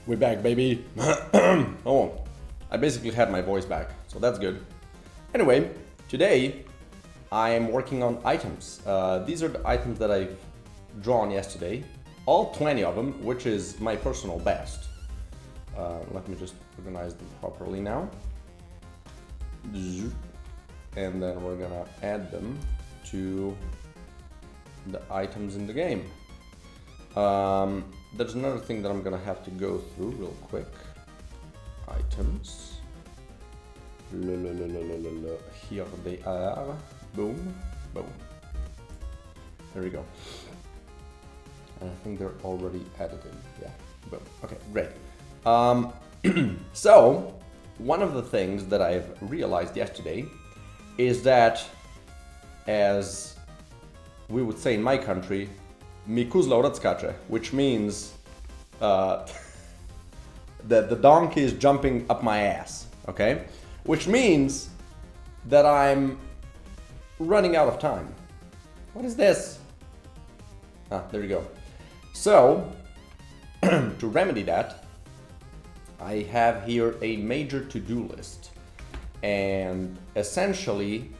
We're back, baby. Oh, I basically had my voice back, so that's good. Anyway, today I am working on items. These are the items that I've drawn yesterday. All 20 of them, which is my personal best. Let me just organize them properly now. And then we're gonna add them to the items in the game. There's another thing that I'm gonna have to go through real quick. Items. Here they are. Boom, boom. There we go. And I think they're already added in. Yeah, boom. Okay, great. So, one of the things that I've realized yesterday is that, as we would say in my country, mi kuzla odskače, which means that the donkey is jumping up my ass, okay? Which means that I'm running out of time. What is this? Ah, there you go. So, to remedy that, I have here a major to-do list. And essentially,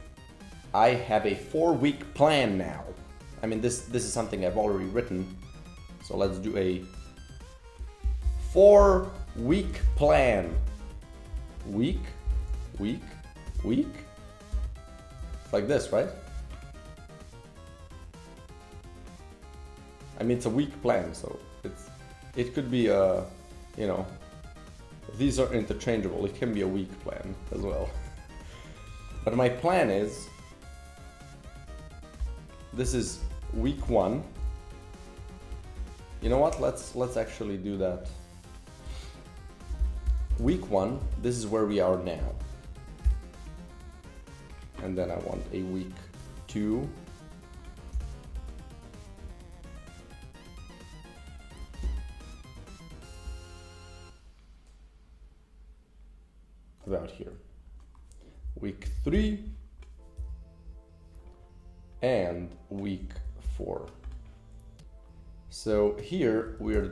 I have a 4-week plan now. I mean, this is something I've already written. So let's do a 4-week plan. Week. It's like this, right? I mean, it's a week plan, so it could be a, you know, these are interchangeable. It can be a week plan as well. But my plan is, this is week 1. You know what? Let's actually do that. Week 1, this is where we are now. And then I want a week 2. About here. Week 3 and week 4. So here we're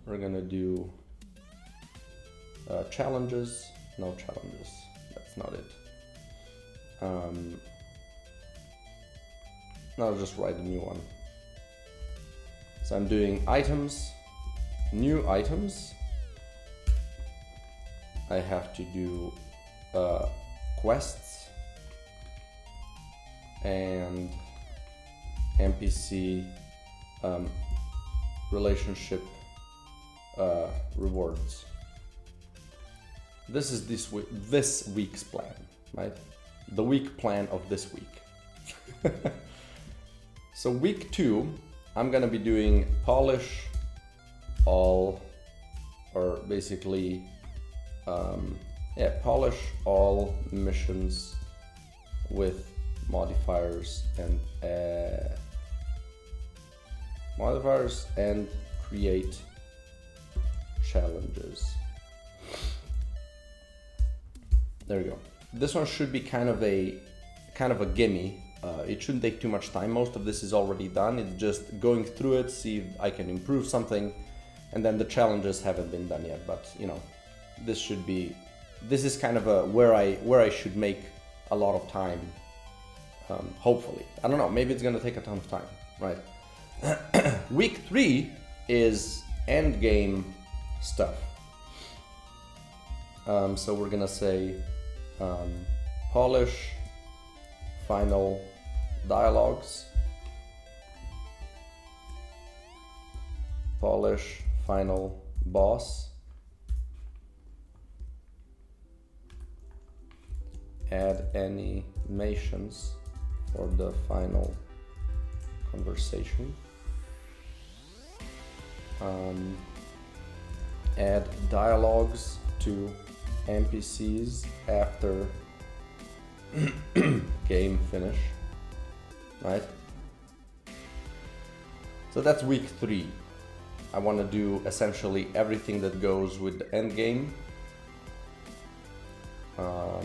gonna do challenges. No challenges, that's not it. No, I'll just write a new one. So I'm doing items, new items. I have to do quests and NPC relationship rewards. This is this week's plan, right? The week plan of this week. So week 2, I'm gonna be doing polish all, or basically polish all missions with modifiers and create challenges. There we go. This one should be kind of a gimme. It shouldn't take too much time. Most of this is already done. It's just going through it, see if I can improve something, and then the challenges haven't been done yet. But you know, this is kind of where I should make a lot of time. Hopefully, I don't know. Maybe it's gonna take a ton of time, right? Week 3 is end game stuff. So we're gonna say polish final dialogues, polish final boss, add animations for the final conversation, add dialogues to NPCs after game finish, right? So that's week 3. I want to do essentially everything that goes with the end game. So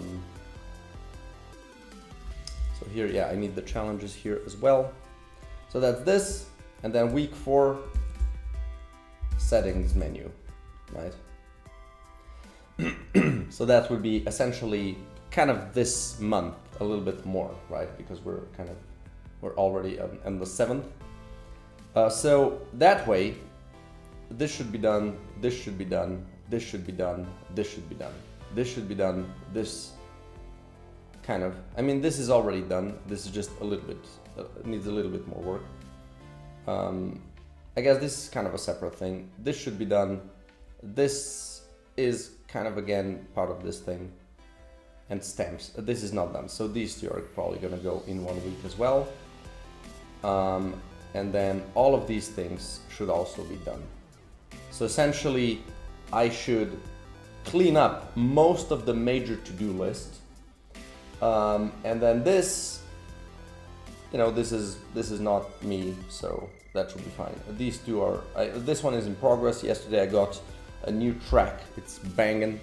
here, yeah, I need the challenges here as well. So that's this, and then week 4, settings menu, right? So that would be essentially kind of this month a little bit more, right? Because we're already on the 7th. So that way, this should be done, this should be done, this should be done, this should be done, this should be done, this kind of, I mean, this is already done. This is just a little bit, needs a little bit more work. I guess this is kind of a separate thing. This should be done. This is kind of, again, part of this thing. And stamps. This is not done. So these two are probably gonna go in 1 week as well. And then all of these things should also be done. So essentially, I should clean up most of the major to-do list. And then this, you know, this is not me, so that should be fine. These two are, this one is in progress. Yesterday I got a new track. It's banging.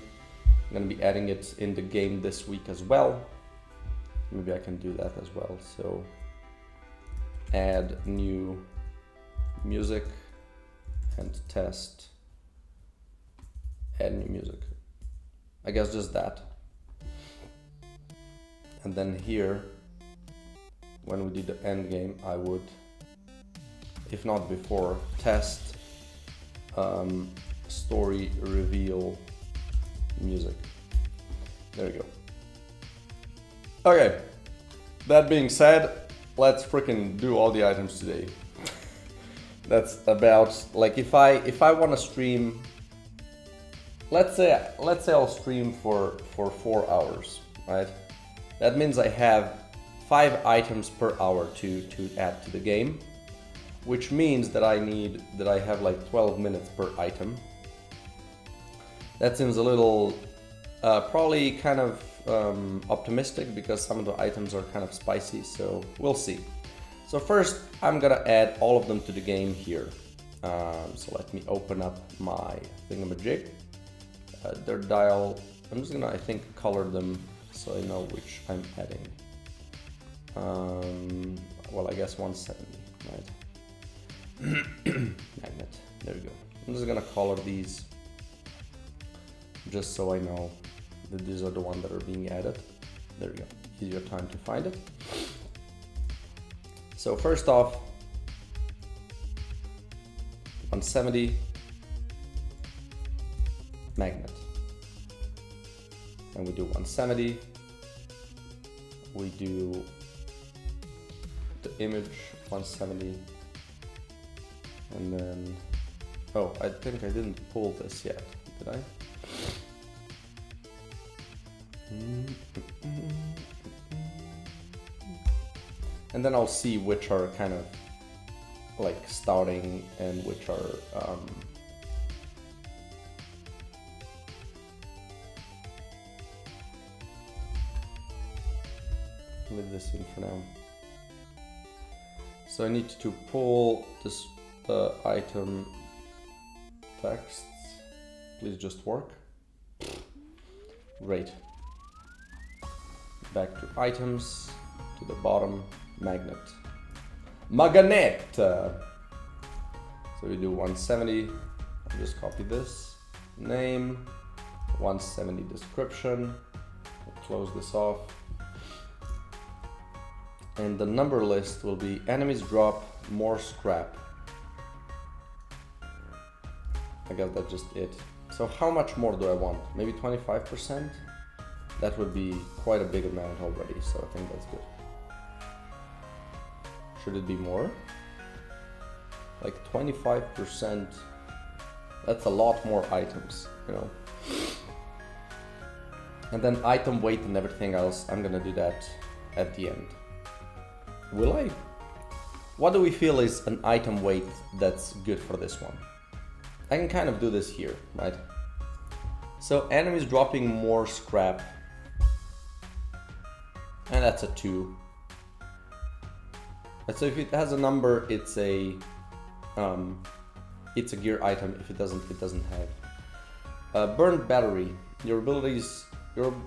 I'm gonna be adding it in the game this week as well. Maybe I can do that as well. So add new music and test, add new music. I guess just that. And then here, when we did the end game, I would, if not before, test story reveal music. There we go. Okay, that being said, let's freaking do all the items today. That's about, like, if I want to stream, let's say I'll stream for 4 hours, right? That means I have 5 items per hour to add to the game, which means that I have like 12 minutes per item. That seems a little probably kind of optimistic because some of the items are kind of spicy, so we'll see. So first I'm gonna add all of them to the game here. So let me open up my thingamajig. Their dial, I'm just gonna, I think, color them so I know which I'm adding. Well, I guess 170, right? Magnet, there we go. I'm just gonna color these just so I know that these are the ones that are being added. There we go, easier time to find it. So first off, 170 magnet. And we do 170. We do the image 170. And then, oh, I think I didn't pull this yet, did I? And then I'll see which are kind of like starting and which are leave this in for now. So I need to pull this item texts. Please just work. Great. Back to items, to the bottom, magnet. Magnet! So we do 170, I'll just copy this. Name, 170 description, we'll close this off. And the number list will be enemies drop more scrap. I guess that's just it. So how much more do I want? Maybe 25%? That would be quite a big amount already, so I think that's good. Should it be more? Like 25%, that's a lot more items, you know. And then item weight and everything else, I'm gonna do that at the end. Will I? What do we feel is an item weight that's good for this one? I can kind of do this here, right? So enemies dropping more scrap, and that's a 2. And so if it has a number, it's a gear item. If it doesn't, it doesn't have. Burned battery. Your abilities,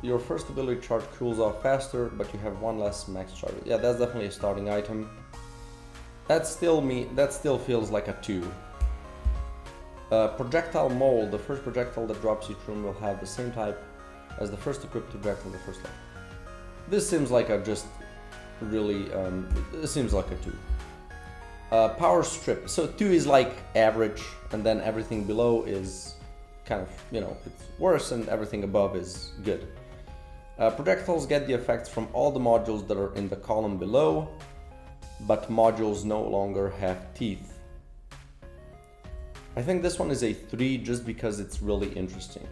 your first ability charge cools off faster, but you have 1 less max charge. Yeah, that's definitely a starting item. That still feels like a 2. Projectile mold. The first projectile that drops each room will have the same type as the first equipped projectile the first level. This seems like a just really, it seems like a 2. Power strip. So 2 is like average, and then everything below is kind of, you know, it's worse, and everything above is good. Projectiles get the effects from all the modules that are in the column below, but modules no longer have teeth. I think this one is a 3 just because it's really interesting.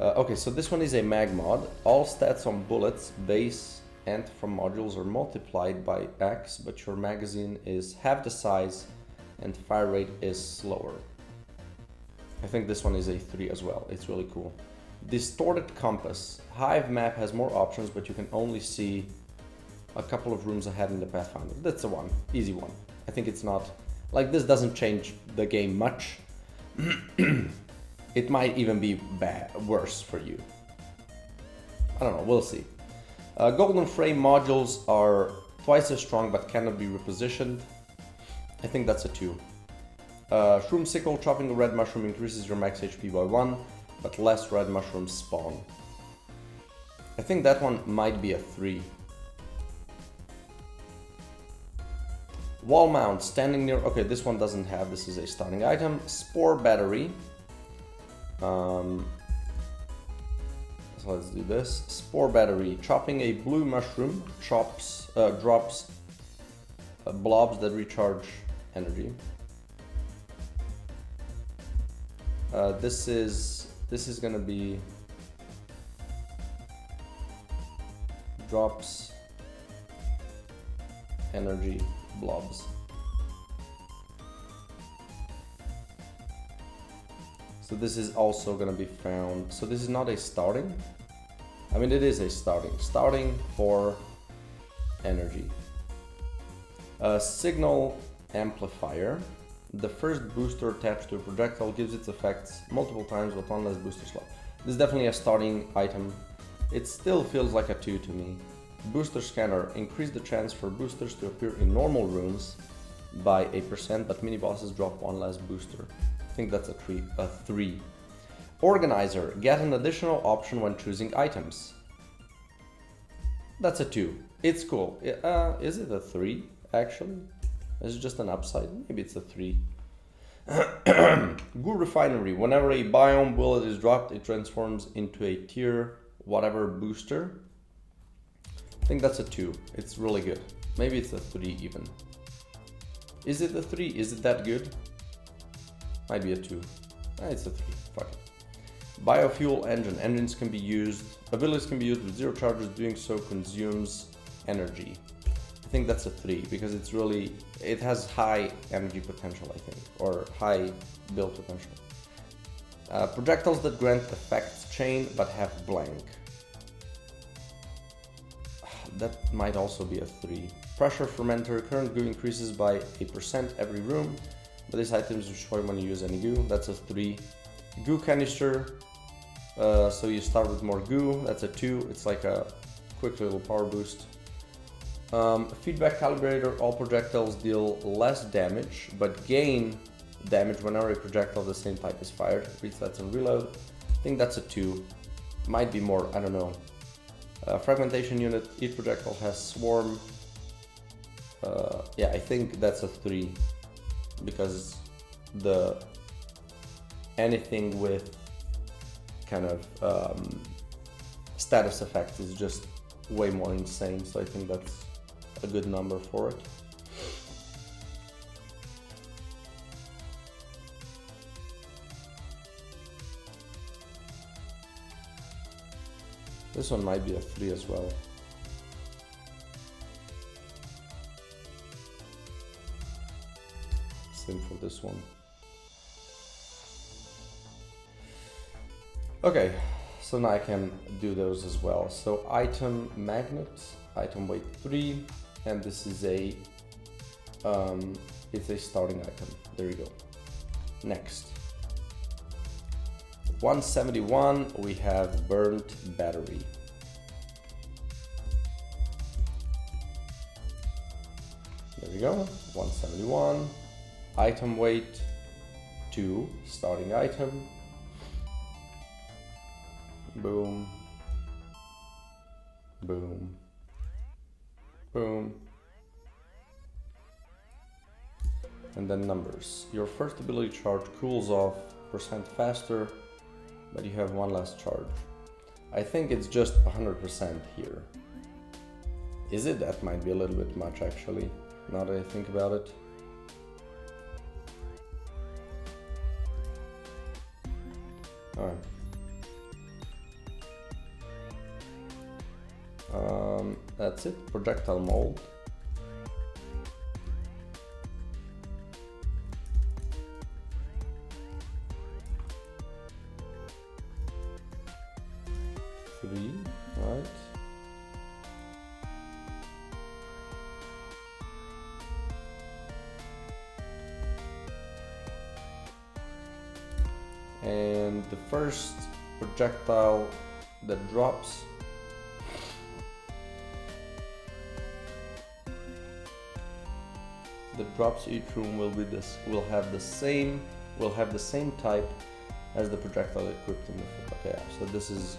Okay, so this one is a mag mod. All stats on bullets, base, and from modules are multiplied by X, but your magazine is half the size and fire rate is slower. I think this one is a 3 as well. It's really cool. Distorted compass. Hive map has more options, but you can only see a couple of rooms ahead in the Pathfinder. That's a 1, easy one. I think it's not, like, this doesn't change the game much. It might even be worse for you. I don't know, we'll see. Golden frame modules are twice as strong but cannot be repositioned. I think that's a 2. Shroom sickle, chopping a red mushroom increases your max HP by 1, but less red mushrooms spawn. I think that one might be a 3. Wall mount, standing near, okay, this one doesn't have, this is a starting item. Spore battery. So let's do this. Spore battery, chopping a blue mushroom drops blobs that recharge energy. This is gonna be drops energy blobs. So this is also gonna be found. So this is not a starting. I mean, it is a starting for energy. Signal amplifier. The first booster attached to a projectile gives its effects multiple times with one less booster slot. This is definitely a starting item. It still feels like a 2 to me. Booster scanner. Increase the chance for boosters to appear in normal rooms by 8%, but mini bosses drop one less booster. I think that's a 3. Organizer. Get an additional option when choosing items. That's a 2. It's cool. Is it a 3 actually? Is it just an upside? Maybe it's a 3. Goo Refinery. Whenever a biome bullet is dropped, it transforms into a tier whatever booster. I think that's a 2. It's really good. Maybe it's a 3 even. Is it a 3? Is it that good? Might be a 2. It's a 3. Fuck it. Biofuel engine. Engines can be used. Abilities can be used with 0 charges. Doing so consumes energy. I think that's a 3 because it's really, it has high energy potential, I think, or high build potential. Projectiles that grant effects chain but have blank. That might also be a 3. Pressure fermenter. Current goo increases by 8% every room, but this item is destroyed when you use any goo. That's a 3. Goo canister. So you start with more goo. That's a 2. It's like a quick little power boost. Feedback calibrator. All projectiles deal less damage but gain damage whenever a projectile of the same type is fired. Resets and reload. I think that's a 2. Might be more, I don't know. Fragmentation unit. Each projectile has swarm. Yeah, I think that's a 3 because anything with kind of status effect is just way more insane, so I think that's a good number for it. This one might be a 3 as well. Same for this one. Okay, so now I can do those as well. So item magnet, item weight 3, and this is a it's a starting item. There you go. Next, 171, we have burnt battery. There we go. 171, item weight 2, starting item. Boom. Boom. Boom. And then numbers. Your first ability charge cools off % faster, but you have one less charge. I think it's just 100% here. Is it? That might be a little bit much actually, now that I think about it. Alright. That's it. Projectile mold. Three, right? And the first projectile that drops each room will have the same type as the projectile equipped in the foot. Okay, so this is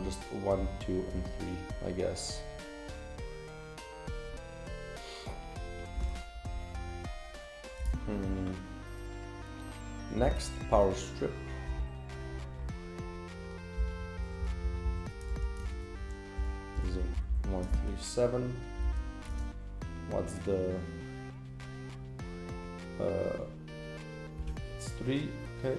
just 1, 2, and 3, I guess. Next, power strip. Is it 137? What's the it's 3, okay.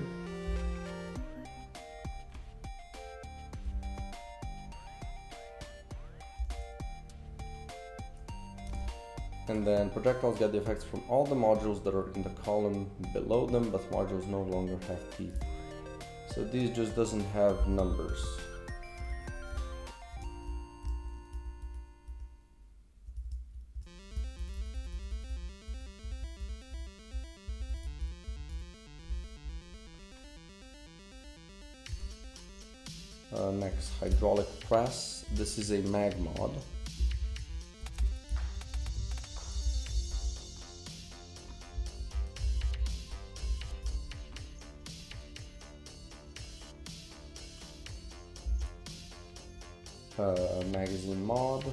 And then projectiles get the effects from all the modules that are in the column below them, but modules no longer have teeth. So these just doesn't have numbers. Next, hydraulic press. This is a mag mod. Magazine mod.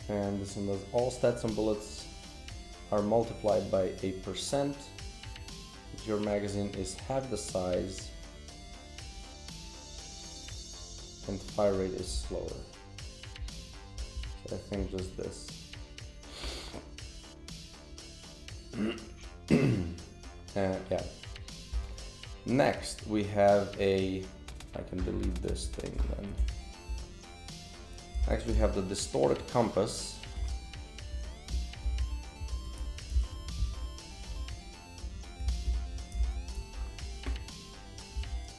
And this one does all stats and bullets are multiplied by 8%. If your magazine is half the size and fire rate is slower. So I think just this. Yeah. Next we have I can delete this thing then. Next we have the distorted compass.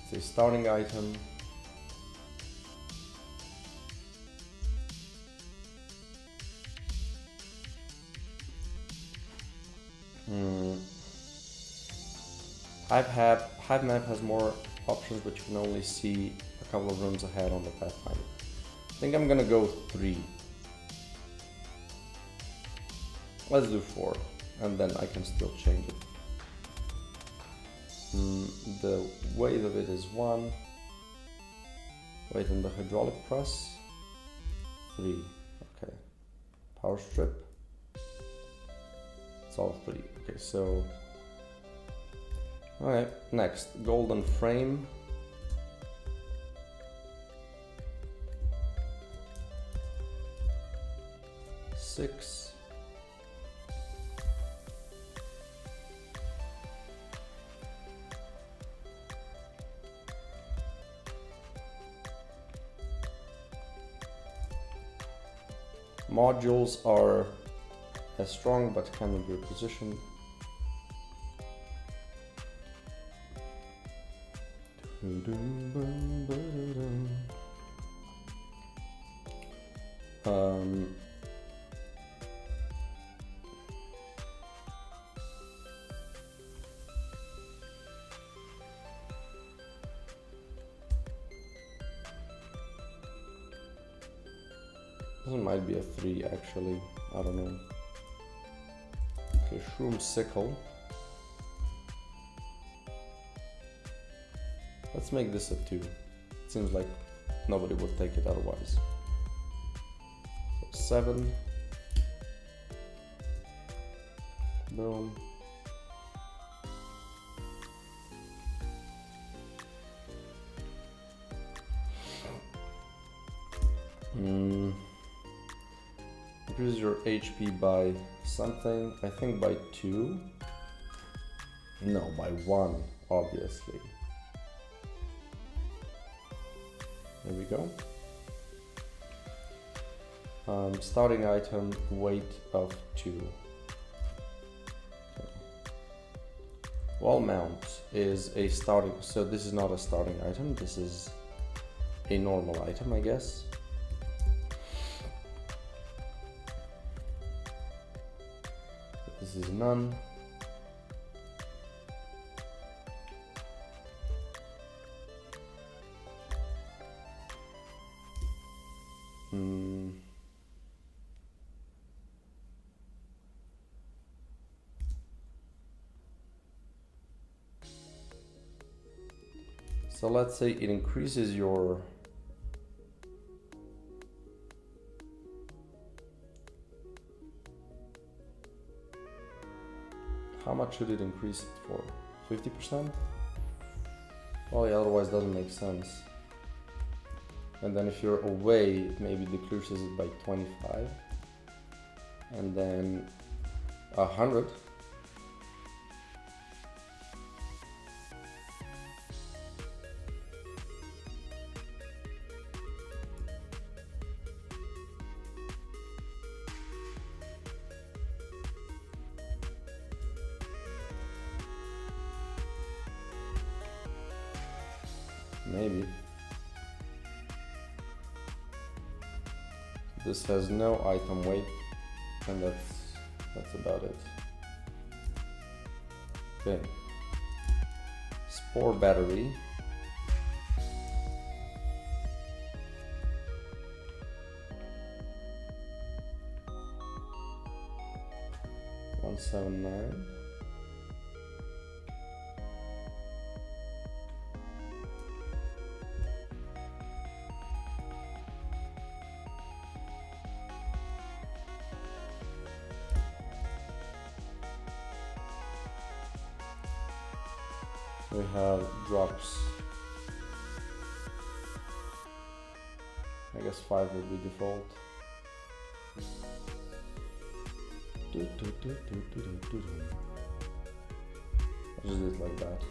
It's a starting item. Hive map has more options, but you can only see a couple of rooms ahead on the Pathfinder. I think I'm gonna go 3. Let's do 4, and then I can still change it. The weight of it is 1. Weight on the hydraulic press, 3. Okay. Power strip. It's all 3. Okay, so. Alright, next, golden frame. Six. Modules are as strong but cannot be repositioned. This might be a 3 actually. I don't know. Okay, Shroom Sickle. Let's make this a 2. It seems like nobody would take it otherwise. So 7. Boom. Increase your HP by something, I think by 2. No, by 1, obviously. There we go. Starting item, weight of 2. Wall mount is a starting, so this is not a starting item, this is a normal item, I guess. This is none. So let's say it increases your how much should it increase it for? 50%? Well, yeah, otherwise doesn't make sense. And then if you're away, it maybe decreases it by 25. And then 100. Maybe. This has no item weight, and that's about it. Okay. Spore battery. $179. We have drops. I guess 5 would be default. I'll just do it like that.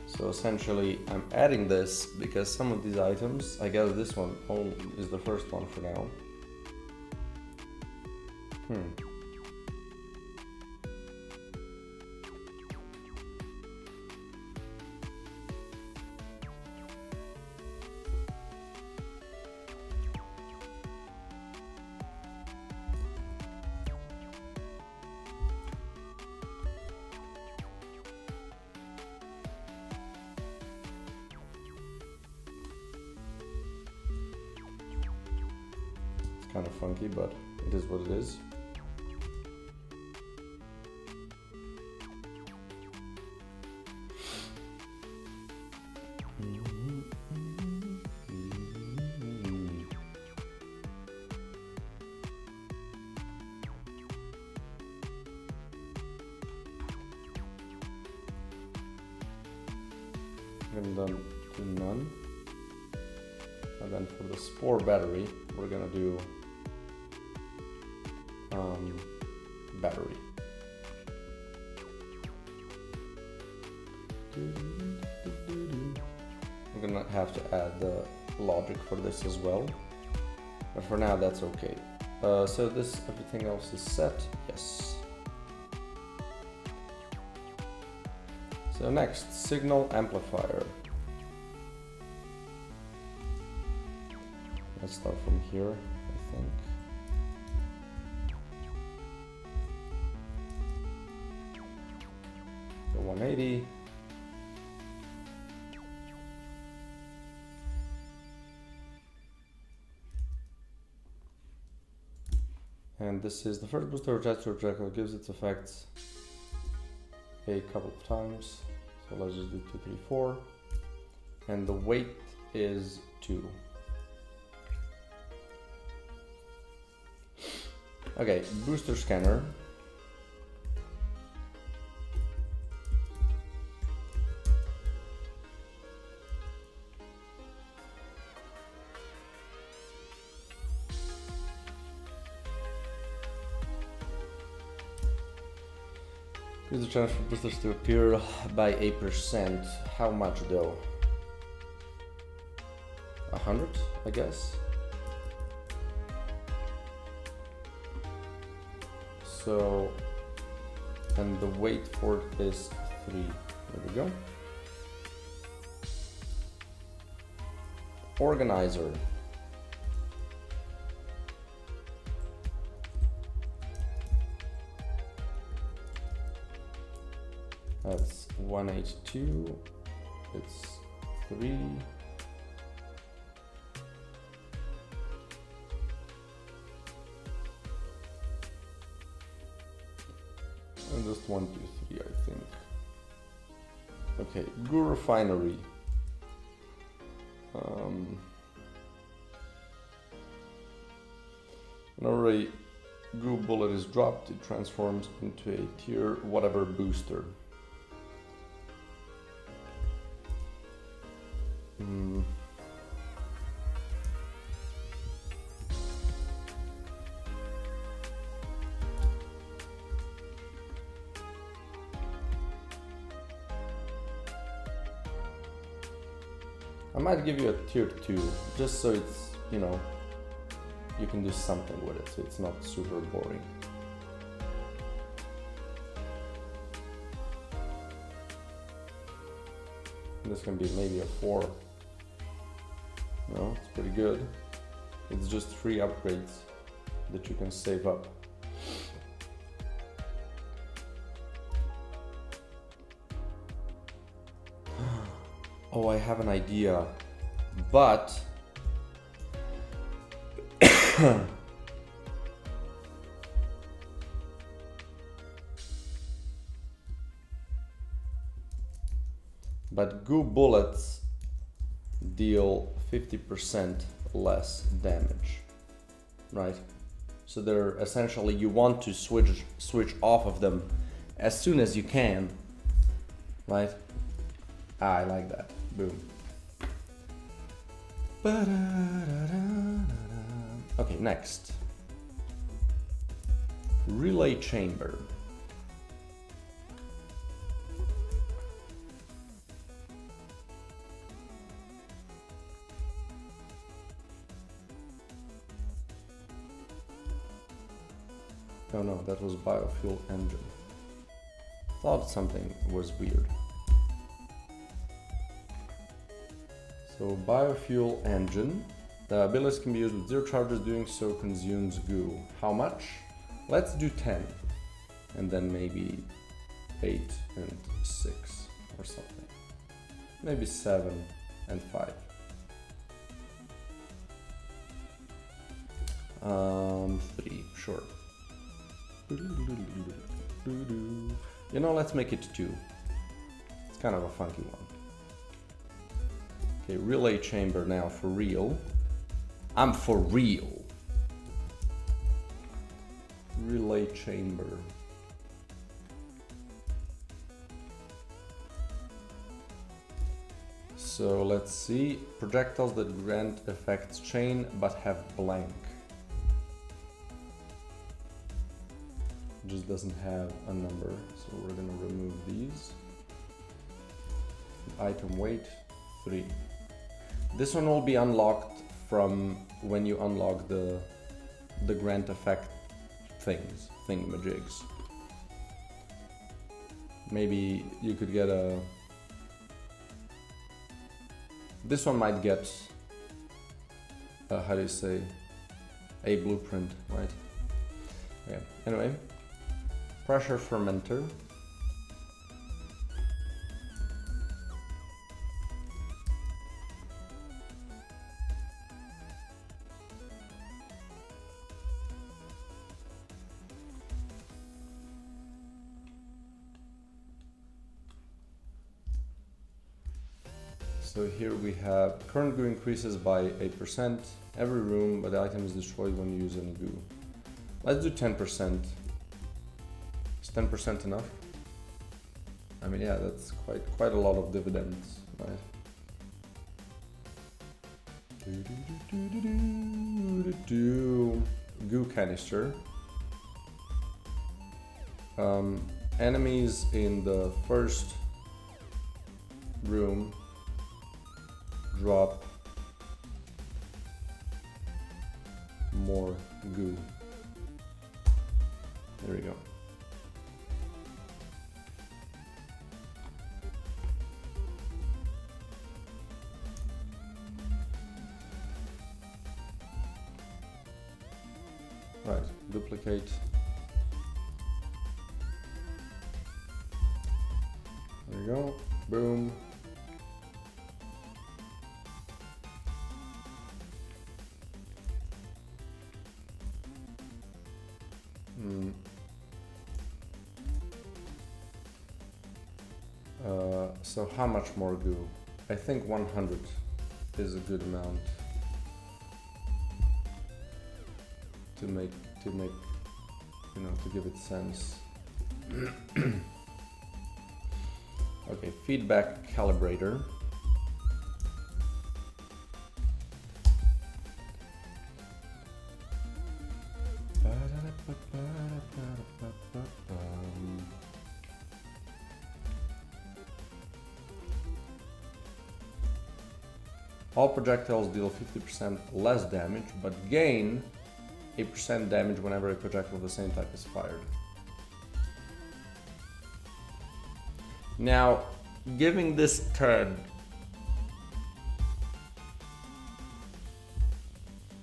So essentially I'm adding this because some of these items, I guess this one is the first one for now. Kind of funky, but it is what it is. can then do none. And then for the spore battery, we're gonna do battery. I'm gonna have to add the logic for this as well, but for now that's okay. So this, everything else is set, yes. So next, signal amplifier. Let's start from here, I think. The 180. And this is the first booster projectile gives its effects a couple of times. So let's just do 2, 3, 4. And the weight is 2. Okay, booster scanner. Here's the chance for boosters to appear by 8%. How much though? 100, I guess. So, and the weight for it is 3. There we go. Organizer. That's 182. It's 3. And just 1, 2, 3, I think. Okay, Goo Refinery. Whenever a Goo bullet is dropped, it transforms into a tier whatever booster. I might give you a tier 2, just so it's, you know, you can do something with it, so it's not super boring. This can be maybe a 4. No, it's pretty good. It's just 3 upgrades that you can save up. Oh, I have an idea, but but Goo bullets deal 50% less damage, right? So they're essentially, you want to switch off of them as soon as you can, right? Ah, I like that. Boom. Okay, next. Relay chamber. Oh no, that was biofuel engine. Thought something was weird. So biofuel engine, the abilities can be used with 0 charges, doing so consumes goo. How much? Let's do 10, and then maybe 8 and 6 or something. Maybe 7 and 5. 3, sure. You know, let's make it 2. It's kind of a funky one. Okay, relay chamber now for real. I'm for real. Relay chamber. So let's see. Projectiles that grant effects chain but have blank. Just doesn't have a number, so we're gonna remove these. Item weight 3. This one will be unlocked from when you unlock the grant effect thingamajigs. Maybe you could get a... This one might get, how do you say, a blueprint, right? Yeah, anyway. Pressure fermenter. So here we have current goo increases by 8%. Every room, but the item is destroyed when you use any goo. Let's do 10%. Is 10% enough? I mean, yeah, that's quite a lot of dividends, right? Goo canister. Enemies in the first room drop more goo. There we go. Right, duplicate. There we go. Boom. So how much more goo? I think 100 is a good amount to make you know, to give it sense. Okay, feedback calibrator. All projectiles deal 50% less damage, but gain 8% damage whenever a projectile of the same type is fired. Now, giving this turn,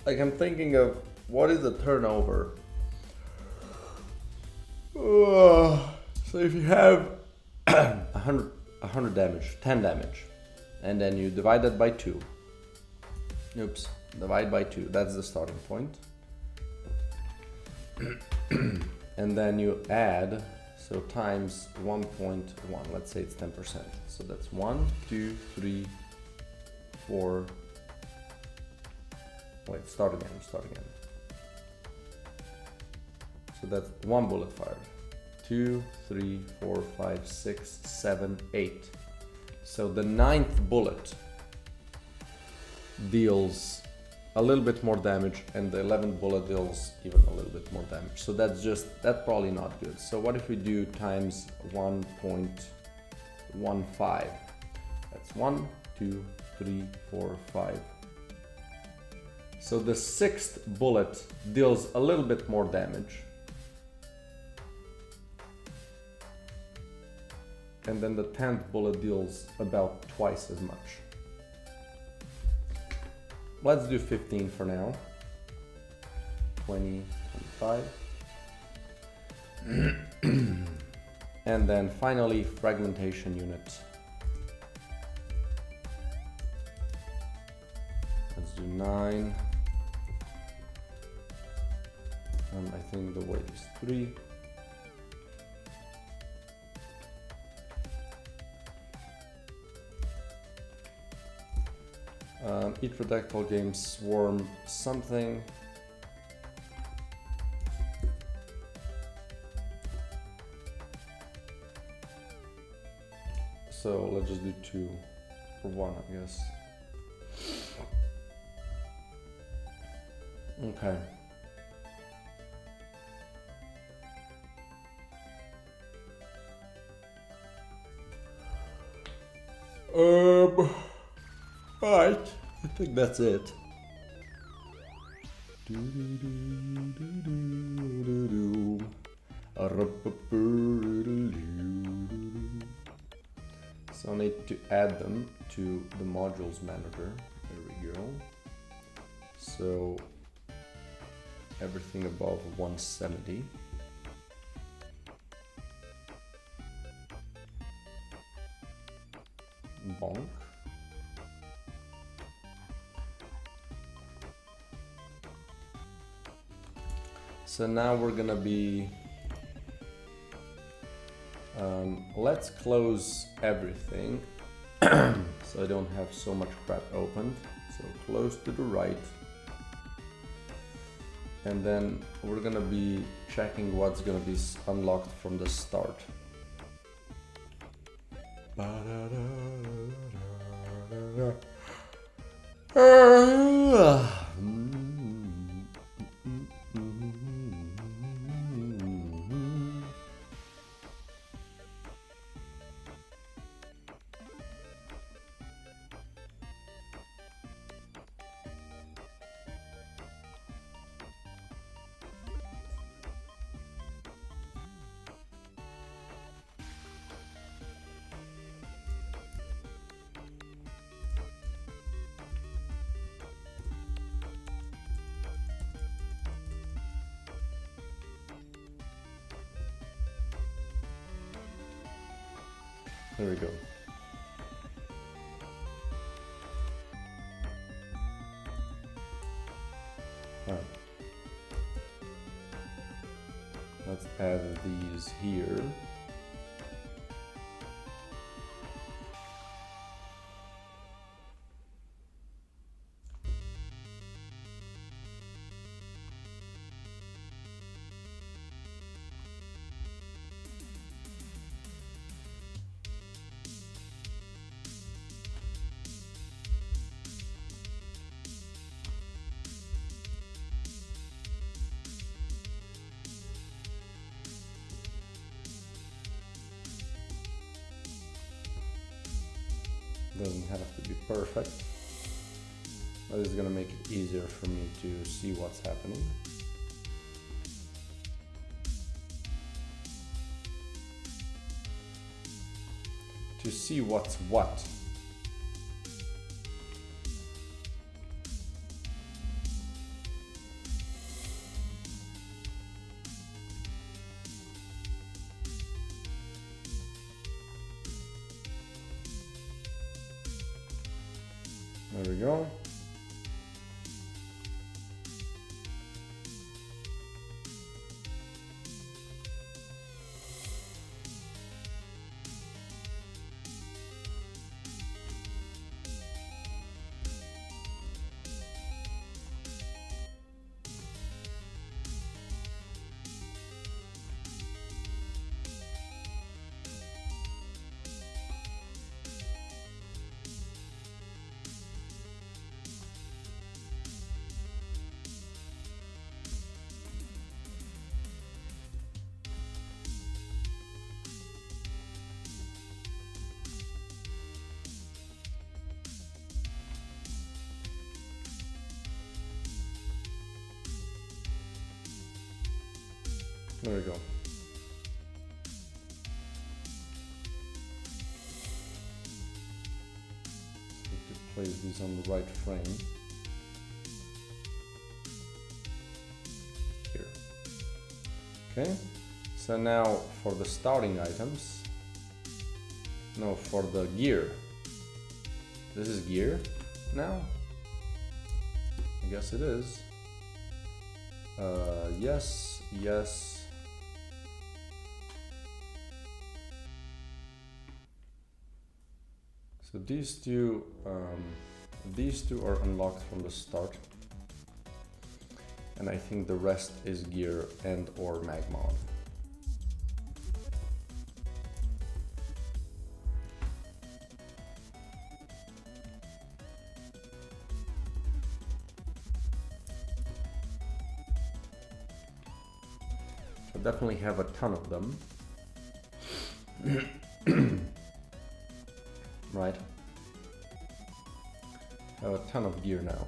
like I'm thinking of what is the turnover? So if you have 100 damage, 10 damage, and then you divide that by 2. Oops, divide by 2, that's the starting point. And then you add, so times 1.1, let's say it's 10%. So that's 1, 2, 3, 4, wait, start again. So that's 1 bullet fired. 2, 3, 4, 5, 6, 7, 8. So the 9th bullet deals a little bit more damage, and the 11th bullet deals even a little bit more damage. So that's probably not good. So what if we do times 1.15? That's 1, 2, 3, 4, 5. So the 6th bullet deals a little bit more damage. And then the 10th bullet deals about twice as much. Let's do 15 for now. 20, 25. And then finally, fragmentation unit. Let's do 9. I think the weight is 3. Each projectile game swarm something. So let's just do 2. for one, I guess. Okay. Right. I think that's it. So I need to add them to the modules manager. There we go. So everything above 170. Bonk. So now we're gonna be, let's close everything so I don't have so much crap opened. So close to the right. And then we're gonna be checking what's gonna be unlocked from the start. There we go. Right. Let's add these here. Doesn't have to be perfect, but it's gonna make it easier for me to see what's happening. To see what's what. There we go. There we go. Just need to place these on the right frame. Here. Okay. So now for the starting items. No, for the gear. This is gear now? I guess it is. Yes, yes. So these two are unlocked from the start, and I think the rest is gear and or mag mod. I definitely have a ton of them. Right. I have a ton of gear now.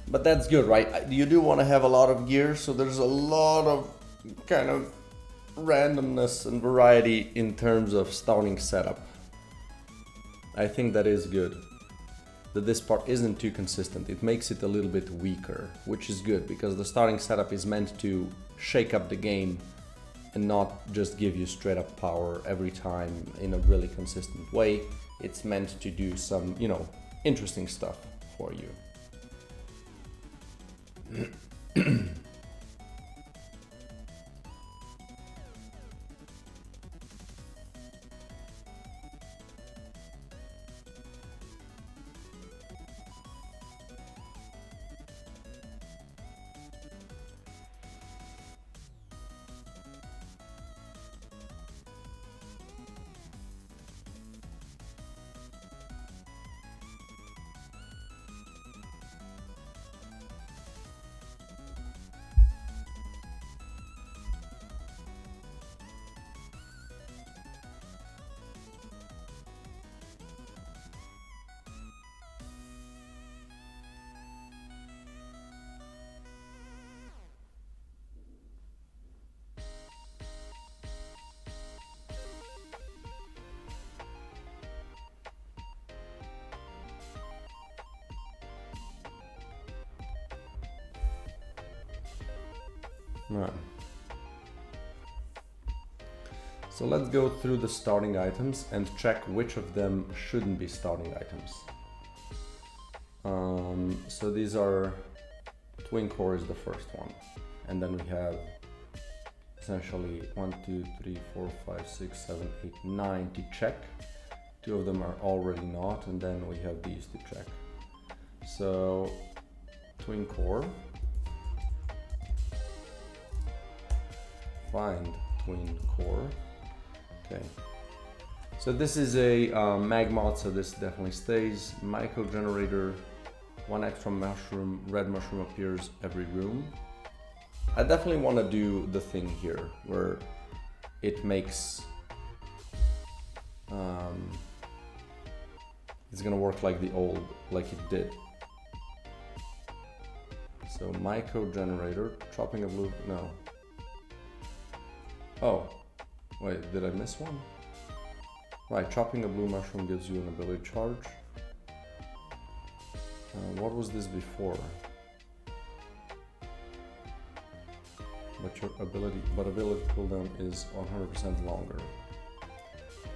But that's good, right? You do want to have a lot of gear, so there's a lot of kind of randomness and variety in terms of starting setup. I think that is good. That this part isn't too consistent. It makes it a little bit weaker, which is good because the starting setup is meant to shake up the game and not just give you straight up power every time in a really consistent way. It's meant to do some, you know, interesting stuff for you. Right. So let's go through the starting items and check which of them shouldn't be starting items. So these are twin core is the first one, and then we have essentially 1, 2, 3, 4, 5, 6, 7, 8, 9 to check. 2 of them are already not, and then we have these to check. So twin core. Find twin core. Okay. So this is a mag mod, so this definitely stays. Micro generator, 1 extra mushroom, red mushroom appears every room. I definitely want to do the thing here where it makes it's gonna work like the old, like it did. So micro generator, chopping a blue, no. Oh, wait, did I miss one? Right, chopping a blue mushroom gives you an ability charge. What was this before? But your ability cooldown is 100% longer.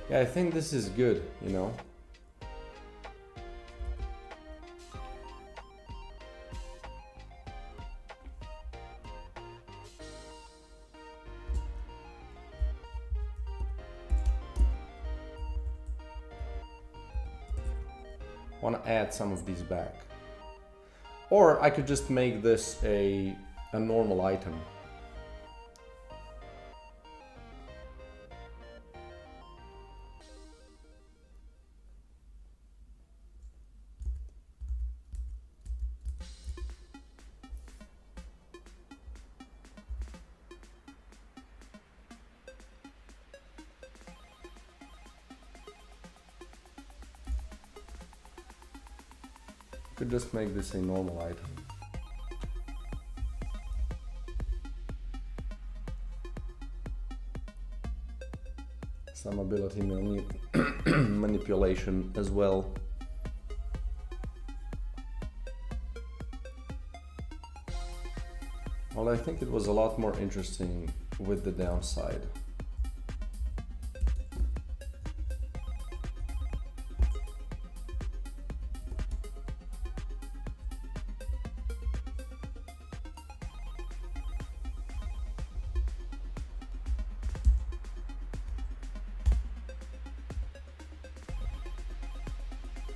Yeah, I think this is good, you know. Want to add some of these back, or I could just make this a normal item. Could just make this a normal item. Some ability manipulation as well. Well, I think it was a lot more interesting with the downside.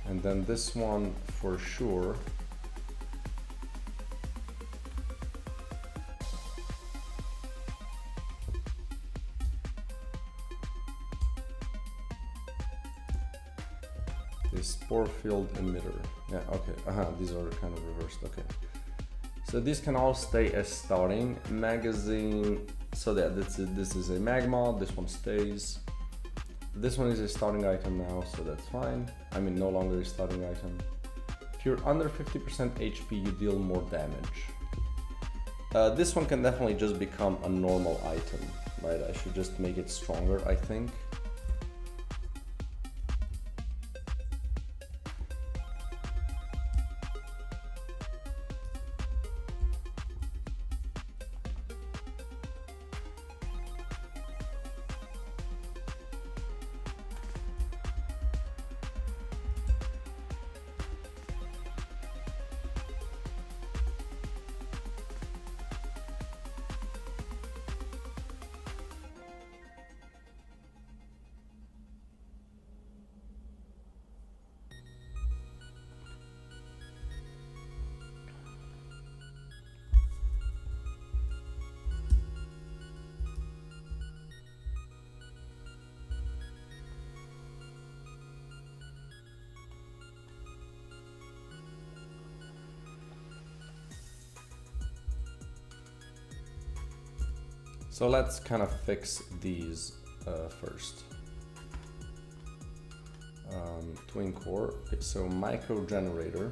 And then this one for sure. The spore field emitter. Yeah, okay. These are kind of reversed. Okay. So these can all stay as starting. Magazine, so that this is a mag mod, this one stays. This one is a starting item now, so that's fine. I mean, no longer a starting item. If you're under 50% HP, you deal more damage. This one can definitely just become a normal item, right? I should just make it stronger, I think. So let's kind of fix these first. Twin core, okay, so micro generator.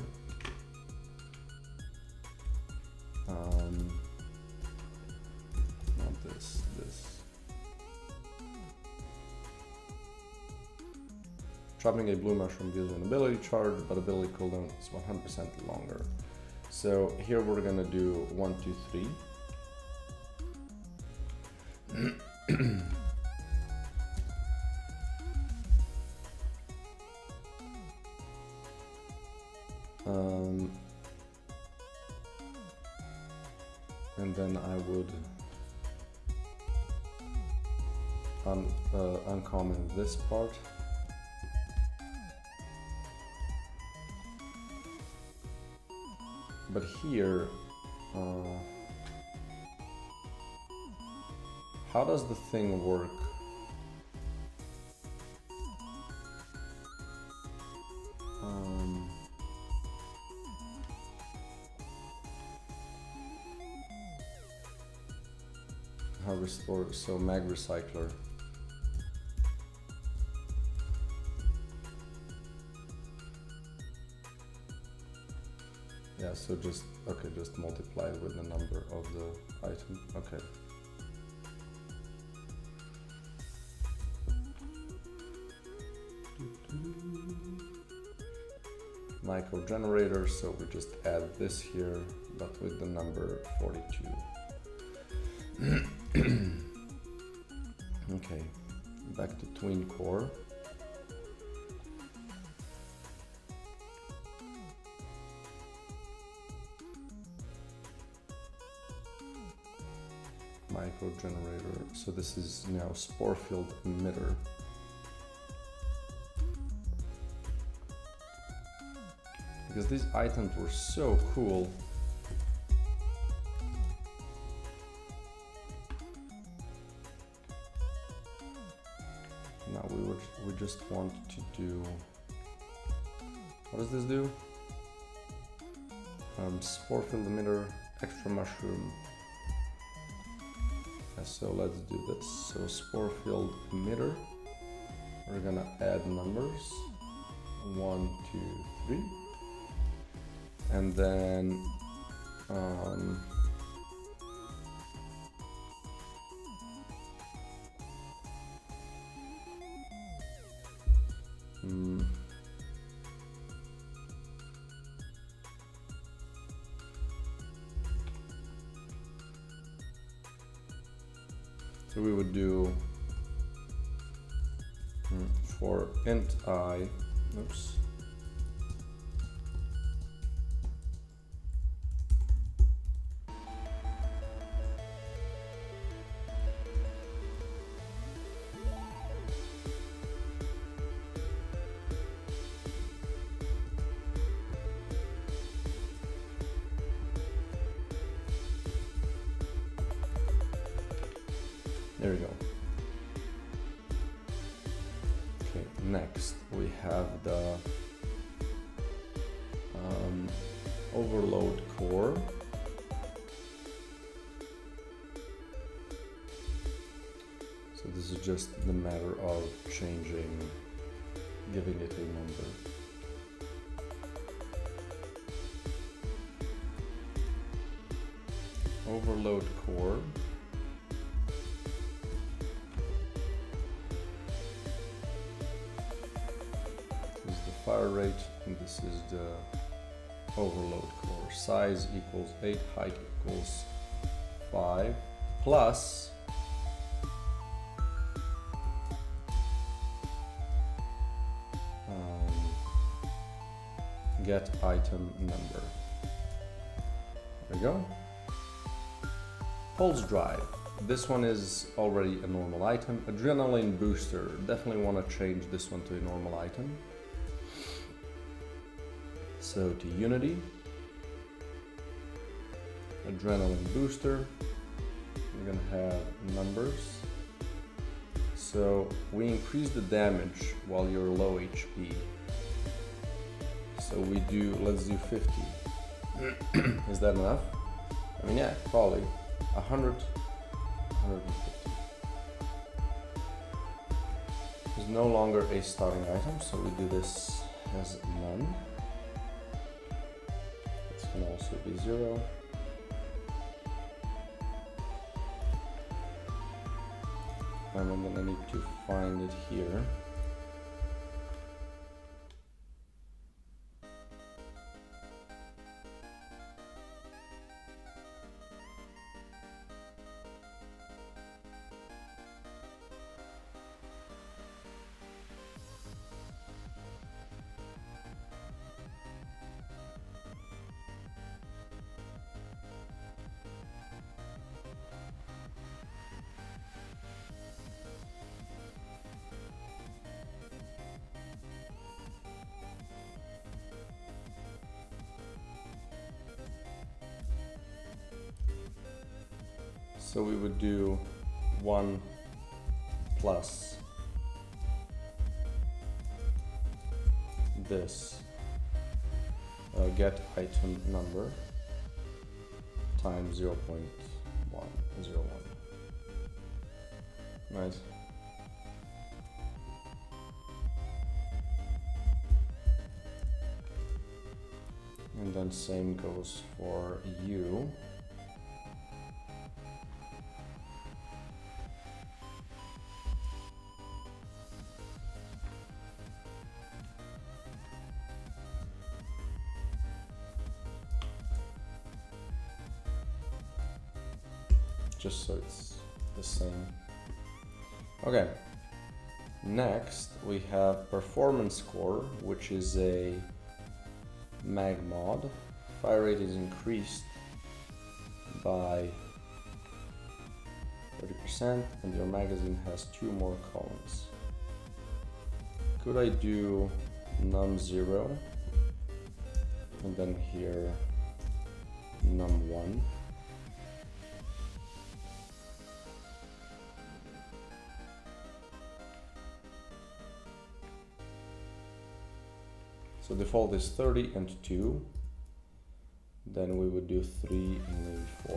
Not this. Dropping a blue mushroom gives an ability charge, but ability cooldown is 100% longer. So here we're gonna do 1, 2, 3. And then I would uncommon this part. But here, how does the thing work? How restore, so mag recycler. Yeah, so just, okay, just multiply it with the number of the item, okay. Micro generator, so we just add this here, but with the number 42. Okay, back to twin core. Micro generator, so this is now spore field emitter. Because these items were so cool. Now we just want to do, what does this do? Spore field emitter, extra mushroom. So let's do this. So spore field emitter, we're gonna add numbers 1, 2, 3, and then so we would do for int I, oops. There we go. Okay, next we have the overload core. is just the matter of changing, giving it a number. Overload core. This is the fire rate, and this is the overload core. Size equals 8, height equals 5, plus get item number. There we go. Pulse drive. This one is already a normal item. Adrenaline booster. Definitely want to change this one to a normal item. So to Unity. Adrenaline booster. We're gonna have numbers. So we increase the damage while you're low HP. So we do, let's do 50. Is that enough? I mean, yeah, probably. 100, 150. It's no longer a starting item, so we do this as none. This can also be 0. And I'm gonna need to find it here. So we would do 1 plus this get item number times 0.101. Nice. And then same goes for you. Just so it's the same. Okay, next we have performance score, which is a mag mod. Fire rate is increased by 30% and your magazine has 2 more columns. Could I do num0 and then here num1? So default is 30 and 2, then we would do 3 and maybe 4.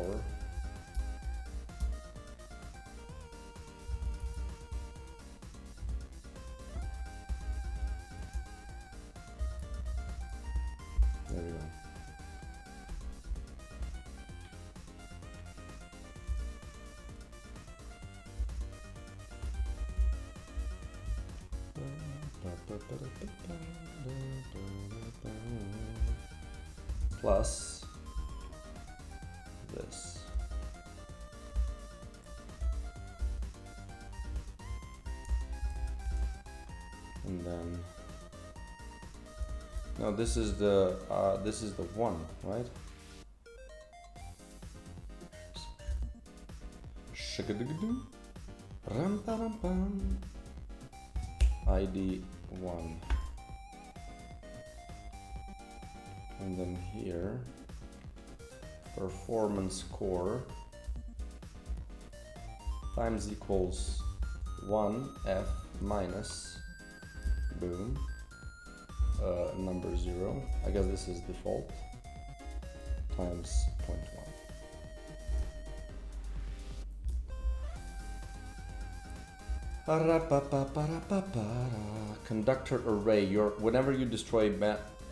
There we go. Plus this. And then now this is the 1, right? ID 1. And then here, performance core times equals 1f minus, boom, number 0. I guess this is default, times 0.1. Conductor array. Whenever you destroy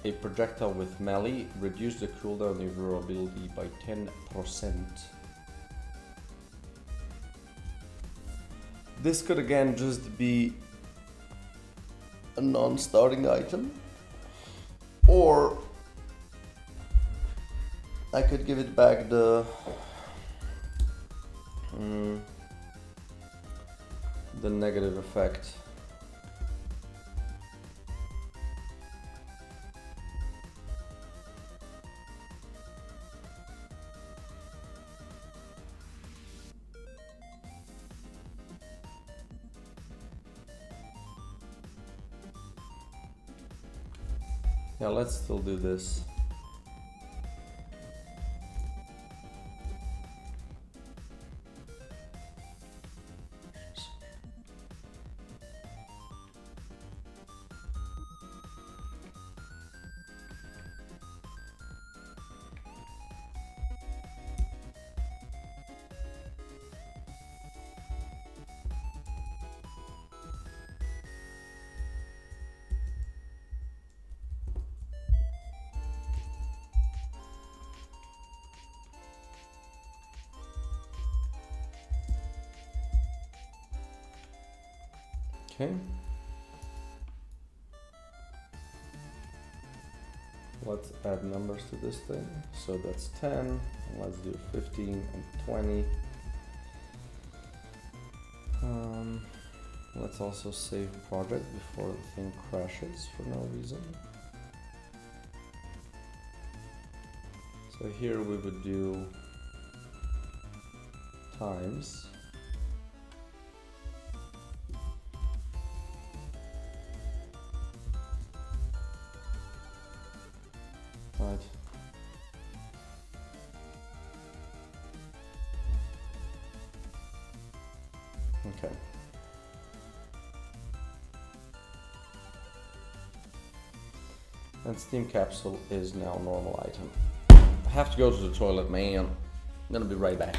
a projectile with melee, reduce the cooldown of your ability by 10%. This could again just be a non-starting item, or I could give it back the negative effect. Yeah, let's still do this. Okay. Let's add numbers to this thing. So that's 10. Let's do 15 and 20. Let's also save project before the thing crashes for no reason. So here we would do times. Right. Okay. And steam capsule is now a normal item. I have to go to the toilet, man. I'm gonna be right back.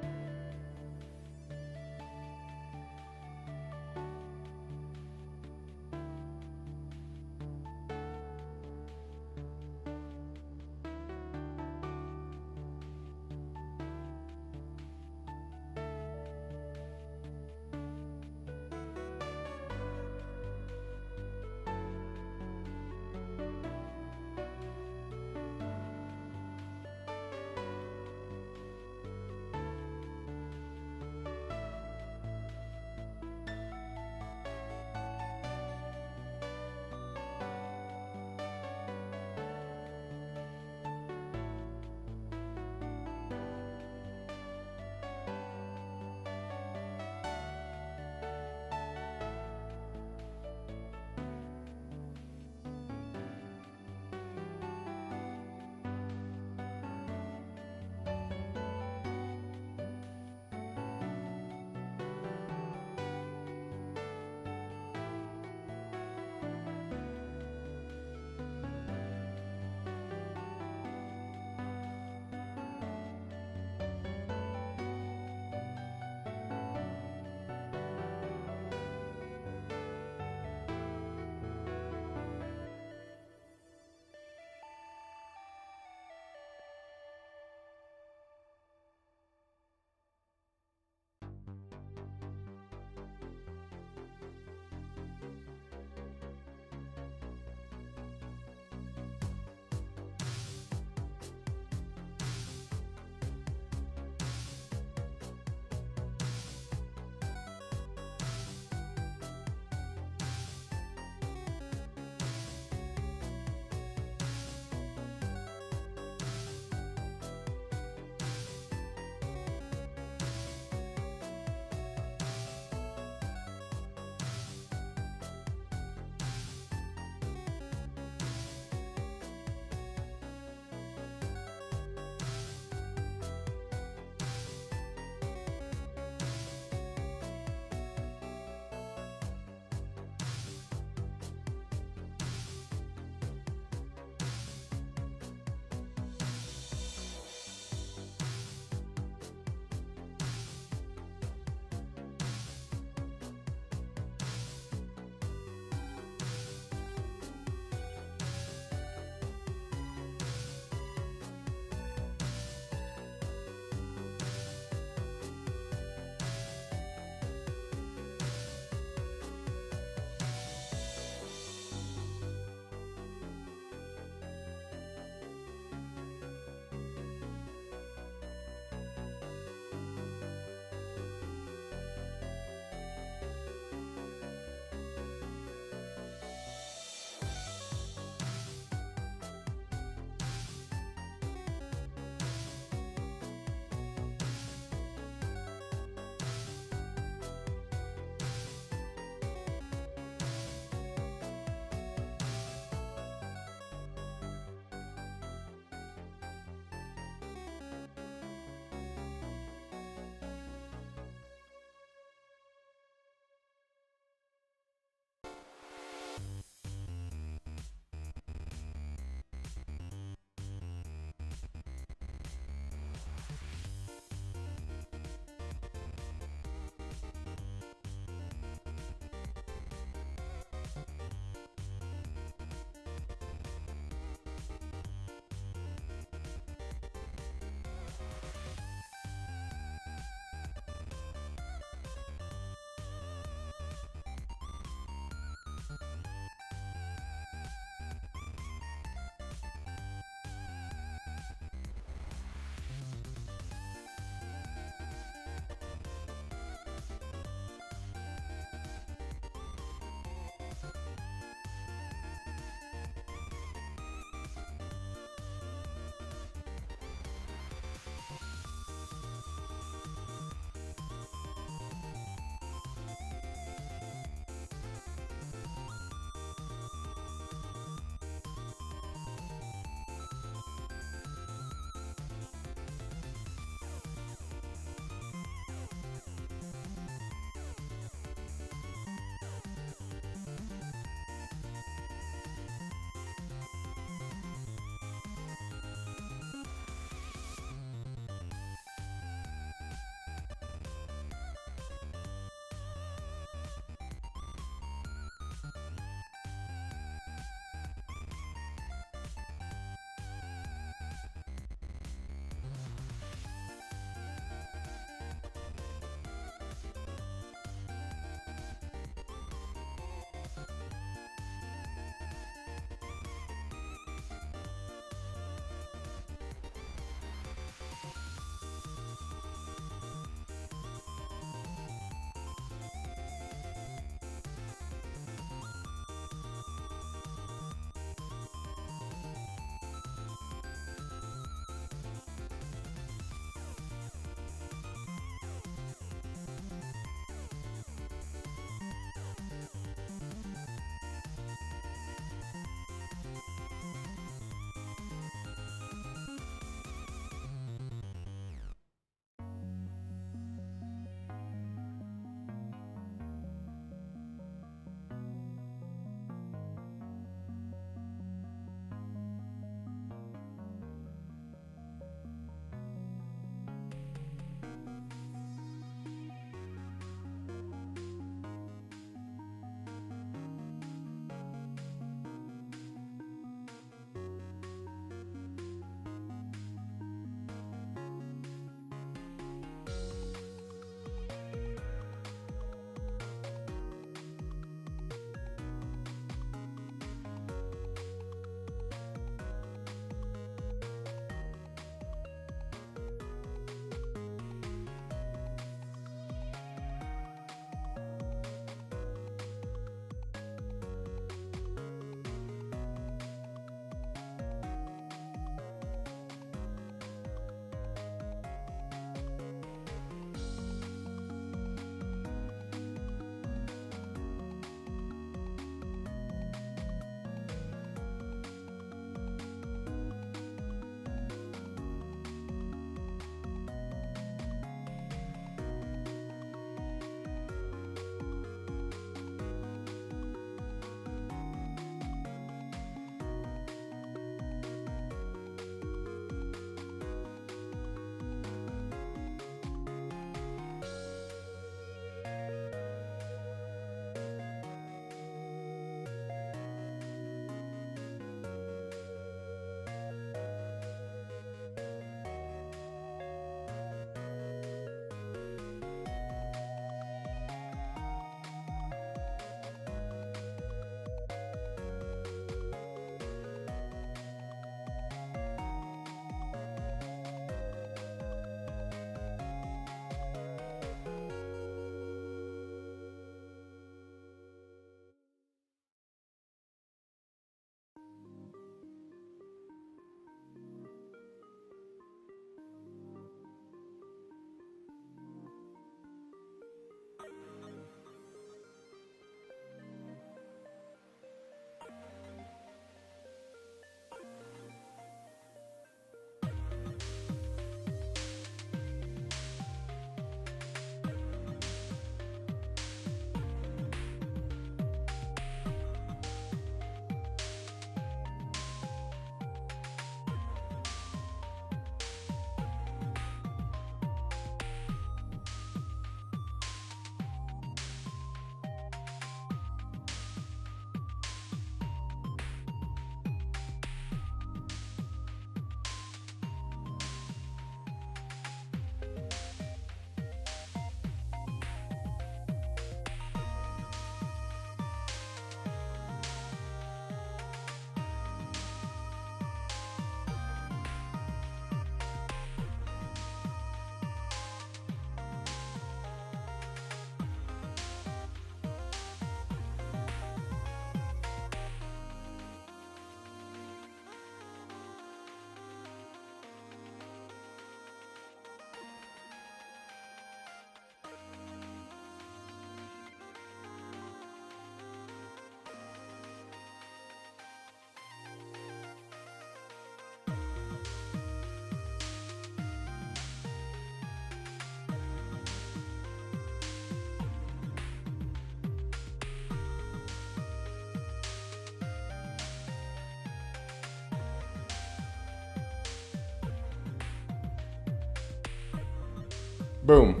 Boom.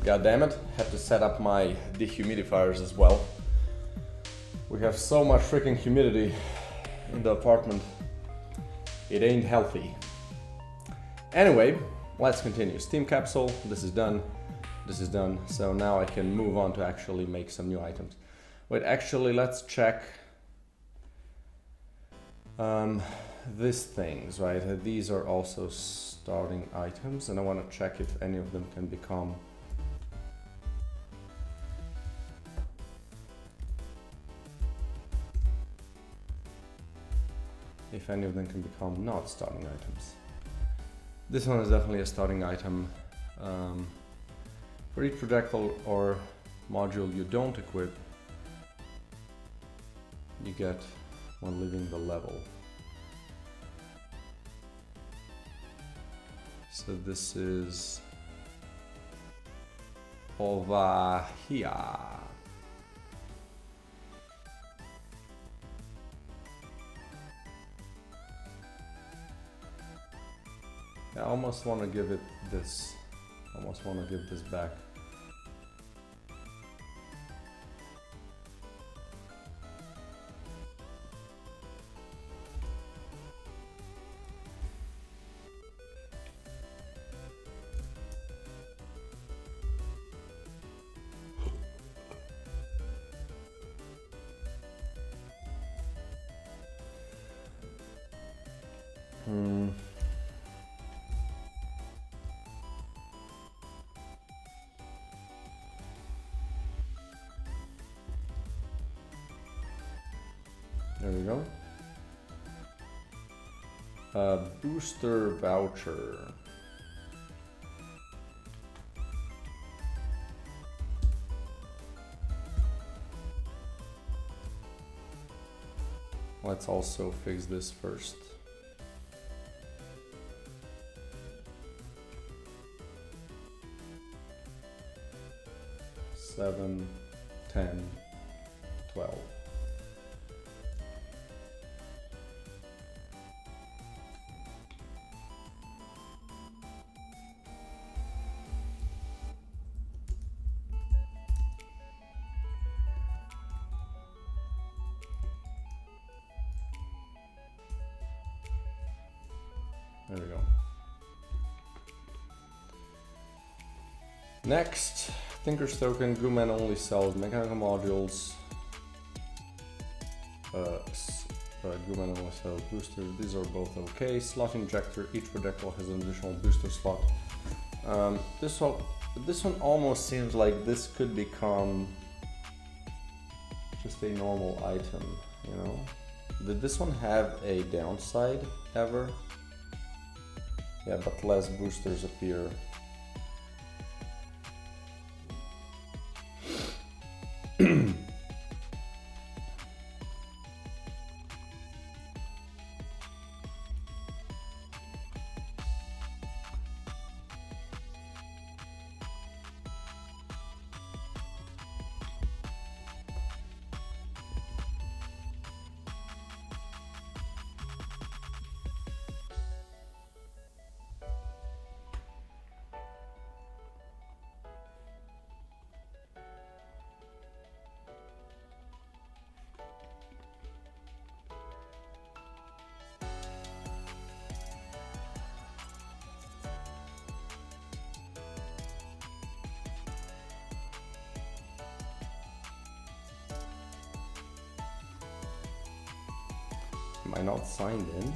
God damn it, had to set up my dehumidifiers as well. We have so much freaking humidity in the apartment. It ain't healthy. Anyway, let's continue. Steam capsule, this is done. This is done. So now I can move on to actually make some new items. Wait, actually, let's check these things, right? These are also starting items, and I want to check if any of them can become not starting items. This one is definitely a starting item. For each projectile or module you don't equip, you get one leaving the level. So this is over here. I almost want to give it this. I almost want to give this back. There we go. Booster voucher. Let's also fix this first. Seven, 10, 12. There we go. Next, Tinker's Token. Gooman only sells mechanical modules. Gooman only sells boosters. These are both okay. Slot injector. Each projectile has an additional booster slot. This one almost seems like this could become just a normal item, you know? Did this one have a downside ever? Yeah, but less boosters appear. Am I not signed in?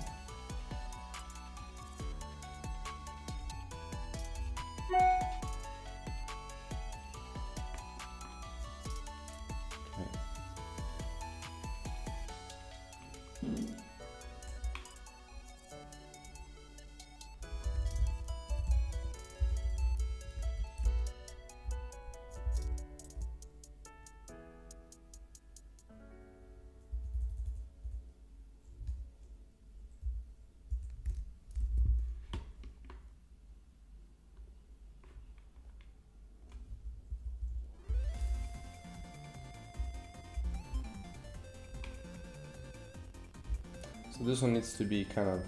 So this one needs to be kind of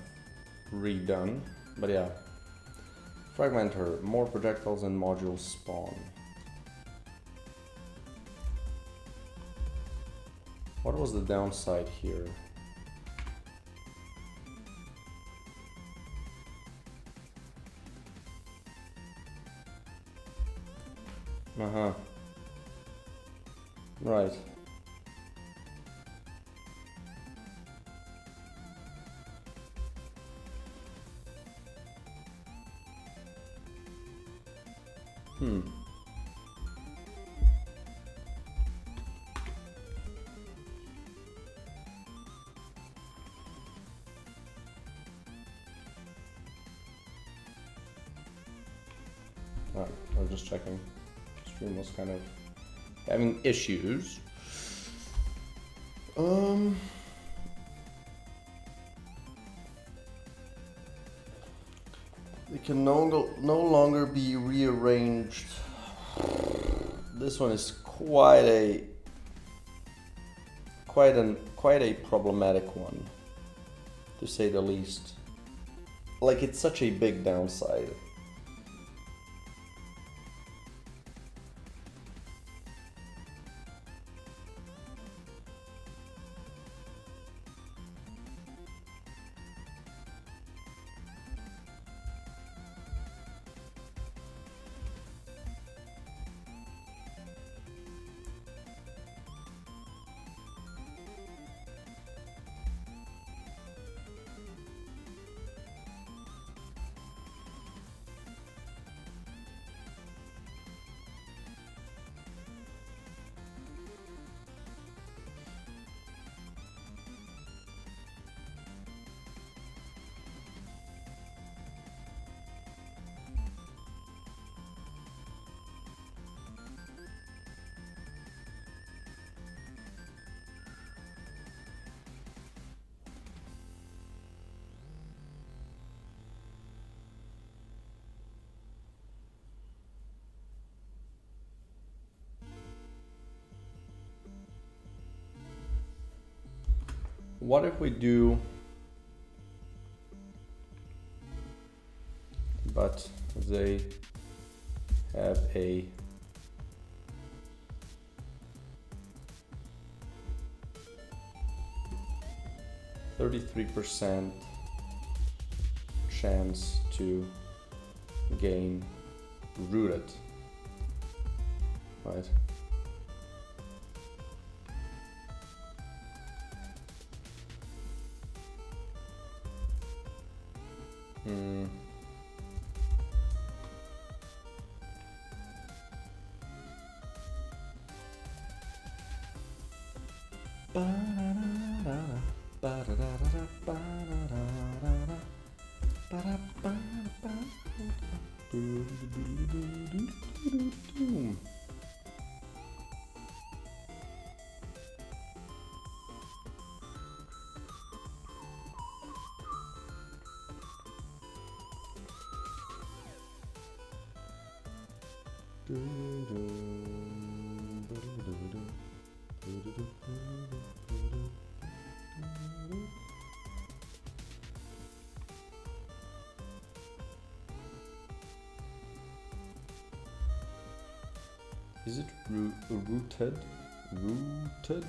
redone, but yeah, Fragmenter, more projectiles and modules spawn. What was the downside here? Uh-huh. Right. Alright, I was just checking. Stream was kind of having issues. It can no longer be rearranged. This one is quite a problematic one, to say the least. Like, it's such a big downside. What if we do, but they have a (33% chance to gain rooted, right? Is it rooted? Rooted?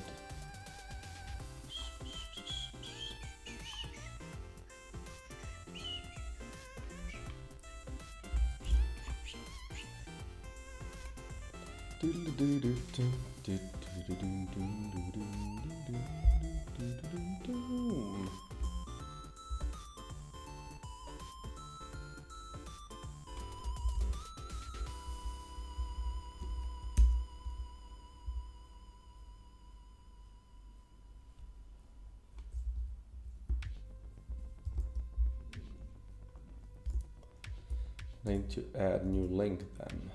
Need to add new link then.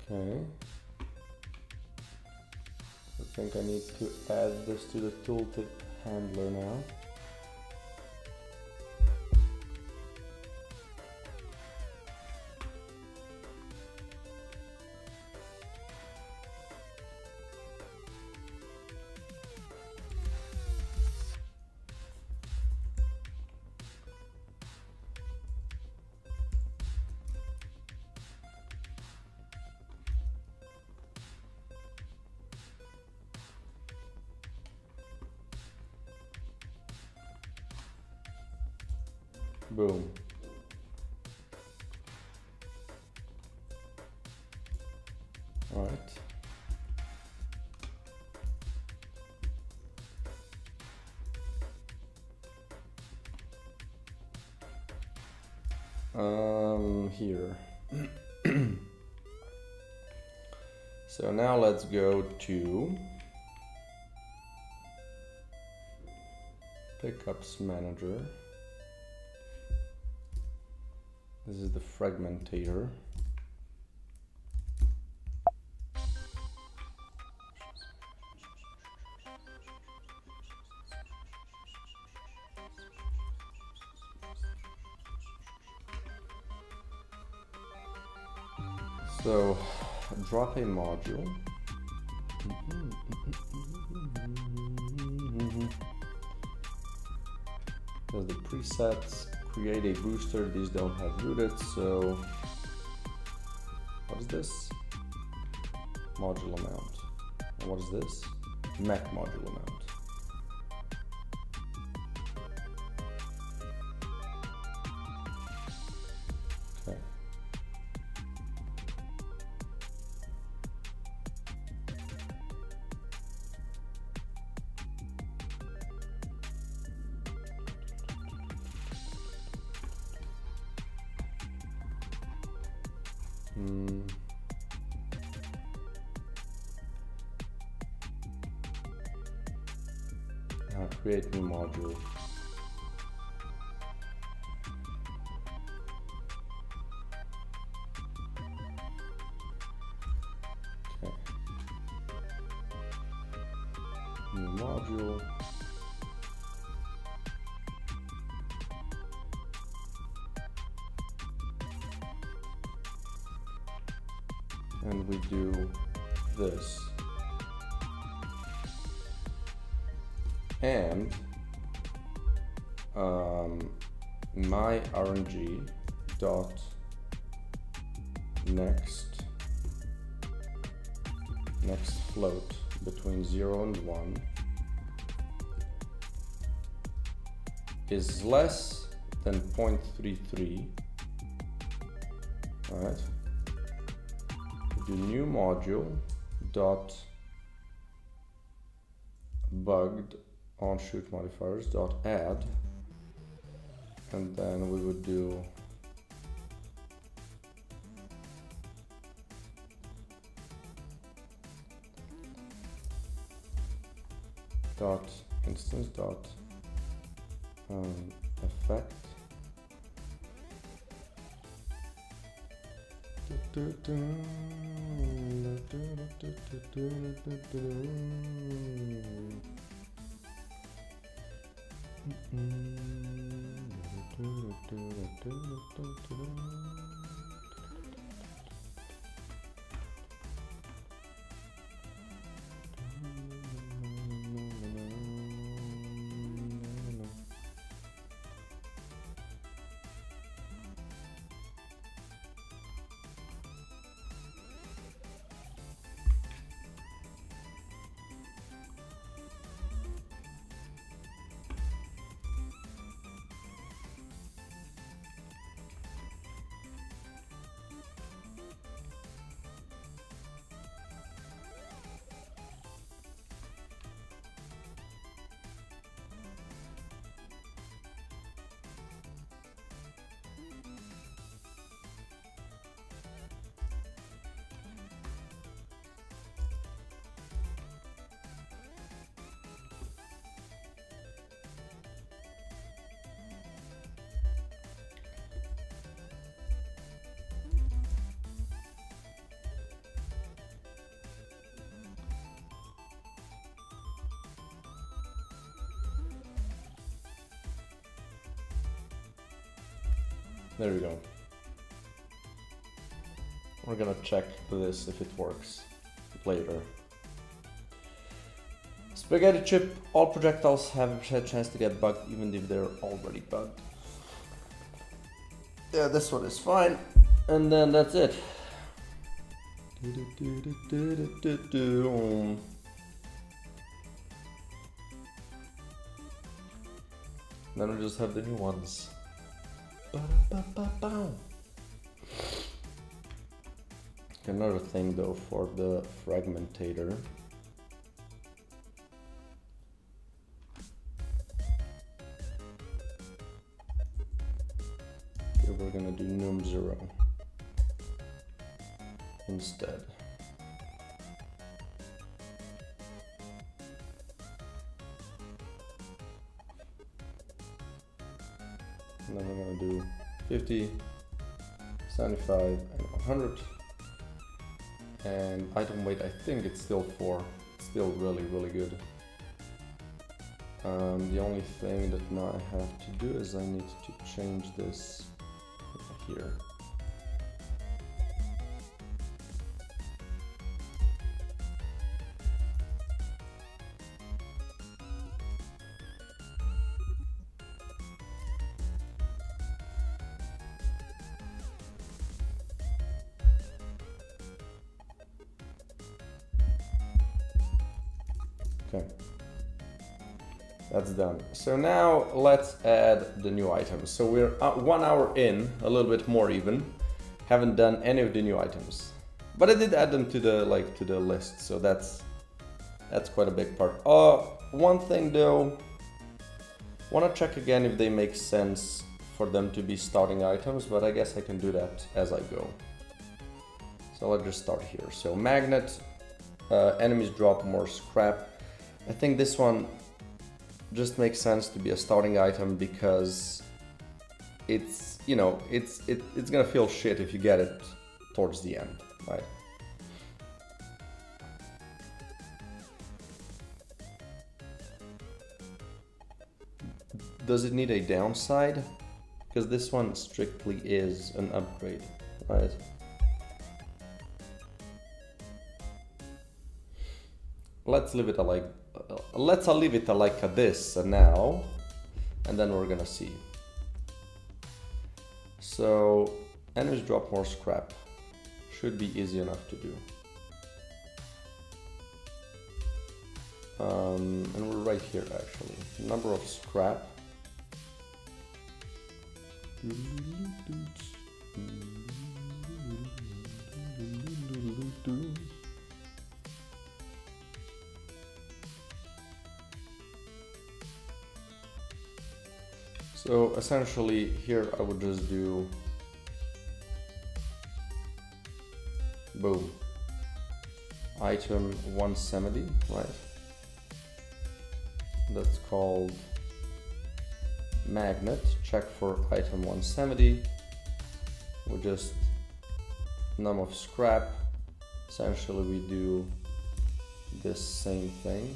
Okay. I think I need to add this to the tooltip handler now. Boom. All right. Here. So now let's go to Pickups Manager. This is the fragmentator. So, drop a module. There's the presets. Create a booster. These don't have rooted, so what is this? Module amount. And what is this? Mech module amount. Okay. Create new module. Okay. New module. And we do this. And my RNG dot next float between 0 and 1 is less than 0.33. All right. Do new module dot bugged on shoot modifiers dot add, and then we would do dot instance dot effect There we go. We're gonna check this if it works later. Spaghetti chip, all projectiles have a chance to get bugged even if they're already bugged. Yeah, this one is fine. And then that's it. Then we just have the new ones. Another thing though for the fragmentator. Here we're gonna do num 0 instead. And then we're gonna do 50, 75, and 100. And item weight, I think it's still 4. It's still really, really good. The only thing that now I have to do is I need to change this here. Okay, that's done. So now let's add the new items. So we're 1 hour in, a little bit more even. Haven't done any of the new items, but I did add them to the list. So that's quite a big part. One thing though, want to check again if they make sense for them to be starting items, but I guess I can do that as I go. So let's just start here. So magnet, enemies drop more scrap. I think this one just makes sense to be a starting item because it's, you know, it's gonna feel shit if you get it towards the end, right? Does it need a downside? Because this one strictly is an upgrade, right? Let's leave it like this now, and then we're gonna see. So enemies drop more scrap. Should be easy enough to do. And we're right here actually. Number of scrap. So essentially here I would just do boom, item 170, right? That's called magnet. Check for item 170. We just num of scrap. Essentially we do this same thing.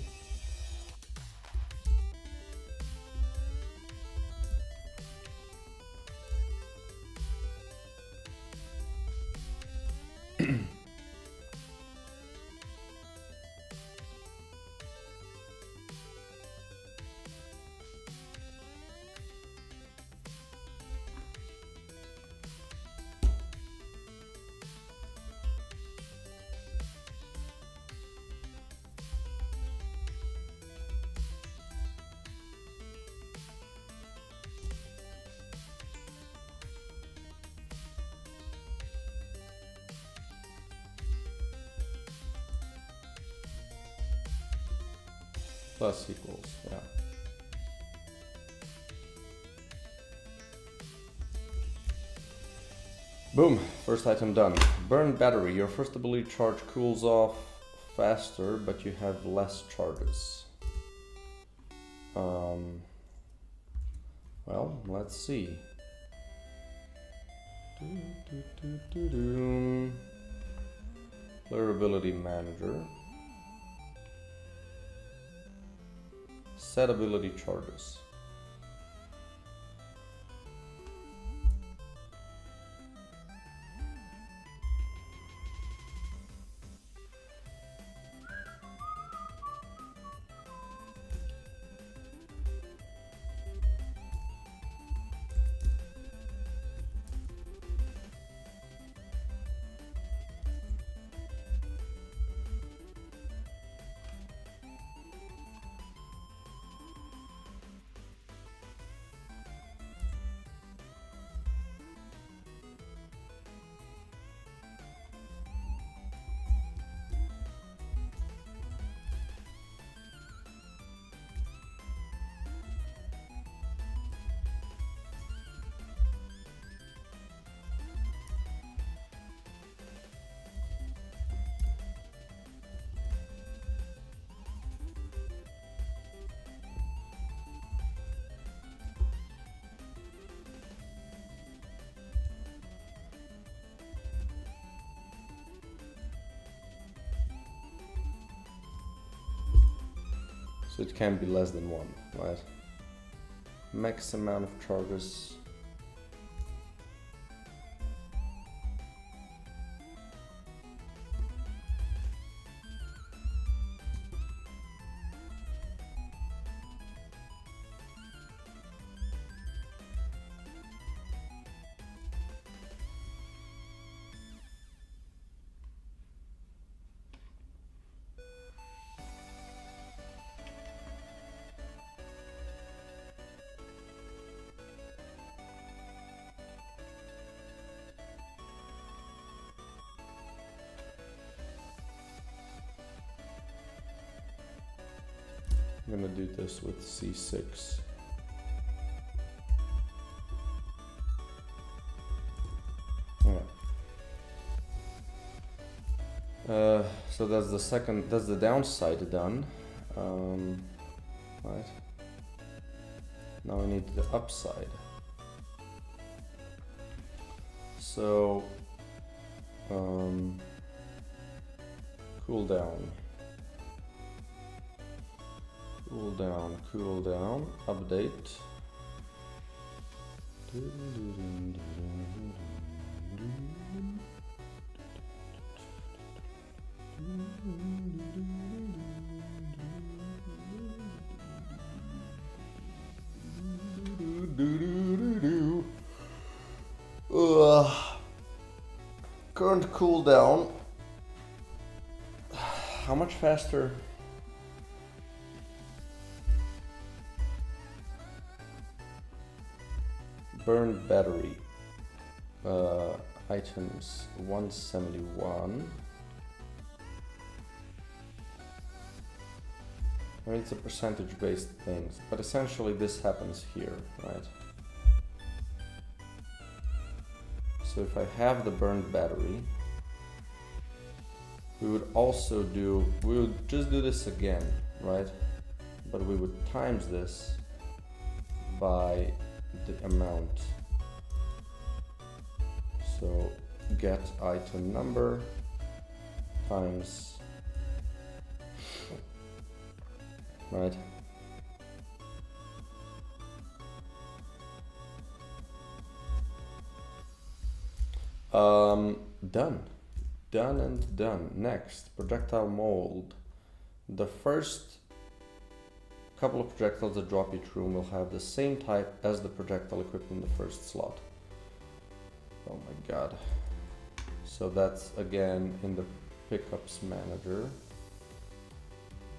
Plus equals, yeah. Boom, first item done. Burn battery. Your first ability charge cools off faster, but you have less charges. Well, let's see. Player ability manager. Set ability charges. So it can be less than 1, right? Max amount of charges. I'm gonna do this with C6. So that's the downside done. Right. Now we need the upside. So, cool down. Cool down, update. Current cooldown. How much faster? Burned battery. Items 171. I mean, it's a percentage based thing, but essentially this happens here, right? So if I have the burned battery, we would just do this again, right? But we would times this by the amount. So get item number times, right? Done and done. Next, projectile mold. The first couple of projectiles that drop each room will have the same type as the projectile equipped in the first slot. Oh my god. So that's again in the pickups manager,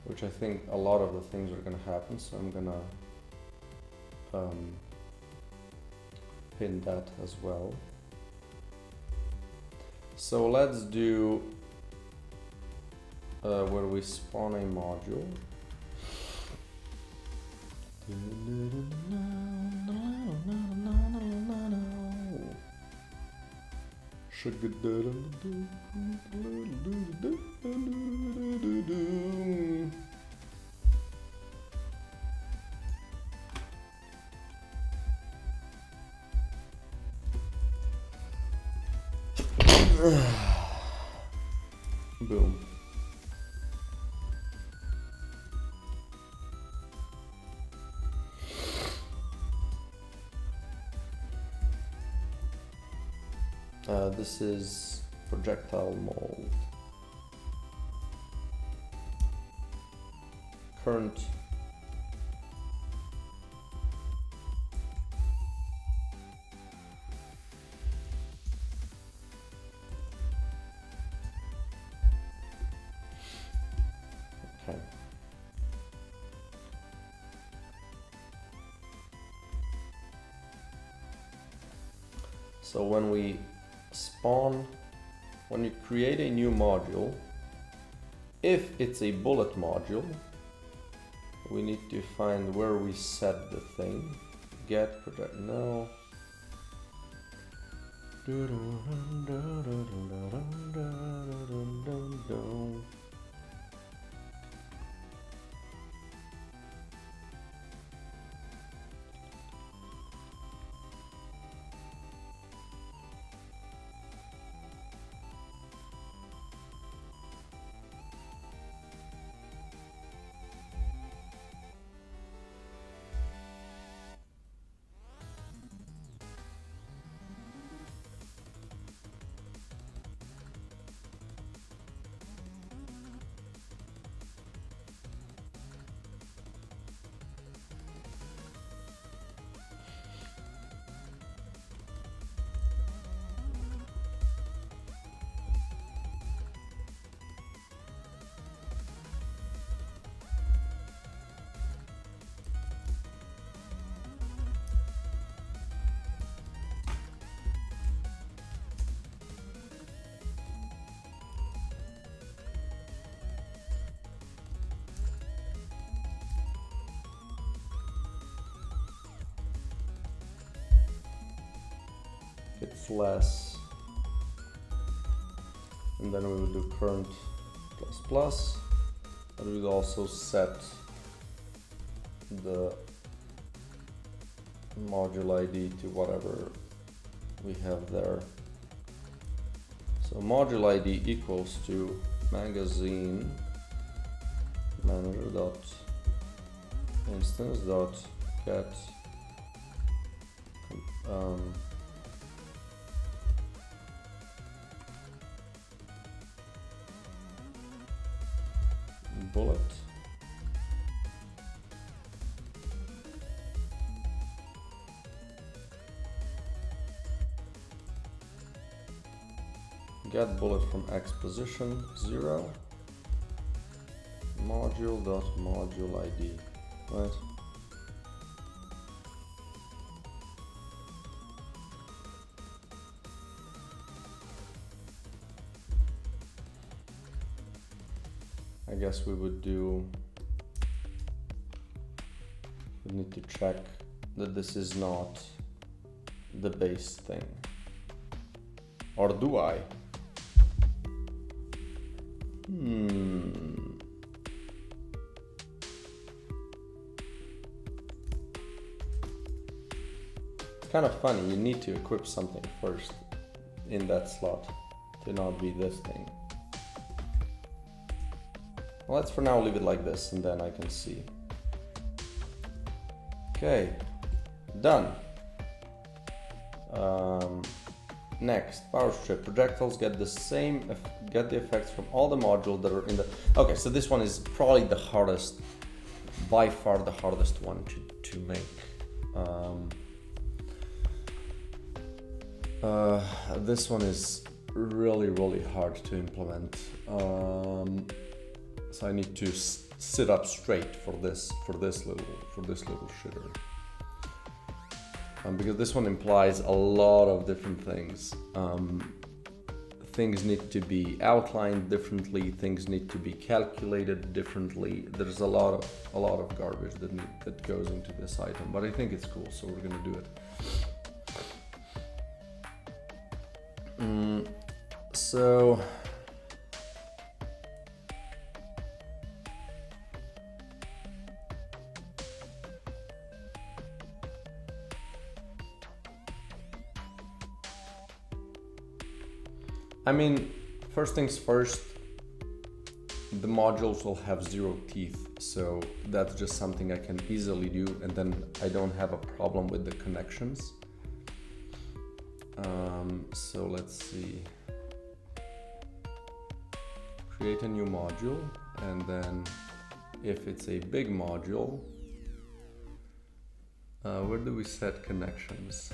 which I think a lot of the things are gonna happen, so I'm gonna pin that as well. So let's do where we spawn a module. Boom. This is projectile mold. Current okay. So when we spawn, when you create a new module, if it's a bullet module, we need to find where we set the thing. Get project, no. it's less. And then we will do current plus plus. And we will also set the module ID to whatever we have there. So module ID equals to magazine manager dot instance dot get bullet get bullet from X position 0 module dot module ID, right? I guess we would do, we need to check that this is not the base thing, or do I? It's kind of funny, you need to equip something first in that slot to not be this thing. Well, let's for now leave it like this and then I can see. Okay, done. Next, power strip. Projectiles get the effects from all the modules that are in the... Okay, so this one is probably the hardest, by far the hardest one to make. This one is really hard to implement. So I need to sit up straight for this little shitter. Because this one implies a lot of different things. Things need to be outlined differently. Things need to be calculated differently. There's a lot of garbage that goes into this item, but I think it's cool, so we're gonna do it. So. I mean, first things first, the modules will have 0 teeth, so that's just something I can easily do, and then I don't have a problem with the connections. So let's see. Create a new module, and then if it's a big module, where do we set connections?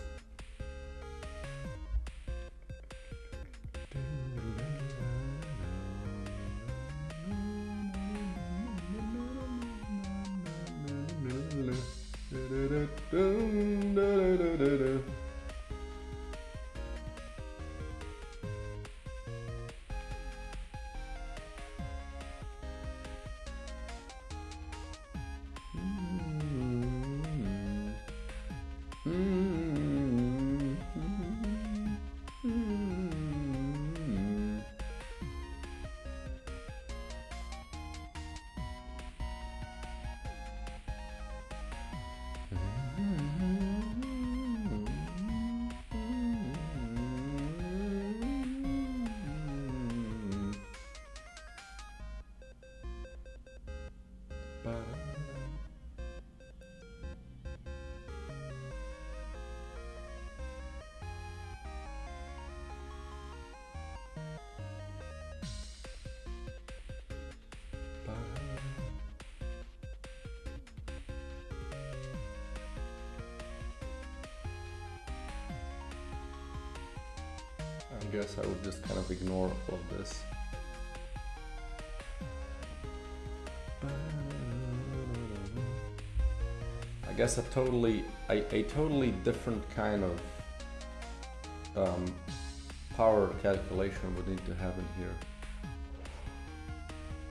I guess I would just kind of ignore all of this. I guess a totally different kind of power calculation would need to happen here.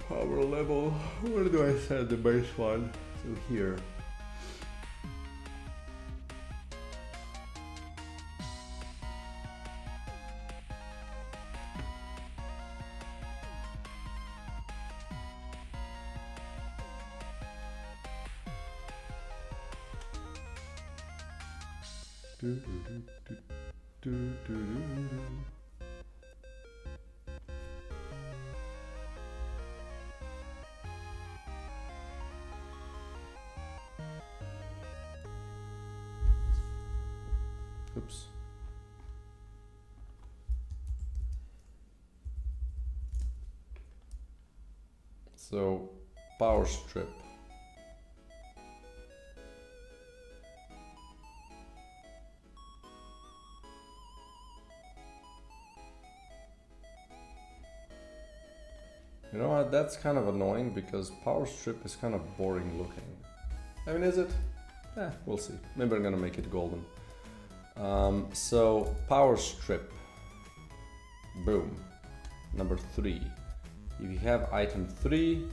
Power level, where do I set the baseline? So here. Oops. So, power strip. You know what, that's kind of annoying because power strip is kind of boring looking. I mean, is it? We'll see. Maybe I'm gonna make it golden. So, power strip. Boom. Number 3. If you have item 3,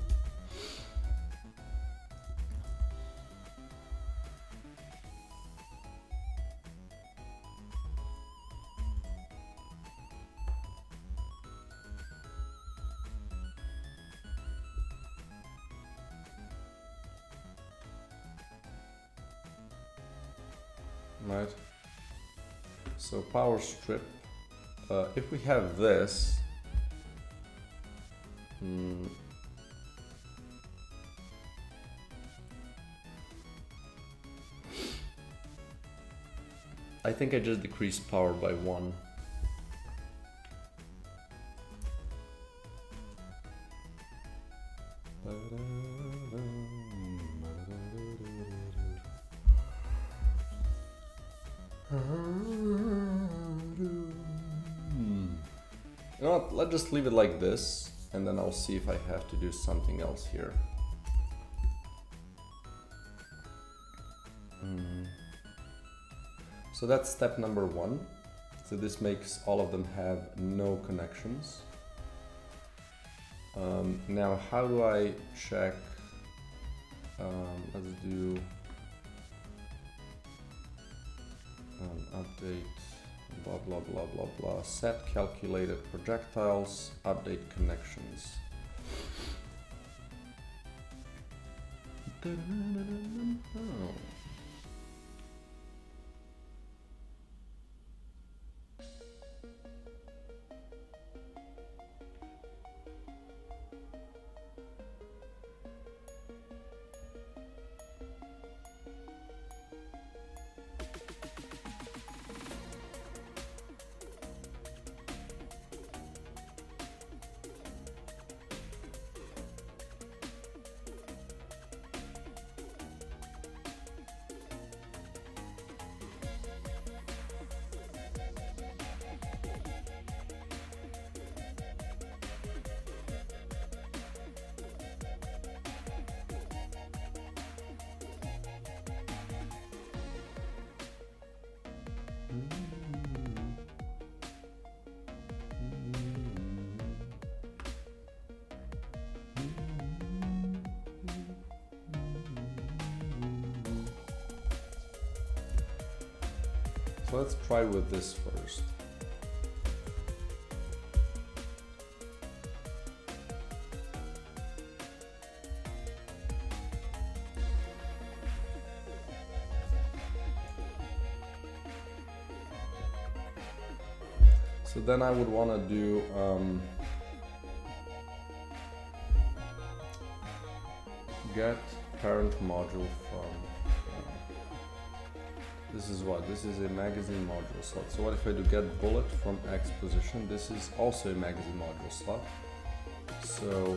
right? So power strip. If we have this, I think I just decreased power by 1. You know what, let's just leave it like this, and then I'll see if I have to do something else here. So that's step number 1. So this makes all of them have no connections. Now how do I check? Let's do update blah blah blah blah blah, set calculated projectiles, update connections. Oh. So let's try with this first. So then I would want to do get parent module from this is what? This is a magazine module slot. So what if I do get bullet from X position? This is also a magazine module slot. So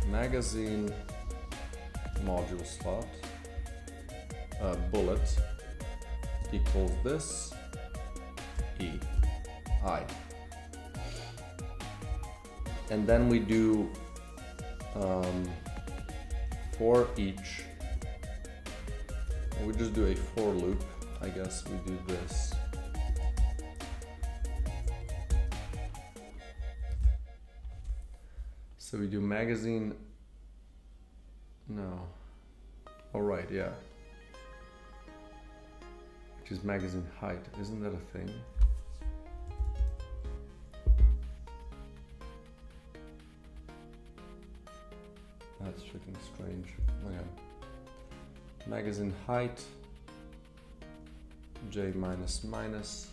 magazine module slot bullet equals this I. And then we do for each. We just do a for loop. I guess we do this. So we do magazine. No. All right, yeah. Which is magazine height. Isn't that a thing? That's freaking strange. Okay. Magazine height J minus minus.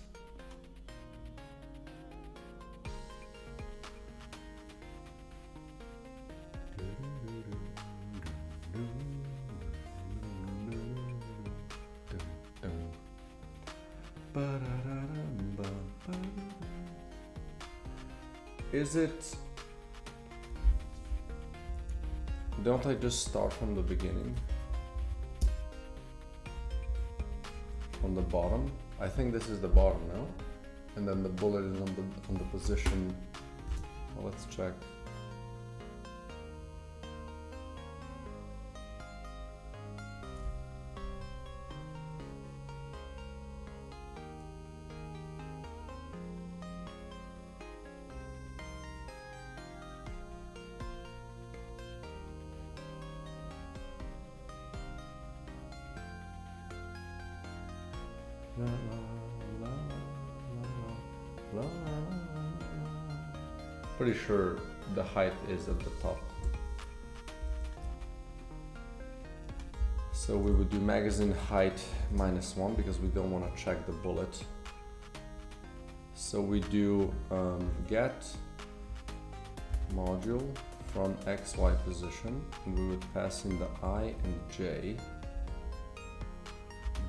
Is it... Don't I just start from the beginning? From the bottom? I think this is the bottom, no? And then the bullet is on the position. Well, let's check. Pretty sure the height is at the top. So we would do magazine height -1 because we don't want to check the bullet. So we do get module from XY position, and we would pass in the I and J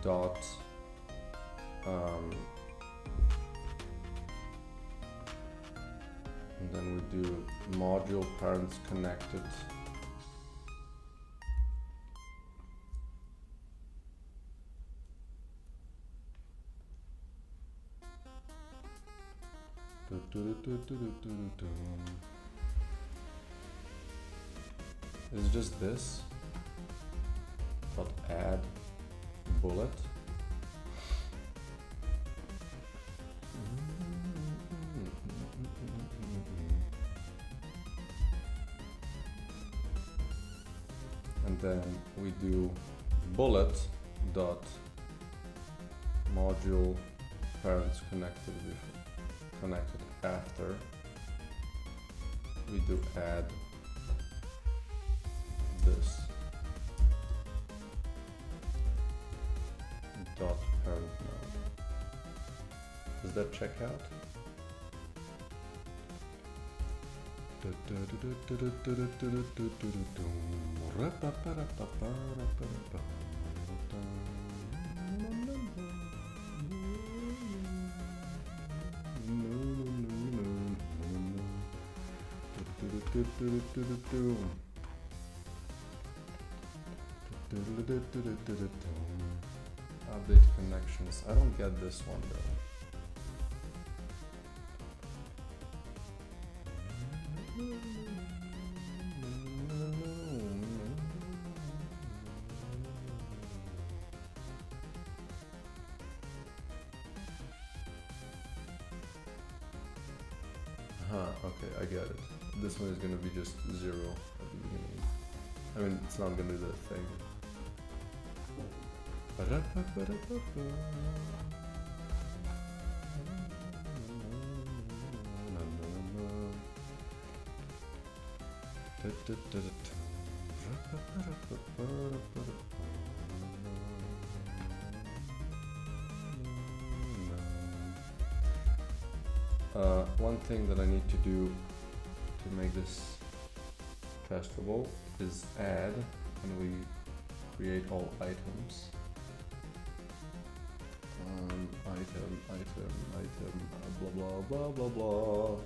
dot and then we do module parents connected it's just this dot add bullet. And then we do bullet dot module parents connected after. We do add this dot parent node. Does that check out? Update connections. I don't get this one though. Okay, I get it. This one is gonna be just 0 at the beginning. I mean, it's not gonna do the thing. One thing that I need to do to make this testable is add, and we create all items. Item, blah blah blah blah blah.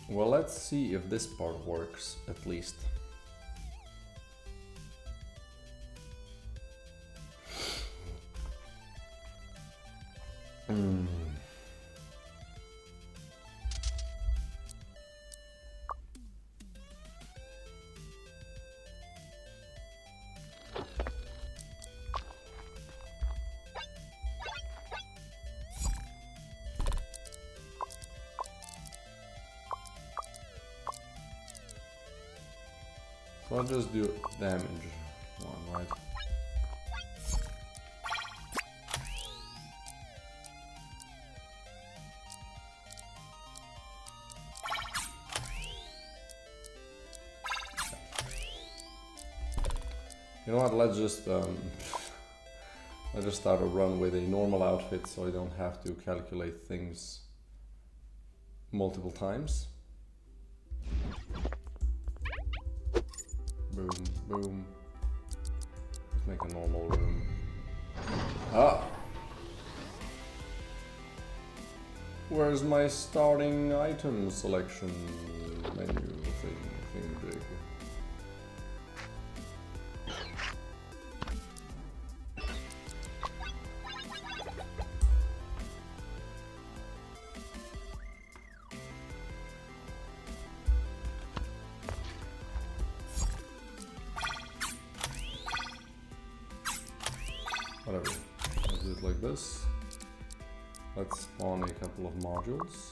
Well, let's see if this part works, at least. So I'll just do damage one, right? You know what, let's just start a run with a normal outfit so I don't have to calculate things multiple times. Boom, boom. Let's make a normal room. Ah! Where's my starting item selection menu thing big? Whatever, let's do it like this. Let's spawn a couple of modules.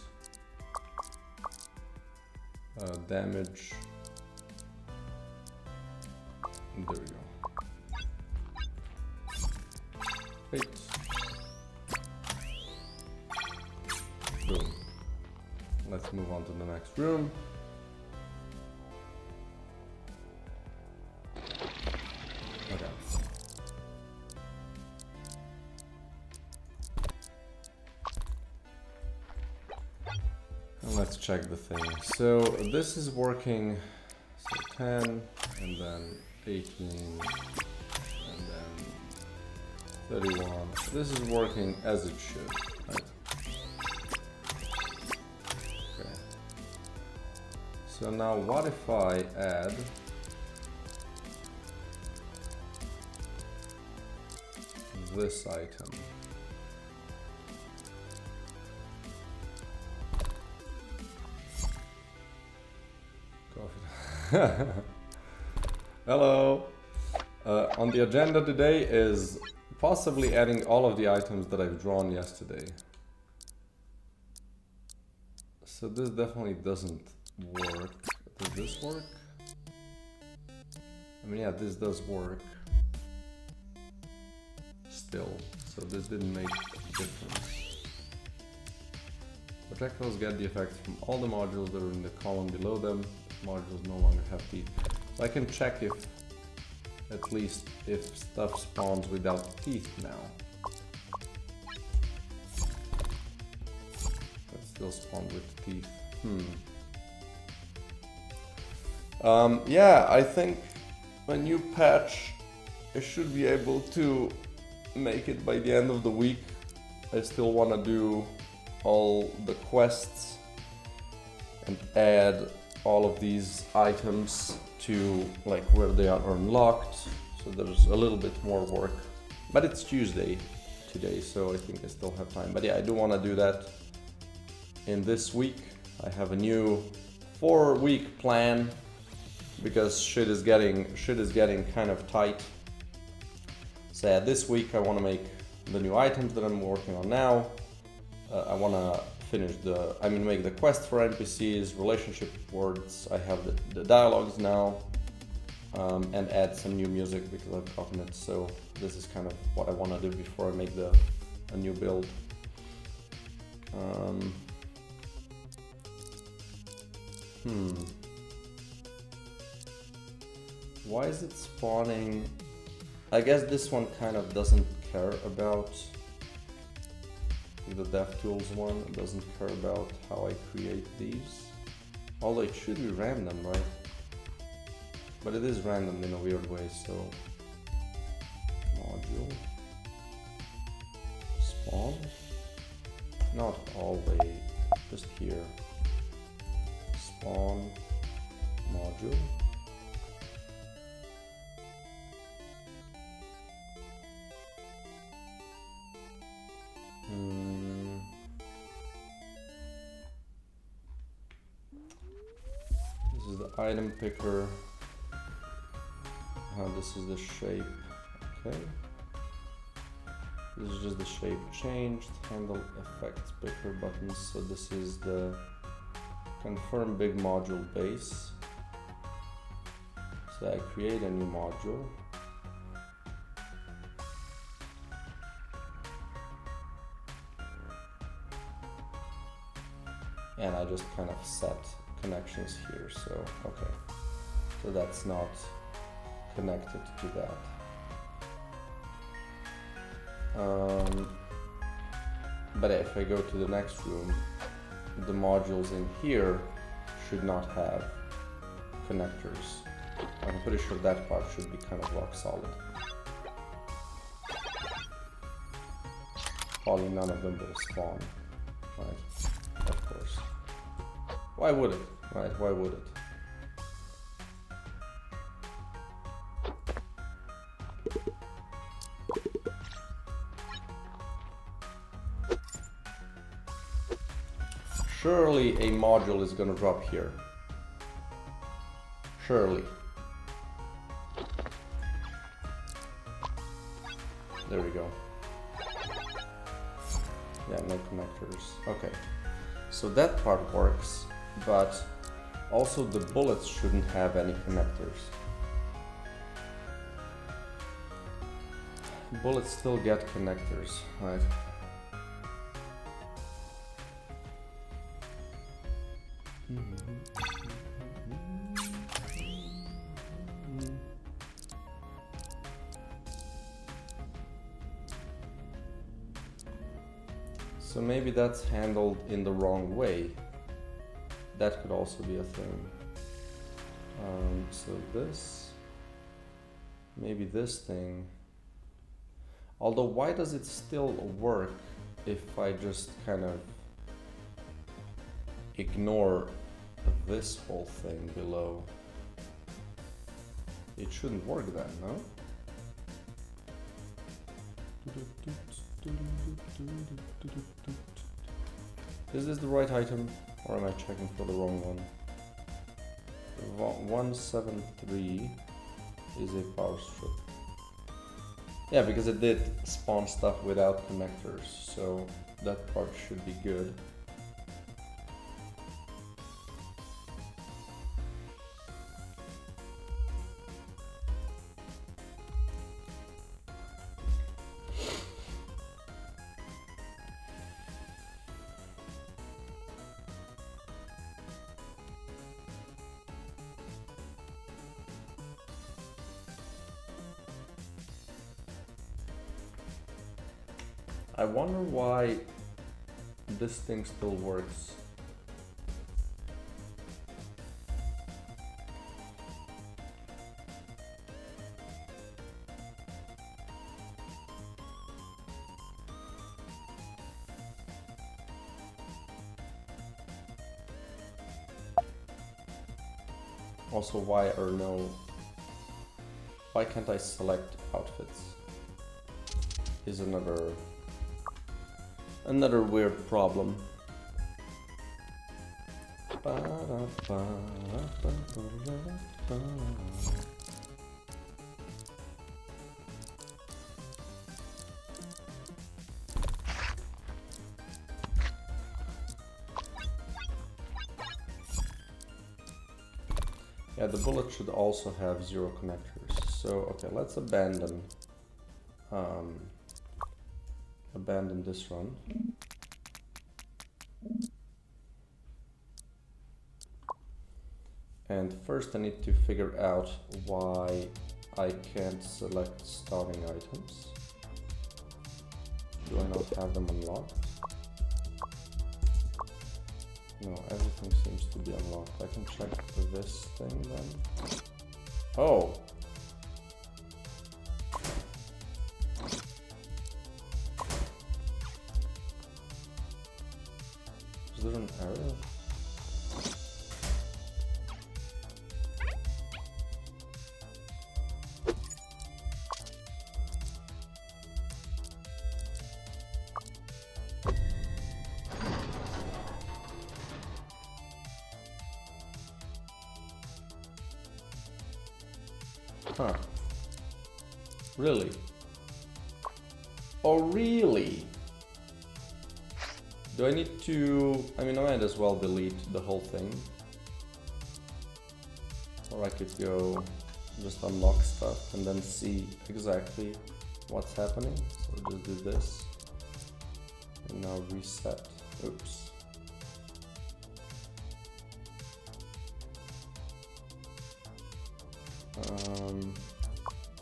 Damage. And there we go. Wait. Boom. Let's move on to the next room. Okay. Let's check the thing. So this is working, so 10 and then 18 and then 31. This is working as it should, right? Okay. So now what if I add this item? Hello! On the agenda today is possibly adding all of the items that I've drawn yesterday. So this definitely doesn't work. Does this work? I mean, yeah, this does work. Still, so this didn't make a difference. Projectiles get the effects from all the modules that are in the column below them. Modules no longer have teeth. So I can check if, at least, if stuff spawns without teeth now. But still spawn with teeth. Yeah, I think a new patch, I should be able to make it by the end of the week. I still want to do all the quests and add all of these items to like where they are unlocked, so there's a little bit more work, but it's Tuesday today, so I think I still have time. But yeah, I do want to do that in this week. I have a new 4-week plan because shit is getting kind of tight. So yeah, this week I want to make the new items that I'm working on now. I want to make the quest for NPCs, relationship words. I have the dialogues now, and add some new music because I've gotten it. So this is kind of what I want to do before I make a new build. Why is it spawning? I guess this one kind of doesn't care about the DevTools one. It doesn't care about how I create these. Although it should be random, right? But it is random in a weird way, so module spawn, not all the way, just here, spawn module. This is the item picker. This is the shape. Okay. This is just the shape changed. Handle effects picker buttons. So this is the confirm big module base. So I create a new module. And I just kind of set connections here. So, okay. So that's not connected to that. But if I go to the next room, the modules in here should not have connectors. I'm pretty sure that part should be kind of rock solid. Probably none of them will spawn, right? Of course. Why would it, right? Why would it? Surely a module is gonna drop here. Surely. There we go. Yeah, no connectors. Okay. So that part works, but also the bullets shouldn't have any connectors. Bullets still get connectors, right? So maybe that's handled in the wrong way. That could also be a thing. So this, maybe this thing. Although why does it still work if I just kind of ignore this whole thing below? It shouldn't work then, no? Is this the right item, or am I checking for the wrong one? 173 is a power strip. Yeah, because it did spawn stuff without connectors, so that part should be good. I wonder why this thing still works. Also, why can't I select outfits? Is another weird problem. Yeah, the bullet should also have 0 connectors. So, okay, let's abandon this run. And first I need to figure out why I can't select starting items. Do I not have them unlocked? No, everything seems to be unlocked. I can check this thing then. Oh! Is there an arrow? Huh. Really? Oh, really? Do I need to... I mean, I might as well delete the whole thing. Or I could go just unlock stuff and then see exactly what's happening. So just do this. And now reset. Oops.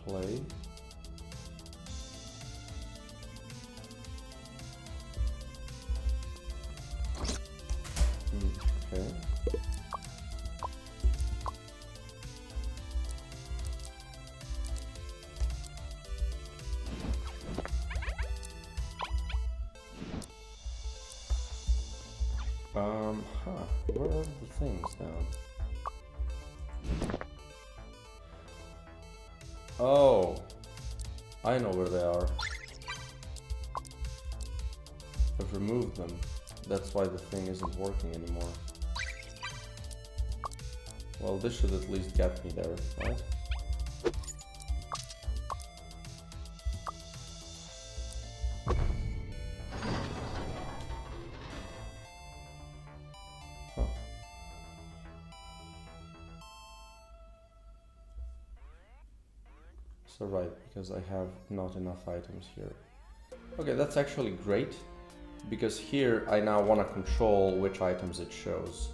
Play. Okay. Where are the things now? Oh, I know where they are. I've removed them. That's why the thing isn't working anymore. Well, this should at least get me there, right? Huh. So right, because I have not enough items here. Okay, that's actually great. Because here I now want to control which items it shows.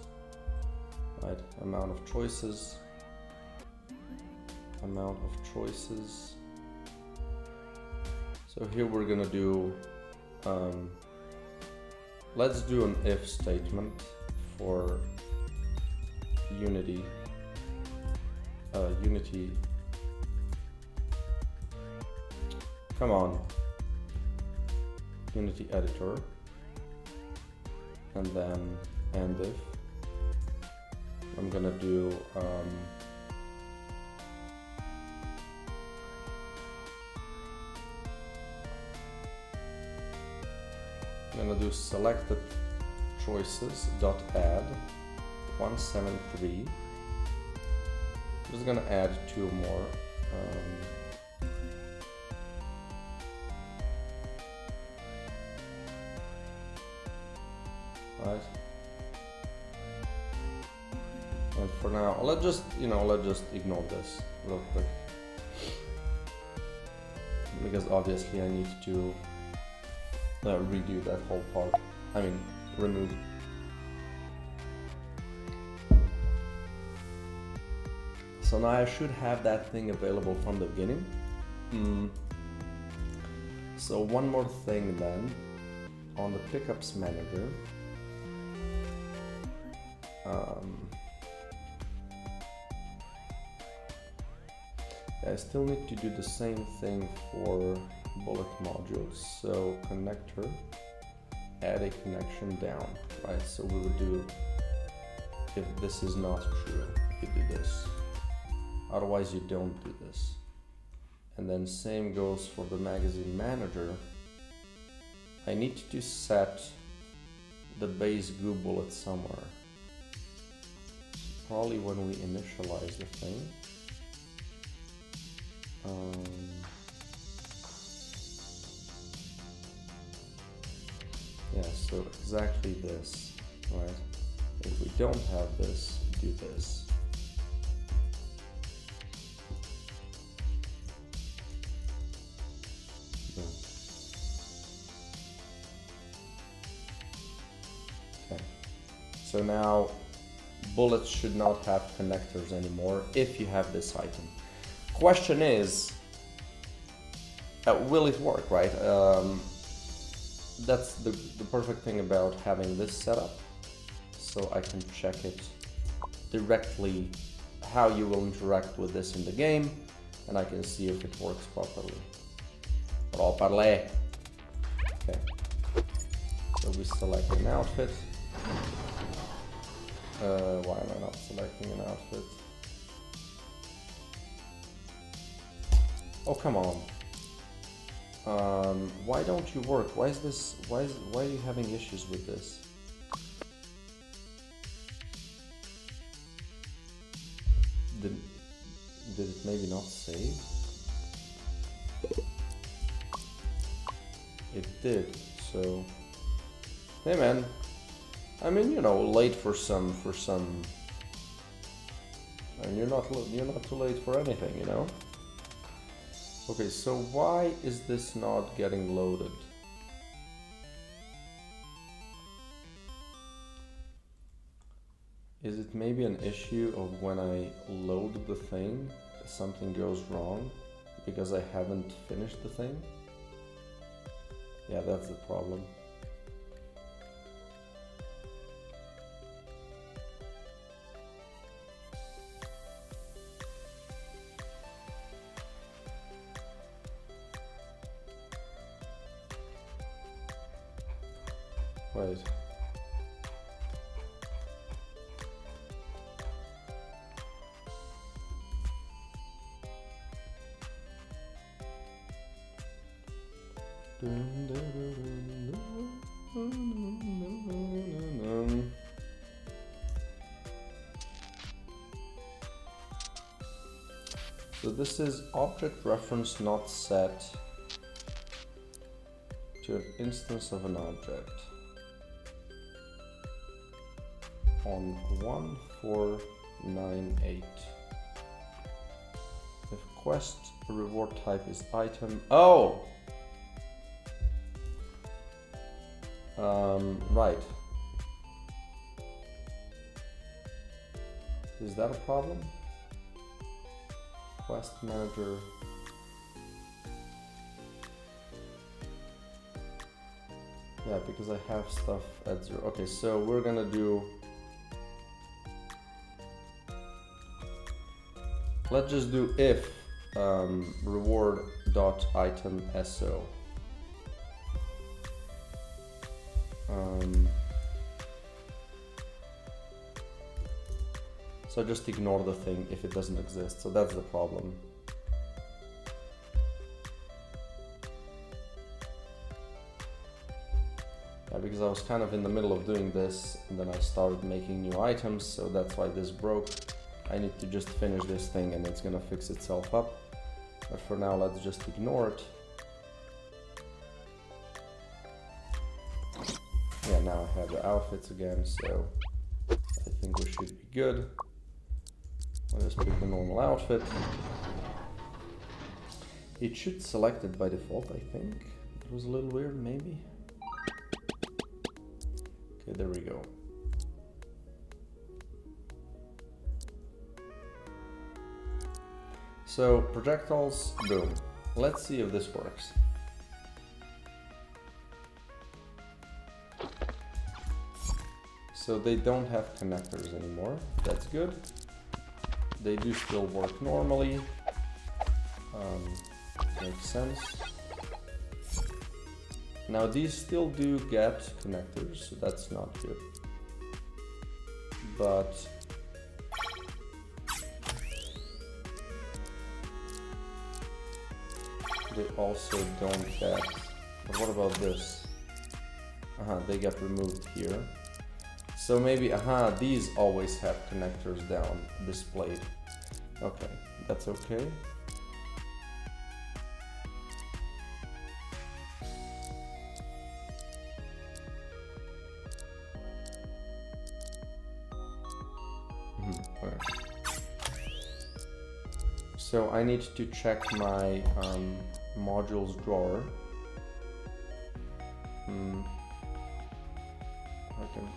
Right, amount of choices. Amount of choices. So here we're gonna do, let's do an if statement for Unity. Unity. Come on. Unity editor. And then end if. I'm gonna do selected choices dot add 173. I'm just gonna add 2 more. Right. And for now, let's just ignore this real quick. Because obviously I need to redo that whole part. I mean, remove. So now I should have that thing available from the beginning. So one more thing then, on the pickups manager. I still need to do the same thing for bullet modules. So connector, add a connection down, right? So we would do, if this is not true, you do this. Otherwise you don't do this. And then same goes for the magazine manager. I need to set the base goo bullet somewhere. Probably when we initialize the thing. Yeah, so exactly this, right? If we don't have this, do this. Boom. Okay, so now bullets should not have connectors anymore if you have this item. Question is, will it work, right? That's the perfect thing about having this setup. So I can check it directly, how you will interact with this in the game, and I can see if it works properly. Properly. Okay. So we select an outfit. Why am I not selecting an outfit? Oh, come on. Why don't you work? Why is this? Why are you having issues with this? Did it maybe not save? It did. So, hey man. I mean, you know, late for some, and you're not too late for anything, you know. Okay, so why is this not getting loaded? Is it maybe an issue of when I load the thing, something goes wrong because I haven't finished the thing? Yeah, that's the problem. Wait. So this is object reference not set to an instance of an object on 1498. If quest reward type is item. Oh! Right. Is that a problem? Quest manager. Yeah, because I have stuff at 0. Okay, so we're gonna do. Let's just do if reward dot item so. So just ignore the thing if it doesn't exist. So that's the problem. Yeah, because I was kind of in the middle of doing this and then I started making new items, so that's why this broke. I need to just finish this thing and it's gonna fix itself up. But for now, let's just ignore it. Yeah, now I have the outfits again, so I think we should be good. I'll just pick the normal outfit. It should select it by default, I think. It was a little weird, maybe. Okay, there we go. So, projectiles, boom. Let's see if this works. So they don't have connectors anymore. That's good. They do still work normally. Makes sense. Now these still do get connectors, so that's not good. But they also don't get. But what about this? They get removed here. So maybe, these always have connectors down displayed. Okay, that's okay. Okay. So I need to check my modules drawer. I can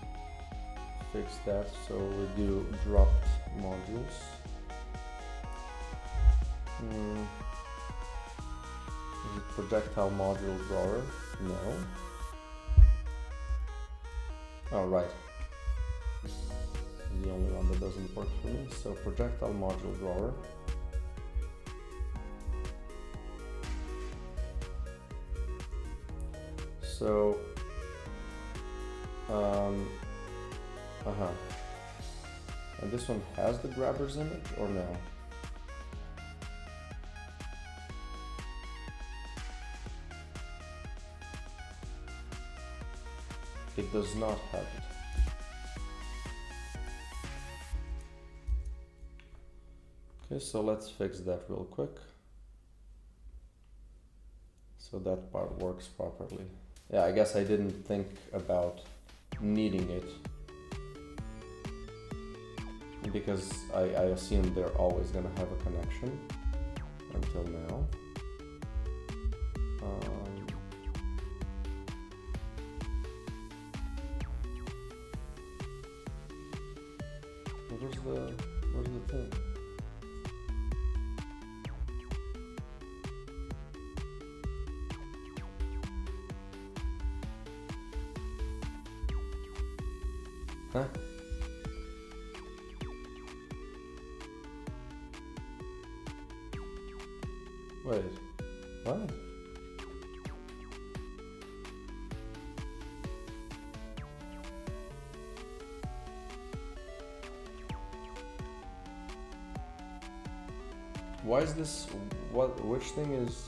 fix that, so we do dropped modules. Is it projectile module drawer? No. Oh, right. This is the only one that doesn't work for me. So projectile module drawer. So and this one has the grabber's image or no? it does not have it. Okay, so let's fix that real quick. So that part works properly. Yeah, I guess I didn't think about needing it, because I assumed they're always gonna have a connection until now. Where's the thing? Huh? Wait, what? Why is this, which thing is?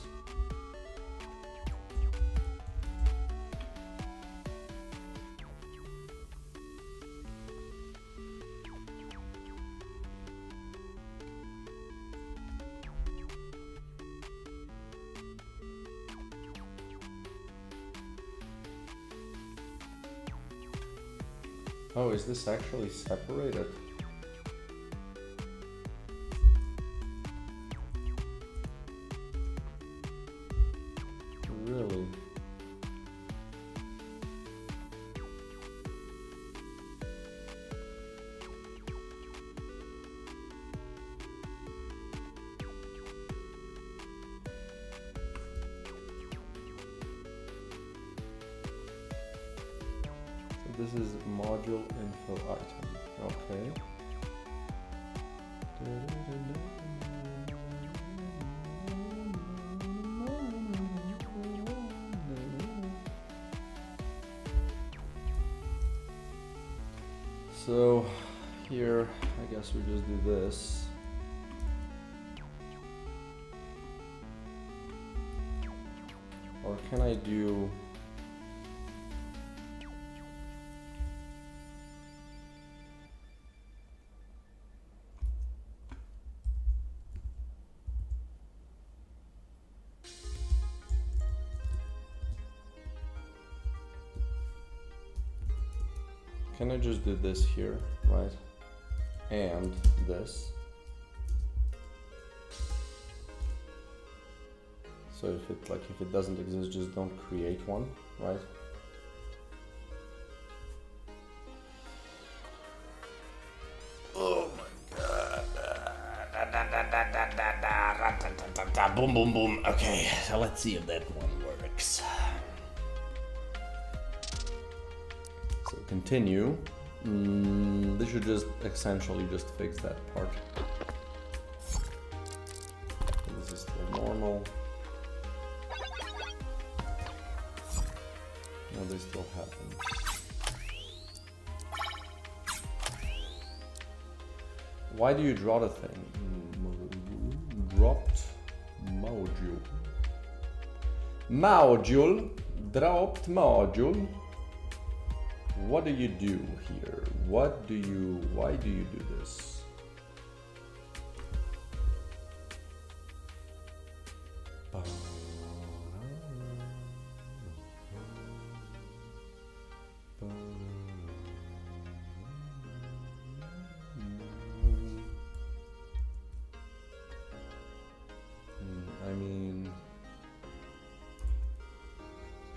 Oh, is this actually separated? Really? This is module info item. Okay. So here, I guess we just do this. Or can I do? Can I just do this here, right? And this. So if it doesn't exist, just don't create one, right? Oh my god. Boom, boom, boom. Okay, so let's see if that one works. So continue. This should just essentially just fix that part. This is still normal. No, they still happen. Why do you draw the thing? Dropped module. Module. Dropped module. What do you do here? Why do you do this? I mean,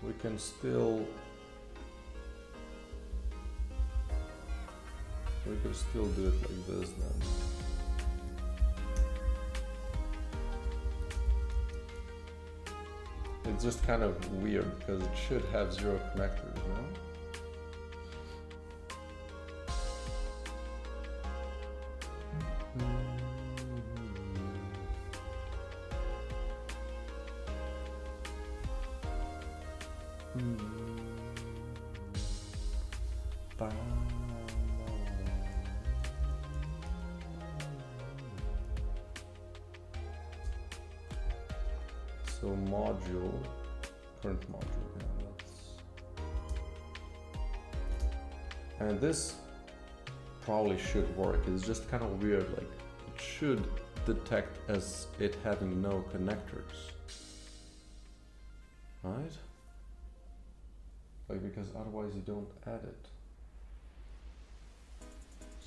we can still. We could still do it like this then. It's just kind of weird because it should have 0 connectors, no? So module, current module, yeah, And this probably should work. It's just kind of weird, like it should detect as it having no connectors. Right? Like, because otherwise you don't add it.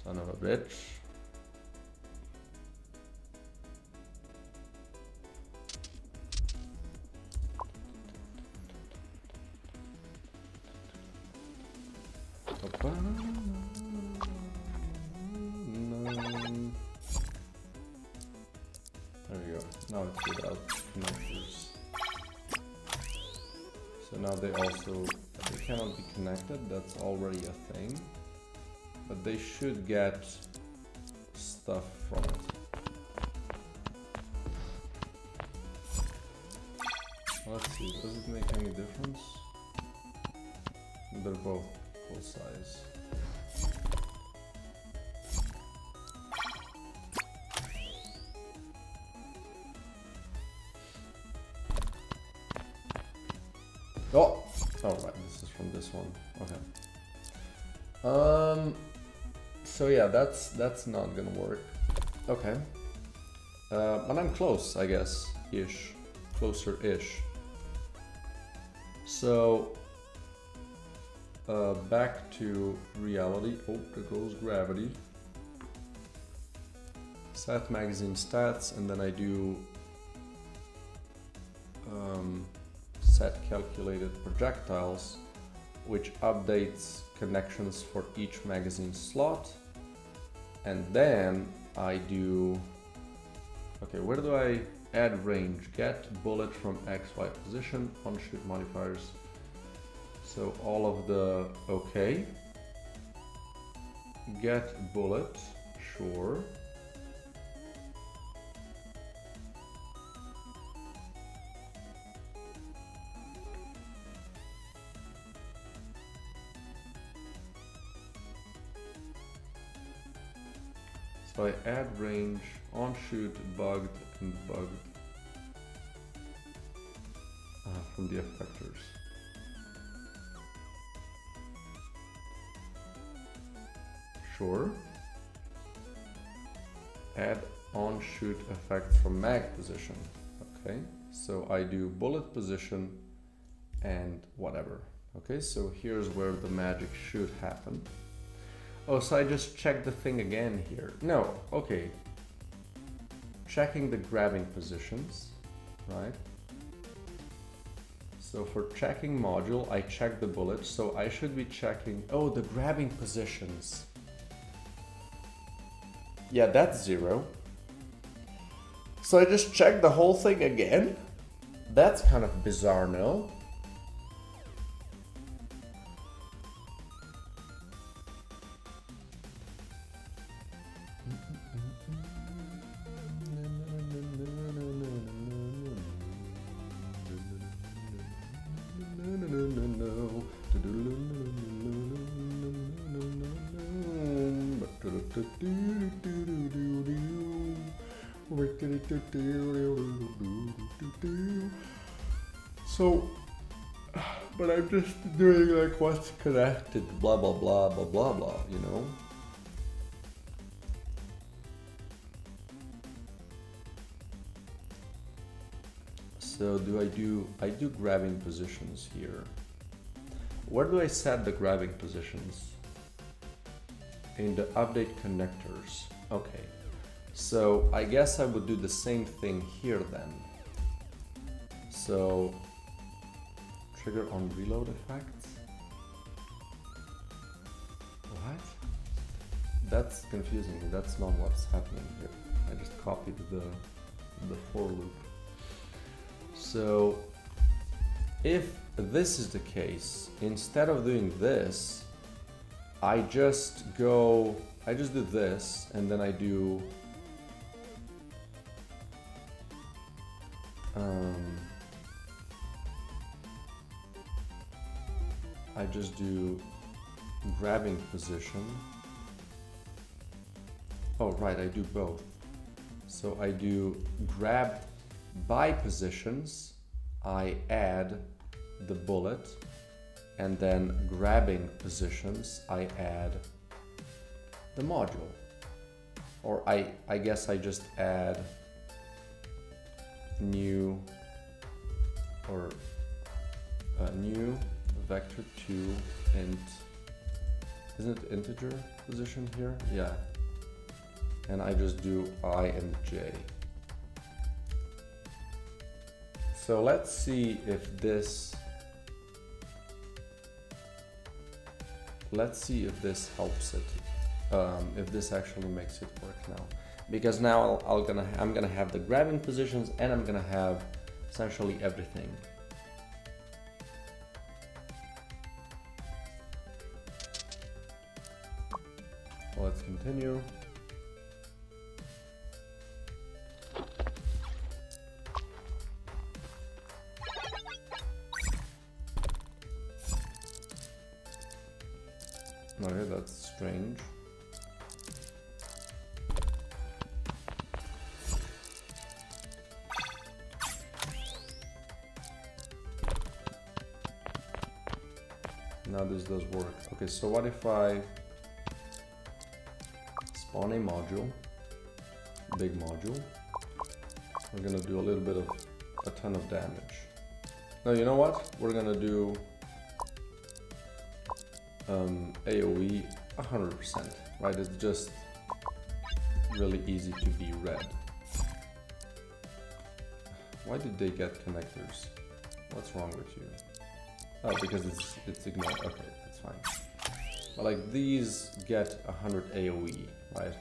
Son of a bitch. There you go. Now it's without connectors. So now they cannot be connected. That's already a thing. But they should get stuff from it. Let's see, does it make any difference? They're both full size. Oh! Alright, this is from this one. Okay. So yeah, that's not gonna work. Okay. But I'm close, I guess. Ish. Closer-ish. So back to reality. Oh, there goes gravity. Set magazine stats, and then I do set calculated projectiles, which updates connections for each magazine slot. And then I do, okay, where do I add range? Get bullet from XY position, on shoot modifiers. So all of the, okay. Get bullet, sure. So I add range, on shoot, bugged, and bugged from the effectors. Sure. Add on shoot effect from mag position. Okay, so I do bullet position and whatever. Okay, so here's where the magic should happen. Oh, so I just checked the thing again here. No, okay. Checking the grabbing positions, right? So for checking module, I check the bullet, so I should be checking, oh, the grabbing positions. Yeah, that's 0. So I just checked the whole thing again? That's kind of bizarre, no? So, but I'm just doing like what's connected, blah blah blah blah blah blah, you know? So I do grabbing positions here. Where do I set the grabbing positions? In the update connectors. Okay. So I guess I would do the same thing here then. So trigger on reload effects. What? That's confusing me. That's not what's happening here. I just copied the for loop. So if this is the case, instead of doing this, I just do this, and then I do I just do grabbing position. Oh right, I do both. So I do grab by positions, I add the bullet, and then grabbing positions, I add the module. Or I guess I just add new or a new vector 2 int, isn't it integer position here? Yeah. And I just do I and j. So let's see if this helps it, if this actually makes it work now. Because now I'm gonna have the grabbing positions and I'm gonna have essentially everything. Let's continue. Okay, that's strange. Now this does work. Okay, so what if I spawn a module, big module. We're gonna do a ton of damage. Now you know what? We're gonna do AoE 100%, right? It's just really easy to be read. Why did they get connectors? What's wrong with you? Oh, because it's ignored. Okay, that's fine. But like these get 100 AoE, right?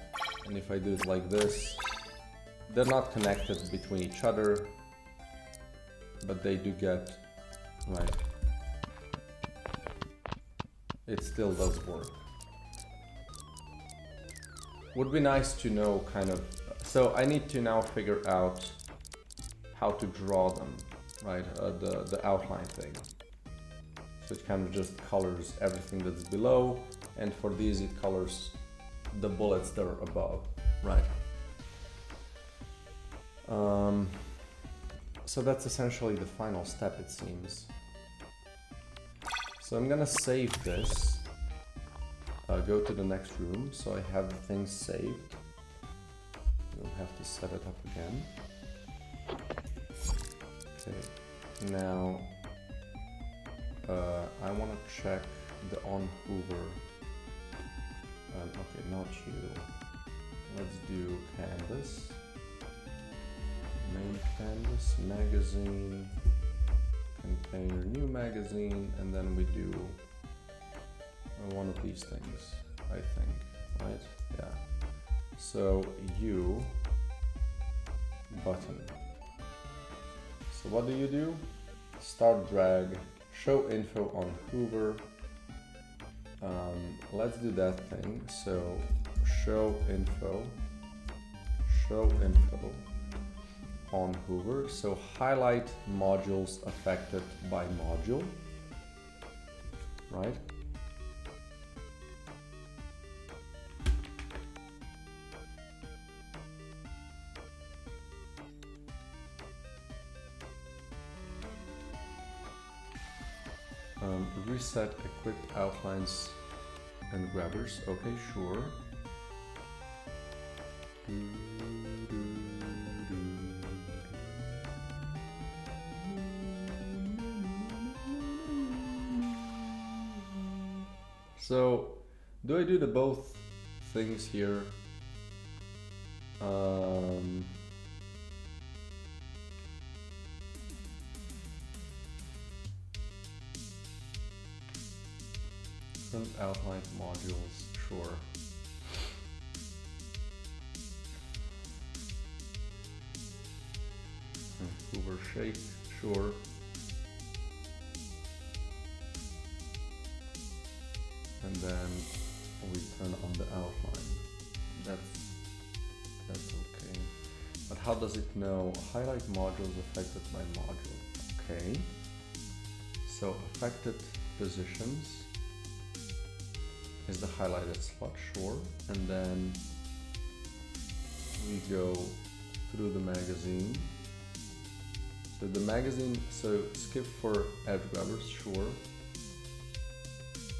And if I do it like this, they're not connected between each other, but they do get, right? It still does work. Would be nice to know kind of, so I need to now figure out how to draw them, right? The outline thing. So it kind of just colors everything that's below, and for these it colors the bullets that are above, right? So that's essentially the final step, it seems. So I'm gonna save this, go to the next room, so I have the things saved. We'll have to set it up again. Okay, now I want to check the on Hoover. Okay, not you. Let's do canvas, main canvas, magazine, container, new magazine, and then we do one of these things, I think, right? Yeah. So U button. So what do? Start drag, show info on Hoover. Let's do that thing. So show info on Hoover. So highlight modules affected by module, right? Reset equipped outlines and grabbers. Okay, sure. So, do I do the both things here? Outline modules, sure. Hoover shape, sure. And then we turn on the outline. That's okay. But how does it know highlight modules affected by module? Okay. So affected positions is the highlighted slot, sure, and then we go through the magazine. So the magazine, so skip for edge grabbers, sure,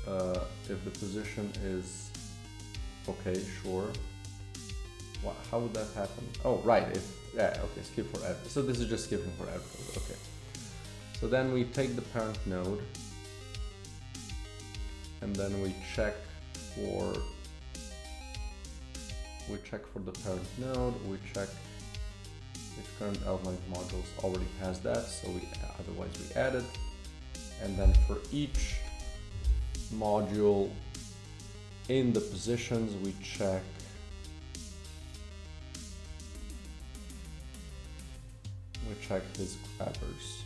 if the position is okay, sure. What, how would that happen? Oh, right, yeah, okay, skip for edit. So this is just skipping for edit code, okay. So then we take the parent node, and then we check for the parent node, we check if current outline modules already has that, so otherwise we add it. And then for each module in the positions, we check his grabbers.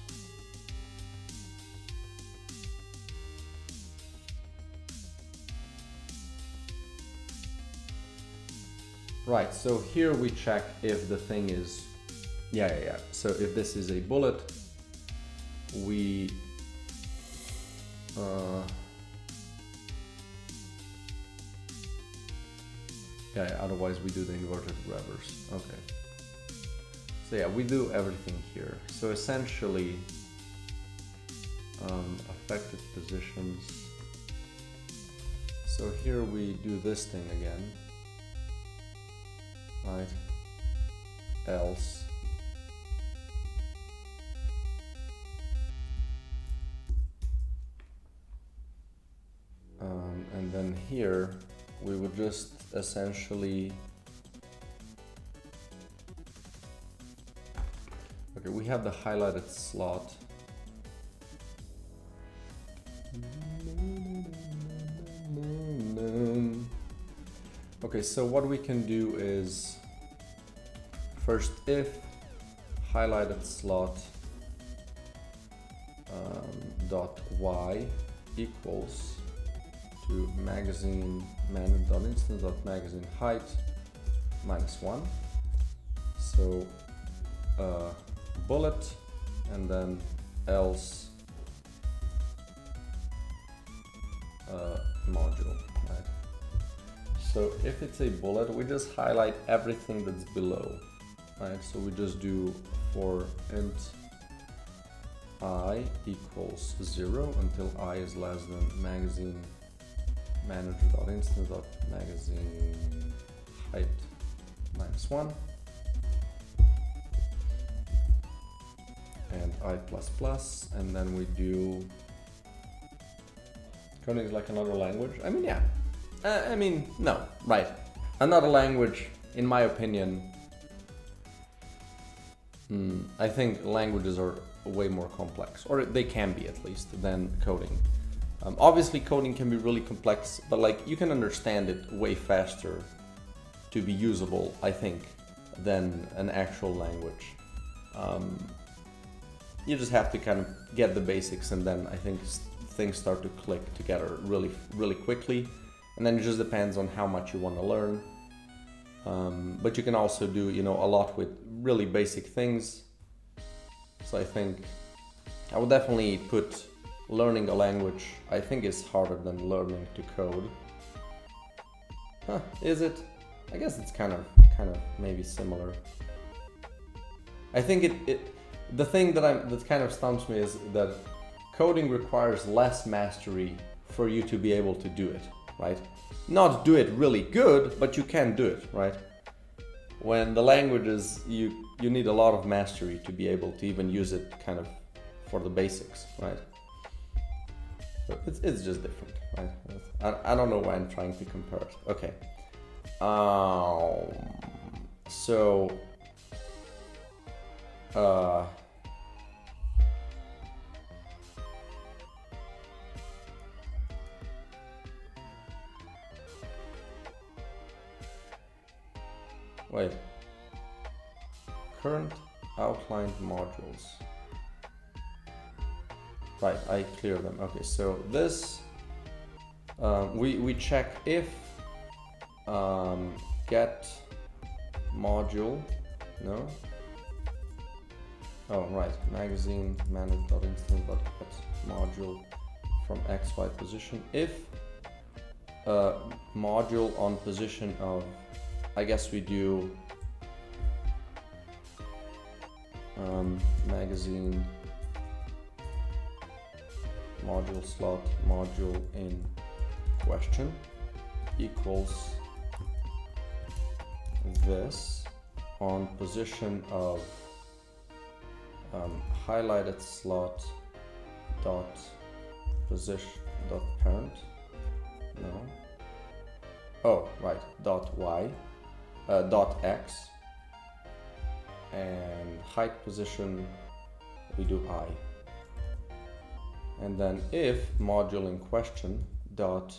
Right, so here we check if the thing is, yeah. So if this is a bullet, we otherwise we do the inverted grabbers. Okay. So yeah, we do everything here. So essentially, affected positions. So here we do this thing again, right? Else. And then here we would just essentially, okay, we have the highlighted slot. Okay, so what we can do is first if highlighted slot dot y equals to magazine manage.instance.magazine height -1. So bullet and then else module, right? So if it's a bullet, we just highlight everything that's below, right? So we just do for int I equals 0 until I is less than magazine manager.instance.magazine height -1 and I++, and then we do coding is like another language. I mean, yeah. I mean, no, right. Another language, in my opinion, I think languages are way more complex, or they can be at least, than coding. Obviously coding can be really complex, but like you can understand it way faster to be usable, I think, than an actual language. You just have to kind of get the basics, and then I think things start to click together really quickly, and then it just depends on how much you want to learn. But you can also do, you know, a lot with really basic things. So I think I would definitely put learning a language, I think, is harder than learning to code. Huh, is it? I guess it's kind of maybe similar. I think the thing that kind of stumps me is that coding requires less mastery for you to be able to do it, right? Not do it really good, but you can do it, right? When the languages, you need a lot of mastery to be able to even use it kind of for the basics, right? So it's just different, right? I don't know why I'm trying to compare it. Okay. So wait, current outlined modules. Right, I clear them. Okay, so this we check if get module, no? Oh, right, magazine manage.instance.get module from XY position. If module on position of, I guess we do magazine module slot module in question equals this on position of highlighted slot dot position dot parent. No. Oh, right. Dot y dot x, and height position we do I. And then if module in question dot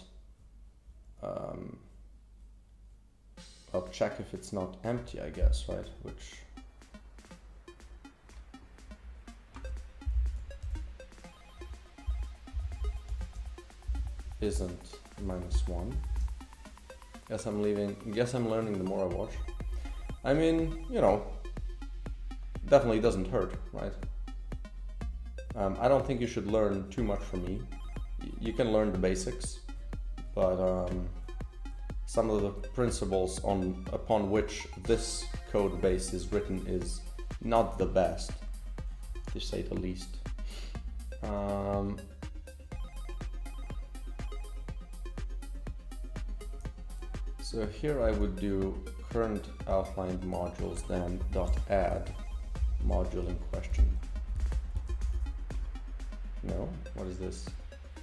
I'll check if it's not empty, I guess, right? Which isn't -1. Guess I'm learning the more I watch. I mean, you know, definitely doesn't hurt, right? I don't think you should learn too much from me. You can learn the basics, but some of the principles upon which this code base is written is not the best, to say the least. So here I would do current outlined modules, then .add module in question. No, what is this?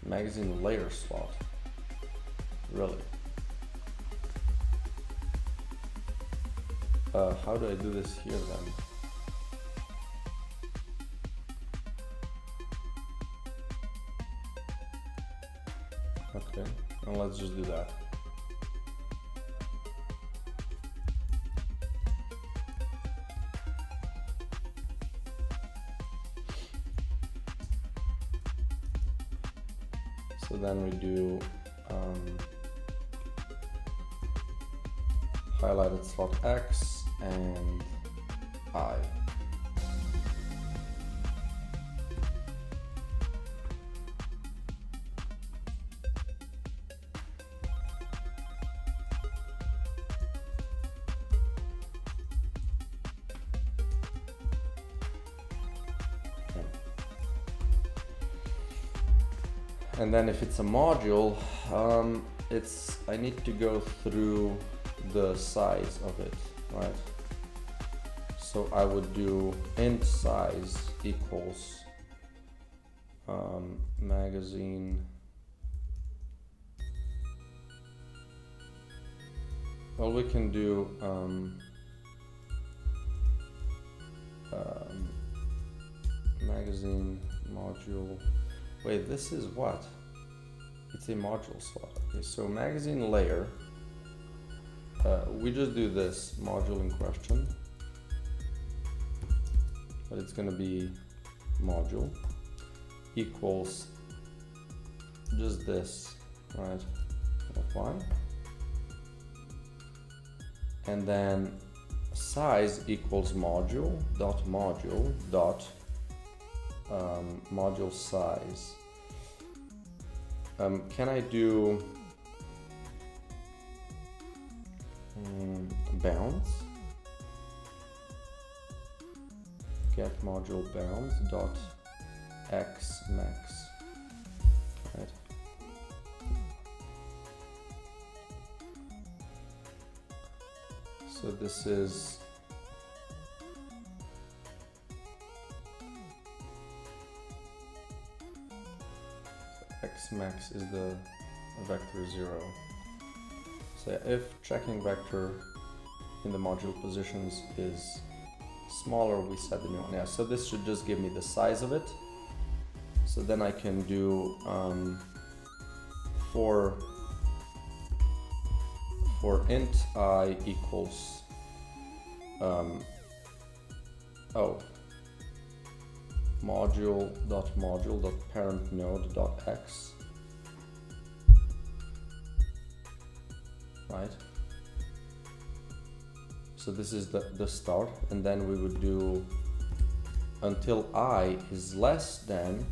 Magazine layer slot. Really? How do I do this here then? Okay, and let's just do that. So then we do highlighted slot X and I. And then if it's a module, I need to go through the size of it, right? So I would do int size equals magazine. Well, we can do magazine module. Wait, this is what? It's a module slot. Okay, so magazine layer, we just do this module in question, but it's gonna be module equals just this, right? Apply. And then size equals module dot module size. Can I do bounds? Get module bounds dot x max. Right. So this is x max is the vector 0. So if checking vector in the module positions is smaller, we set the new one. Yeah, so this should just give me the size of it. So then I can do for int I equals module parent node dot x, right? So this is the start, and then we would do until I is less than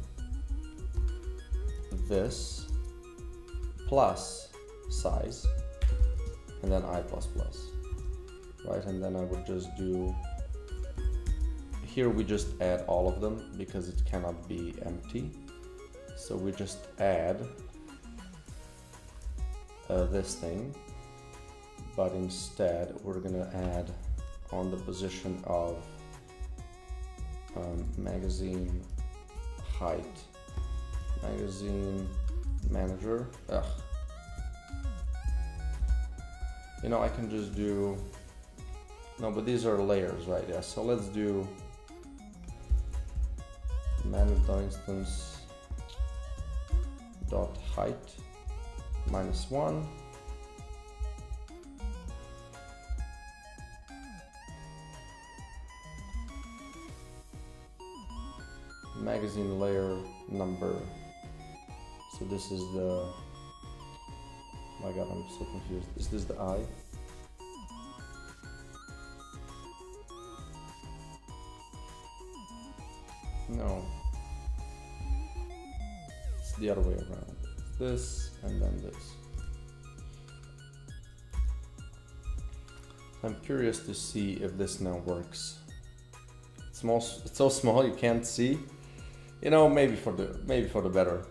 this plus size, and then I plus plus, right? And then I would just do, here we just add all of them because it cannot be empty. So we just add this thing, but instead we're gonna add on the position of magazine height, magazine manager. Ugh. You know, I can just do, no, but these are layers, right? Yeah, so let's do manage.instance dot height -1. Magazine layer number. So this is the, oh my god, I'm so confused. Is this the I? No. It's the other way around. It's this and then this. I'm curious to see if this now works. It's so small you can't see. You know, maybe for the better.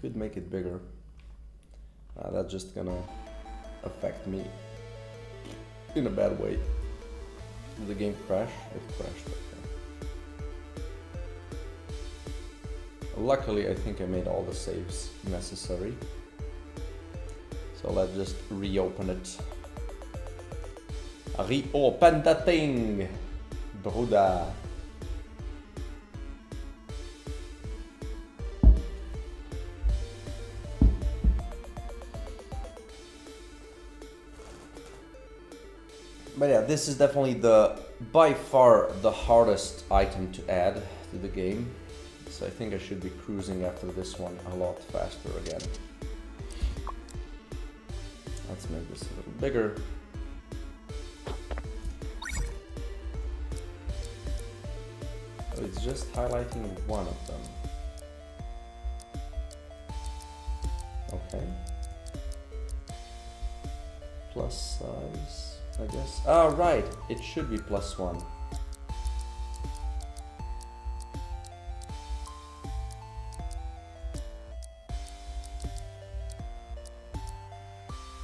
Could make it bigger. That's just gonna affect me in a bad way. Did the game crash? It crashed. Okay. Luckily, I think I made all the saves necessary. So let's just reopen it. Reopen that thing, Bruder. But yeah, this is definitely by far the hardest item to add to the game. So I think I should be cruising after this one a lot faster again. Let's make this a little bigger. Oh, it's just highlighting one of them. Okay. Plus size, I guess. Ah, right, it should be +1.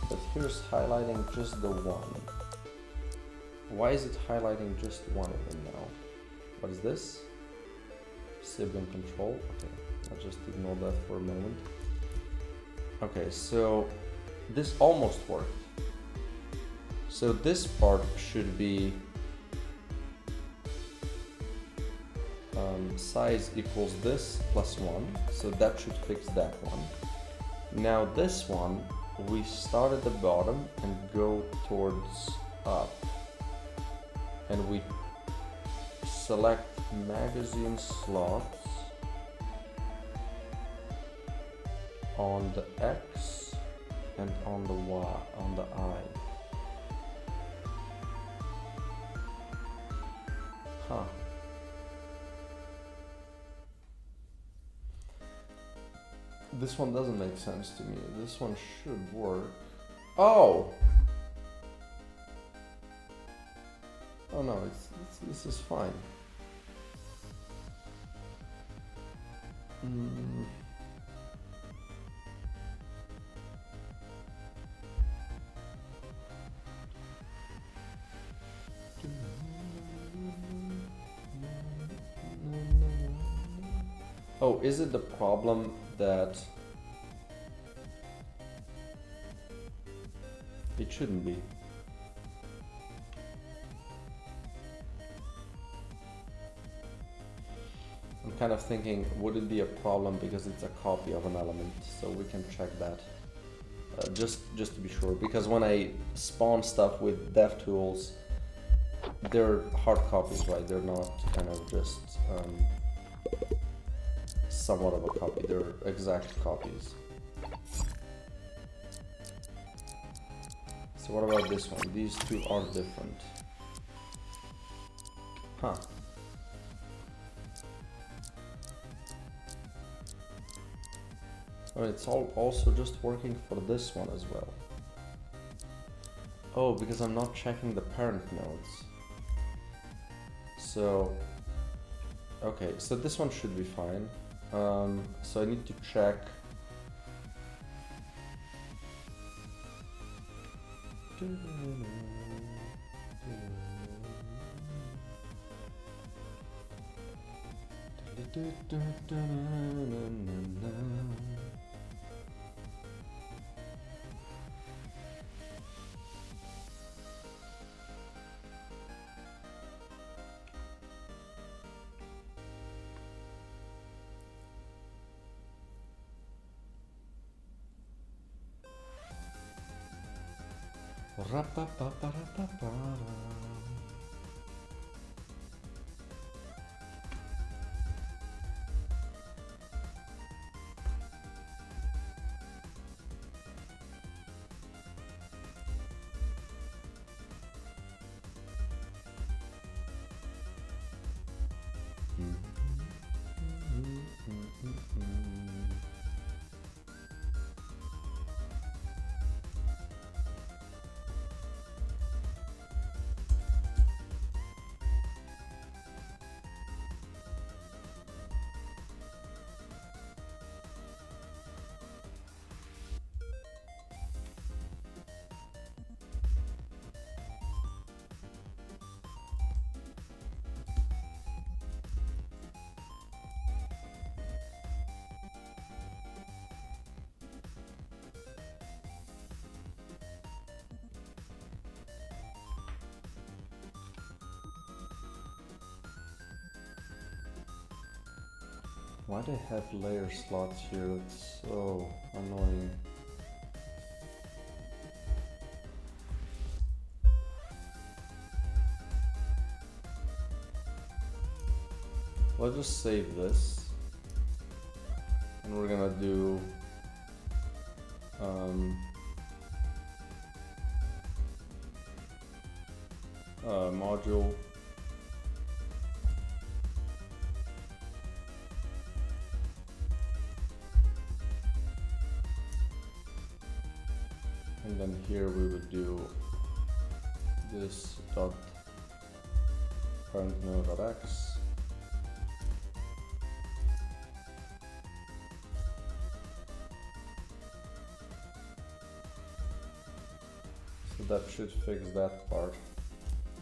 But here's highlighting just the one. Why is it highlighting just one of them now? What is this? Sibling control. Okay, I'll just ignore that for a moment. Okay, so this almost worked. So this part should be size equals this +1. So that should fix that one. Now this one, we start at the bottom and go towards up. And we select magazine slots on the X and on the Y, on the I. Huh. This one doesn't make sense to me. This one should work. Oh! Oh no, this is fine. Oh, is it the problem that it shouldn't be? I'm kind of thinking, would it be a problem because it's a copy of an element? So we can check that just to be sure. Because when I spawn stuff with DevTools, they're hard copies, right? They're not kind of just somewhat of a copy. They're exact copies. So what about this one? These two are different. Huh. Oh, it's also just working for this one as well. Oh, because I'm not checking the parent nodes. So, okay, so this one should be fine. So I need to check. Why do I have layer slots here? It's so annoying. Let's just save this. And we're gonna do module and then here we would do this dot parent node.x. So that should fix that part.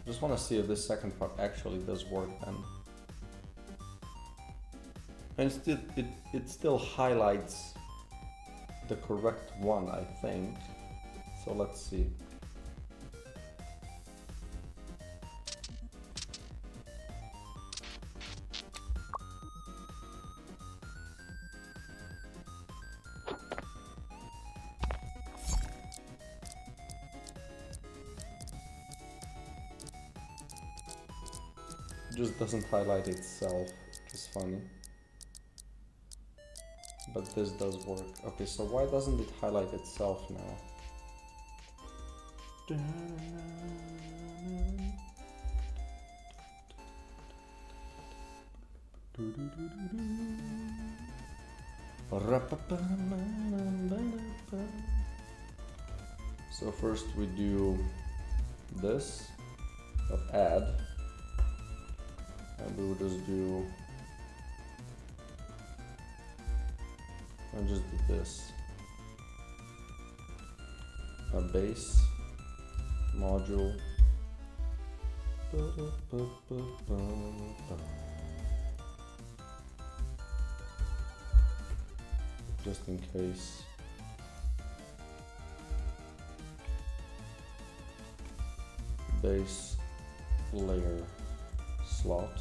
Just want to see if this second part actually does work then. And it still highlights the correct one, I think. So let's see. It just doesn't highlight itself, which is funny. But this does work. Okay, so why doesn't it highlight itself now? So first we do this of add, and we will just do and just do this a base module just in case. Base layer slot.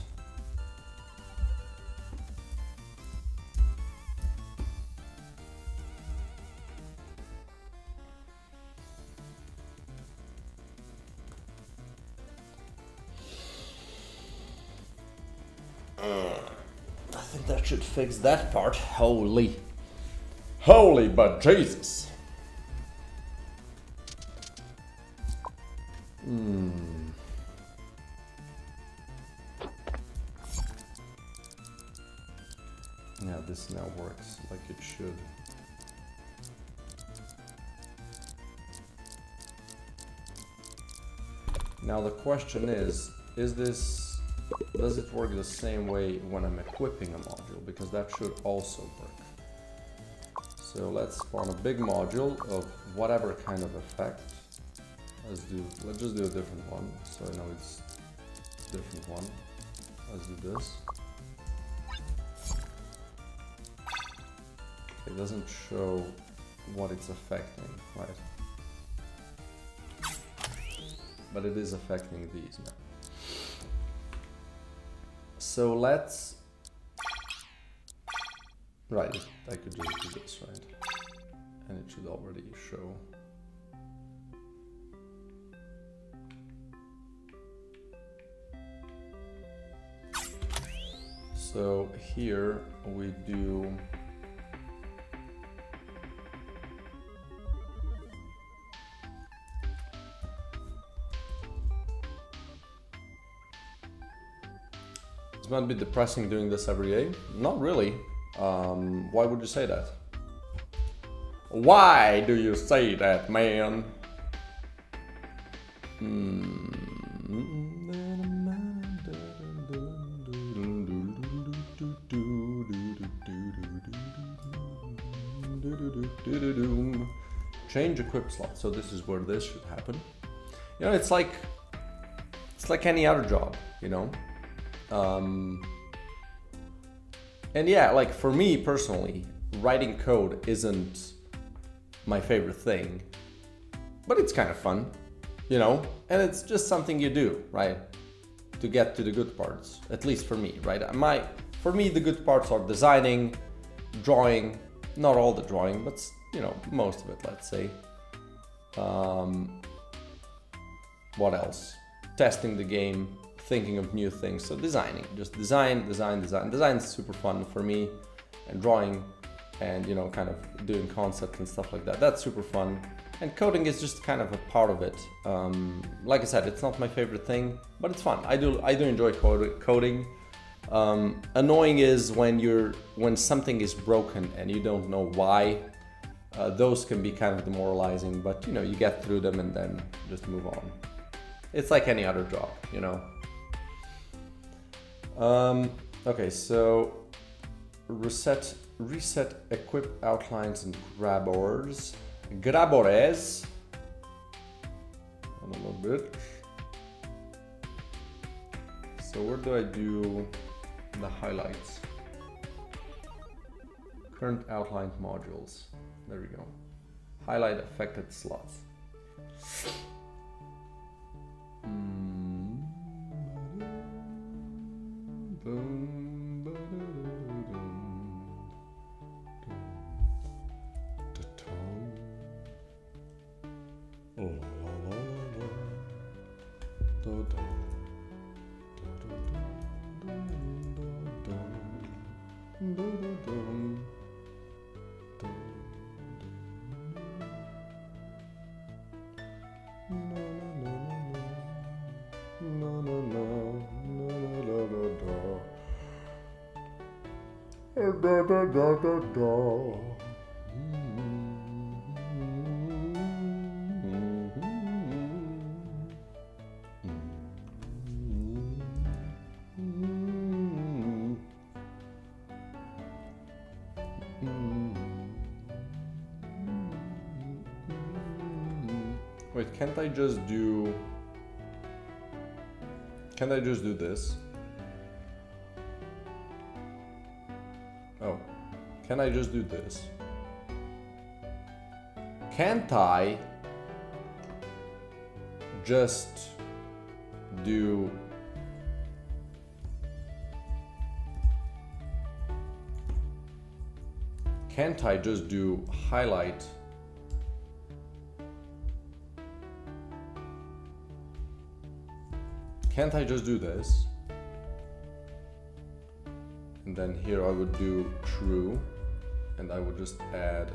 I think that should fix that part. Holy but Jesus. Yeah, this now works like it should. Now the question is this does it work the same way when I'm equipping a module? Because that should also work. So let's spawn a big module of whatever kind of effect. Let's just do a different one, so I know it's a different one. Let's do this. It doesn't show what it's affecting, right? But it is affecting these now. So let's... Right, I could just do this, right? And it should already show. So here we do... It might be depressing doing this every day. Not really. Why would you say that? Why do you say that, man? Change equip slot. So this is where this should happen. You know, it's like any other job, you know. And yeah, like for me personally, writing code isn't my favorite thing, but it's kind of fun, you know, and it's just something you do, right? To get to the good parts, at least for me, right? For me, the good parts are designing, drawing, not all the drawing, but you know, most of it, let's say. What else? Testing the game, thinking of new things. So designing, just design. Design is super fun for me, and drawing and, you know, kind of doing concepts and stuff like that. That's super fun. And coding is just kind of a part of it. Like I said, it's not my favorite thing, but it's fun. I do enjoy coding. Annoying is when something is broken and you don't know why. Those can be kind of demoralizing, but you know, you get through them and then just move on. It's like any other job, you know. Okay, so reset equip outlines and grabbers. Grabores. A little bit. So where do I do the highlights? Current outlined modules. There we go. Highlight affected slots. Wait, can't I just do this? Oh, can I just do this? Can't I just do highlight? Can't I just do this? And then here I would do true, and I would just add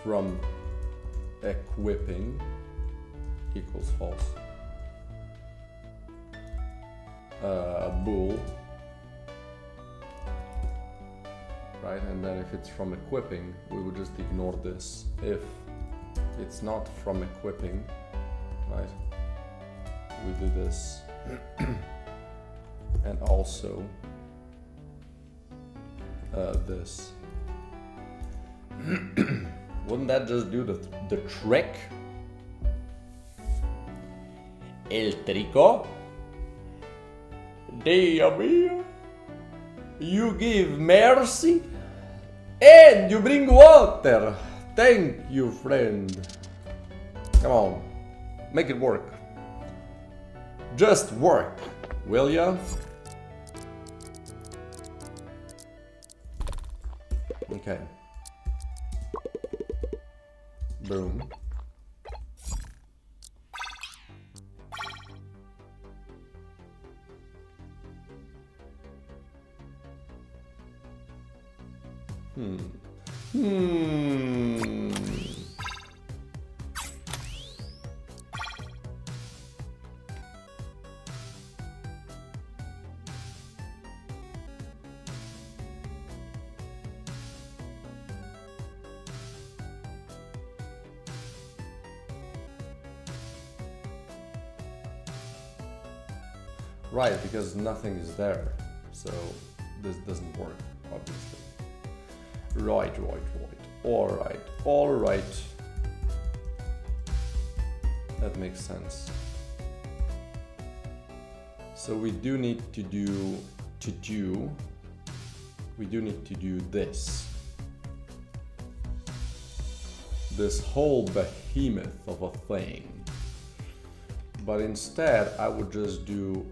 from equipping equals false. Bool, right? And then if it's from equipping, we would just ignore this. If it's not from equipping, right? We do this. And also this. Wouldn't that just do the trick? El trico? Dio mio! You give mercy and you bring water. Thank you, friend. Come on, make it work. Just work, will ya? Okay. Boom. Right, because nothing is there, so this doesn't work, obviously. Right. Alright. That makes sense. So we do need to do this whole behemoth of a thing. But instead I would just do,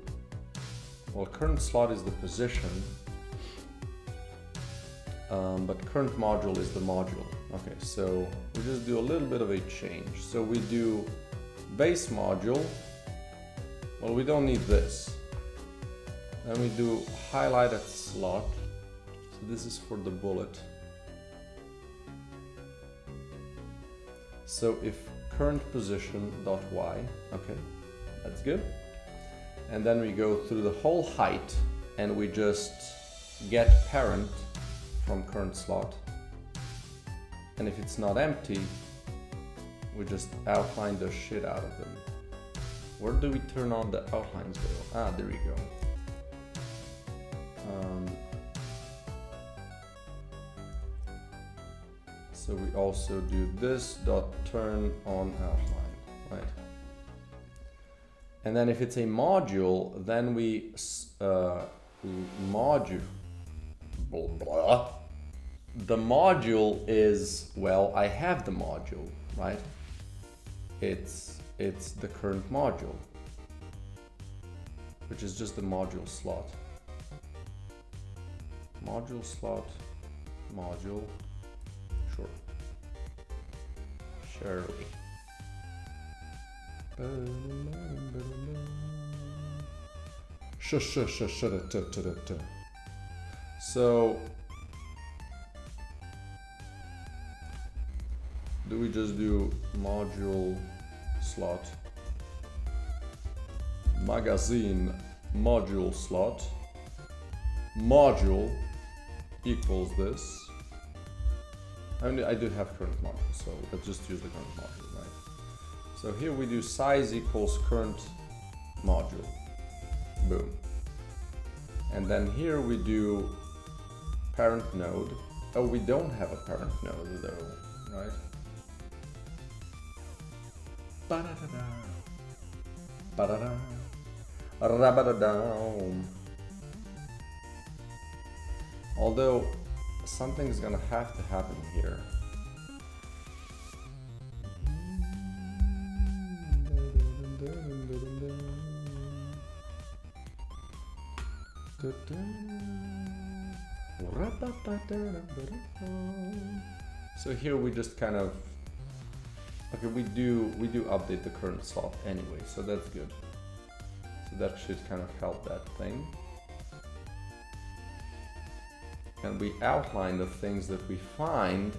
well, current slot is the position, but current module is the module. Okay, so we just do a little bit of a change. So we do base module. Well, we don't need this. Then we do highlighted slot. So this is for the bullet. So if current position dot y, okay, that's good. And then we go through the whole height and we just get parent from current slot. And if it's not empty, we just outline the shit out of them. Where do we turn on the outlines go? Ah, there we go. So we also do this dot turn on outline, right? And then if it's a module, then we module. Blah, blah. The module is, well, I have the module, right? It's the current module, which is just the module slot. Module slot, module, sure. Surely. So do we just do module slot, magazine module slot, module equals this? I mean, I do have current module, so let's just use the current module, right? So here we do size equals current module, boom. And then here we do parent node. Oh, we don't have a parent node though, right? Ba-da-da-da. Ba-da-da. Ra-ba-da-da. Although something's gonna have to happen here. So here we just kind of, okay, we do update the current slot anyway, so that's good. So that should kind of help that thing. And we outline the things that we find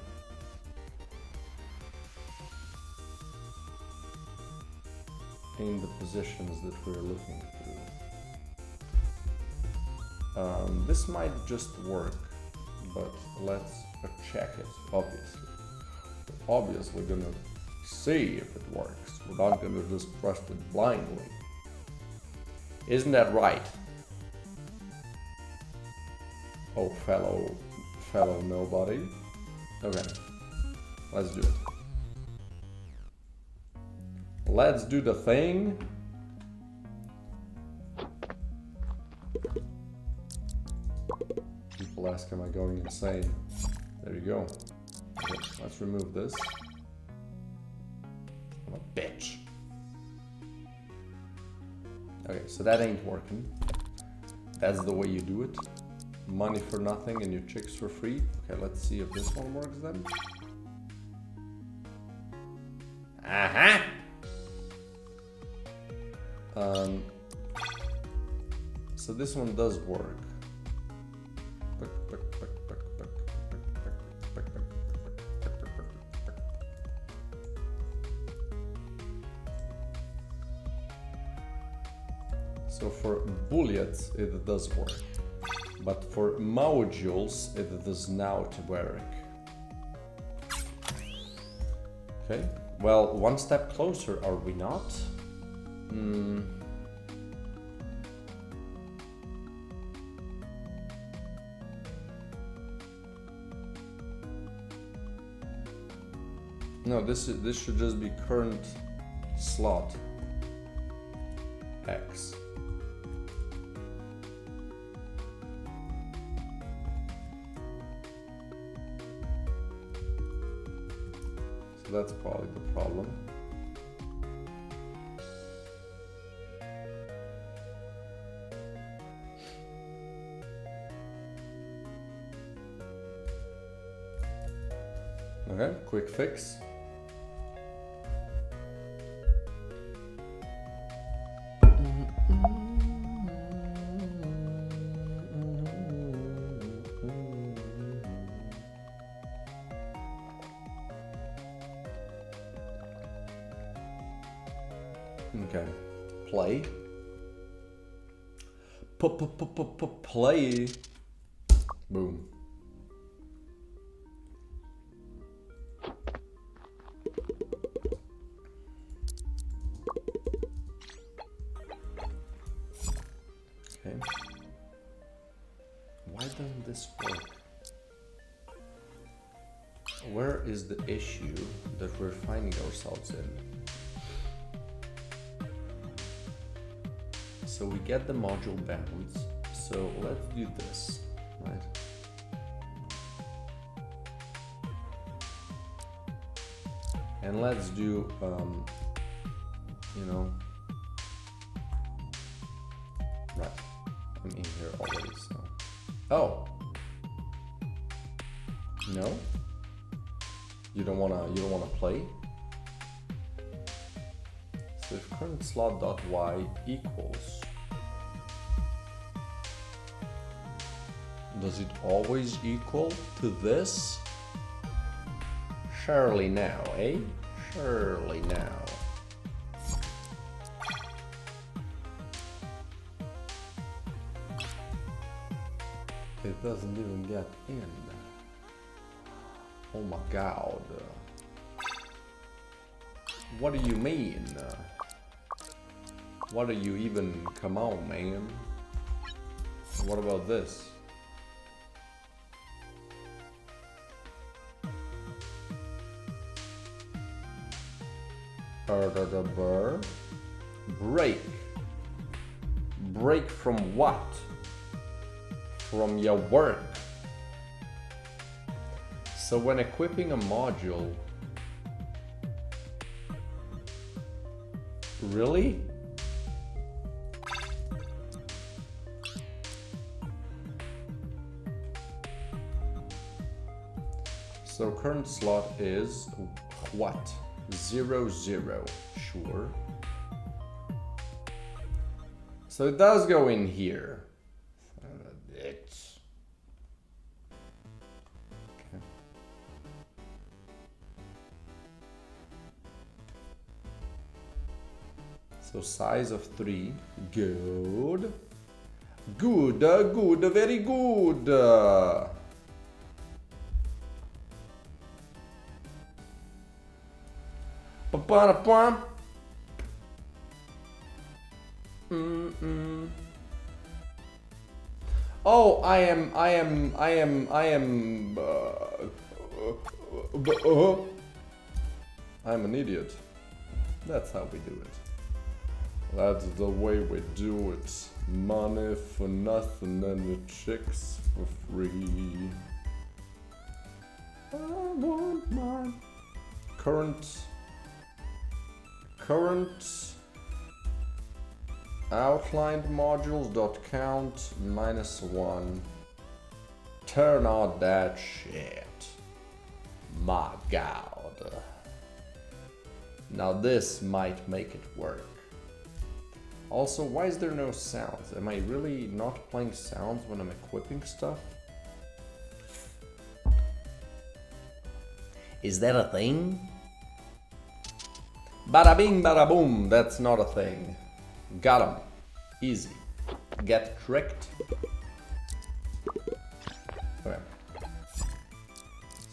in the positions that we're looking through. This might just work, but let's check it, obviously. We're obviously gonna see if it works. We're not gonna just trust it blindly. Isn't that right? Oh, fellow nobody. Okay, let's do it. Let's do the thing. People ask, am I going insane? There you go. Okay, let's remove this. I'm a bitch. Okay, so that ain't working. That's the way you do it. Money for nothing and your chicks for free. Okay, let's see if this one works then. Aha! So this one does work. So for bullets it does work, but for modules it does not work. Okay, well, one step closer, are we not? No, this should just be current slot X. So that's probably the problem. Okay, quick fix. Okay, play. Play. Boom. Okay. Why doesn't this work? Where is the issue that we're finding ourselves in? So we get the module bounds. So let's do this, right? And let's do, you know, right. I'm in here already, so. Oh. No? You don't wanna play? So if current slot.y equals, does it always equal to this? Surely now, eh? Surely now. It doesn't even get in. Oh my god. What do you mean? What do you even... Come on, man. What about this? Break. Break from what? From your work. So when equipping a module... Really? So current slot is what? 0, 0. Sure. So it does go in here. Okay. So size of 3. Good. Good, good, very good. Ba-ba-da-bum. Oh, I am. I'm an idiot. That's how we do it. That's the way we do it. Money for nothing and the chicks for free. I want my current outlined modules.count -1. Turn on that shit. My god. Now this might make it work. Also, why is there no sounds? Am I really not playing sounds when I'm equipping stuff? Is that a thing? Bada bing, bada boom. That's not a thing. Got him. Easy. Get tricked. Okay.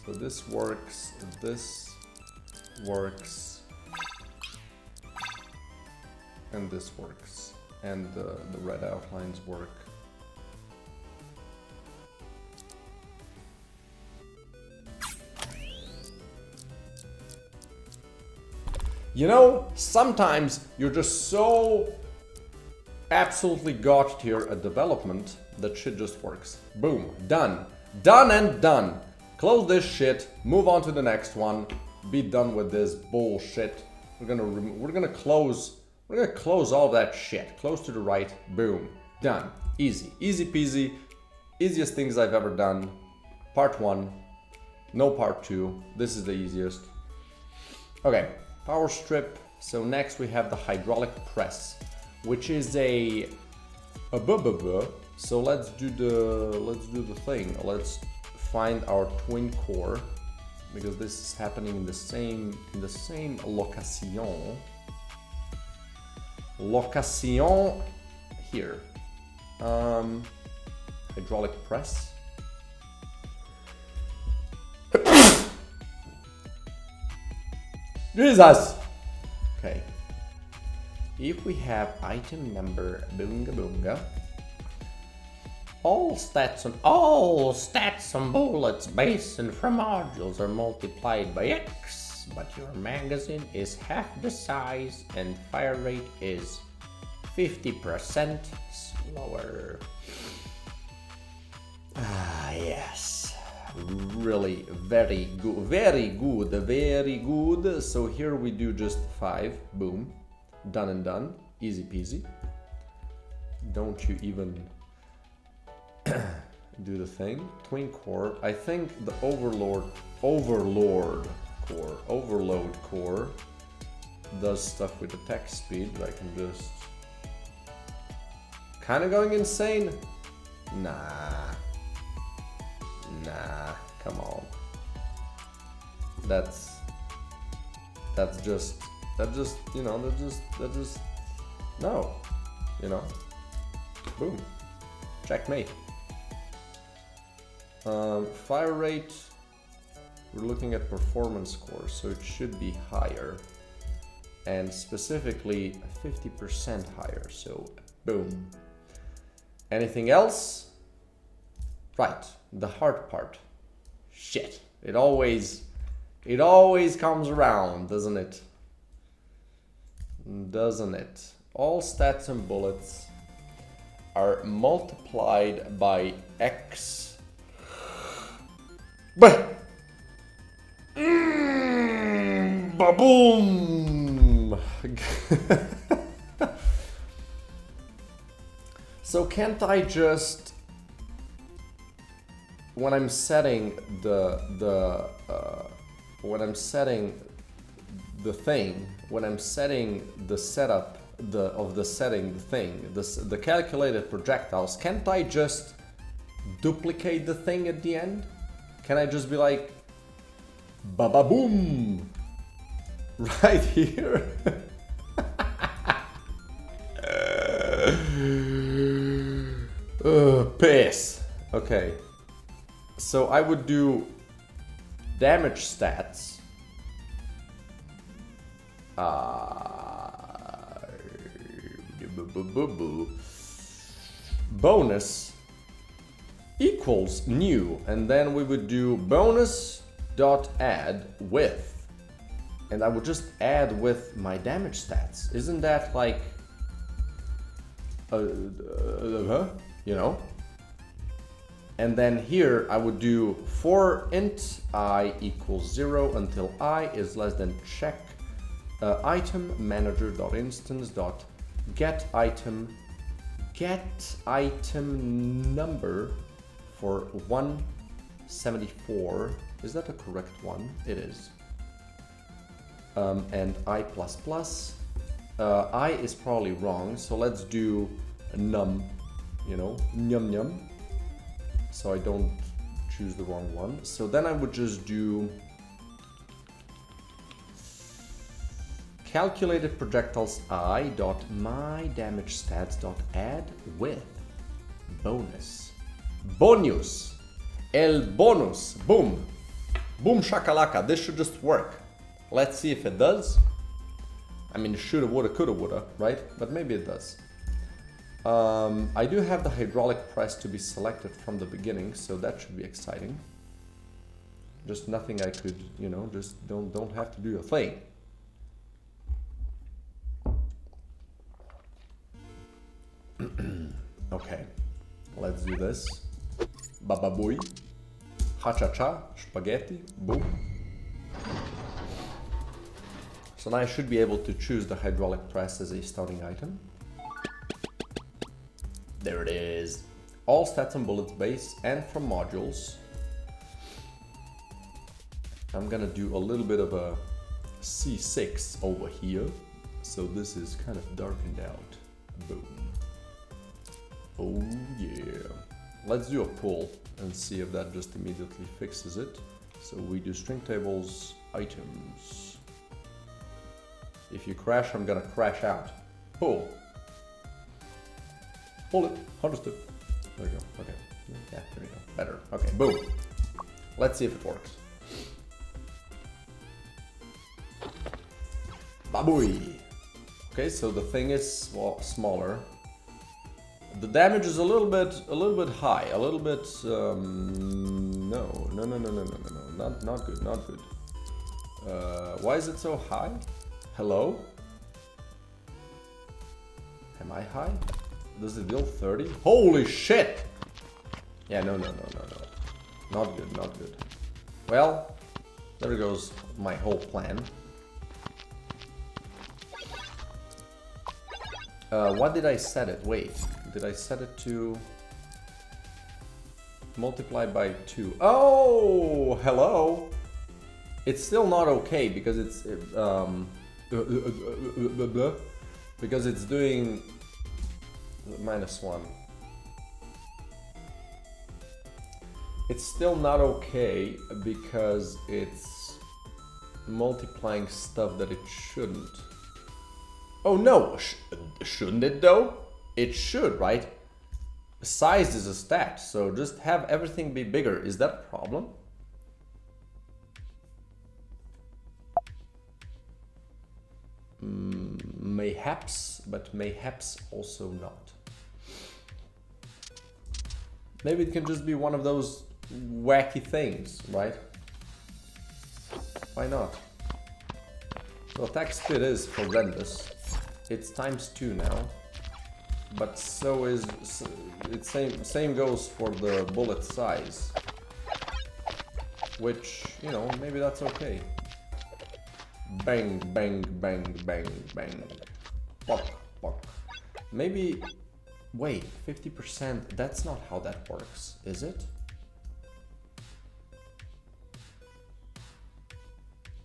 So this works. This works. And this works. And the red outlines work. You know, sometimes you're just so absolutely god tier at development that shit just works. Boom, done. Done and done. Close this shit, move on to the next one, be done with this bullshit. We're gonna close all that shit. Close to the right, boom, done. Easy, easy peasy, easiest things I've ever done. Part 1, no part 2, this is the easiest. Okay. Power strip. So next we have the hydraulic press, which is a So let's do the thing. Let's find our twin core, because this is happening in the same location. Location here. Hydraulic press. Jesus! Okay. If we have item number boonga boonga, all stats on bullets, base and from modules are multiplied by X, but your magazine is half the size and fire rate is 50% slower. Ah, yes. Really very good, very good, very good. So here we do just 5, boom, done and done, easy peasy. Don't you even do the thing. Twin core, I think the overload core does stuff with the text speed. I can just kind of going insane. Nah, come on. That's just no, boom, checkmate. Fire rate, we're looking at performance score, so it should be higher, and specifically 50% higher, so boom. Anything else? Right, the hard part. Shit, it always comes around, doesn't it? Doesn't it? All stats and bullets are multiplied by X. Ba-boom! So can't I just, when I'm setting the setup the calculated projectiles, can't I just duplicate the thing at the end? Can I just be like, ba-ba-boom, right here? Piss. Okay. So I would do damage stats bonus equals new, and then we would do bonus dot add with, and I would just add with my damage stats. Isn't that like you know? And then here I would do for int I equals 0 until I is less than check item manager dot instance dot get item number for 174. Is that a correct one? It is. And I plus plus. I is probably wrong, so let's do num, you know, num num, so I don't choose the wrong one. So then I would just do calculated projectiles I dot my damage stats dot add with bonus. Bonus. El bonus. Boom. Boom shakalaka. This should just work. Let's see if it does. I mean, shoulda, woulda, coulda, woulda, right? But maybe it does. I do have the hydraulic press to be selected from the beginning, so that should be exciting. Just nothing I could, you know, just don't have to do a thing. Okay, let's do this. Baba booey. Ha-cha-cha. Spaghetti. Boom. So now I should be able to choose the hydraulic press as a starting item. There it is. All stats and bullets base and from modules. I'm gonna do a little bit of a C6 over here. So this is kind of darkened out. Boom. Oh yeah. Let's do a pull and see if that just immediately fixes it. So we do string tables, items. If you crash, I'm gonna crash out. Pull. Pull it. Understood. There you go. Okay. Yeah, there you go. Better. Okay, boom. Let's see if it works. Babooey. Okay, so the thing is, well, smaller. The damage is a little bit high. A little bit. No, not good. Why is it so high? Hello? Am I high? Does it deal 30? Holy shit! Yeah, no. Not good. Well, there goes my whole plan. What did I set it? Wait, did I set it to multiply by 2? Oh, hello! It's still not okay because it's because it's doing -1. It's still not okay because it's multiplying stuff that it shouldn't. Oh no, shouldn't it though? It should, right? Size is a stat, so just have everything be bigger. Is that a problem? Mayhaps, but mayhaps also not. Maybe it can just be one of those wacky things, right? Why not? So attack speed is horrendous. It's ×2 now, but so is it's same goes for the bullet size, which, you know, maybe that's okay. Bang, bang, bang, bang, bang. Pop, pop. Maybe, wait, 50%, that's not how that works, is it?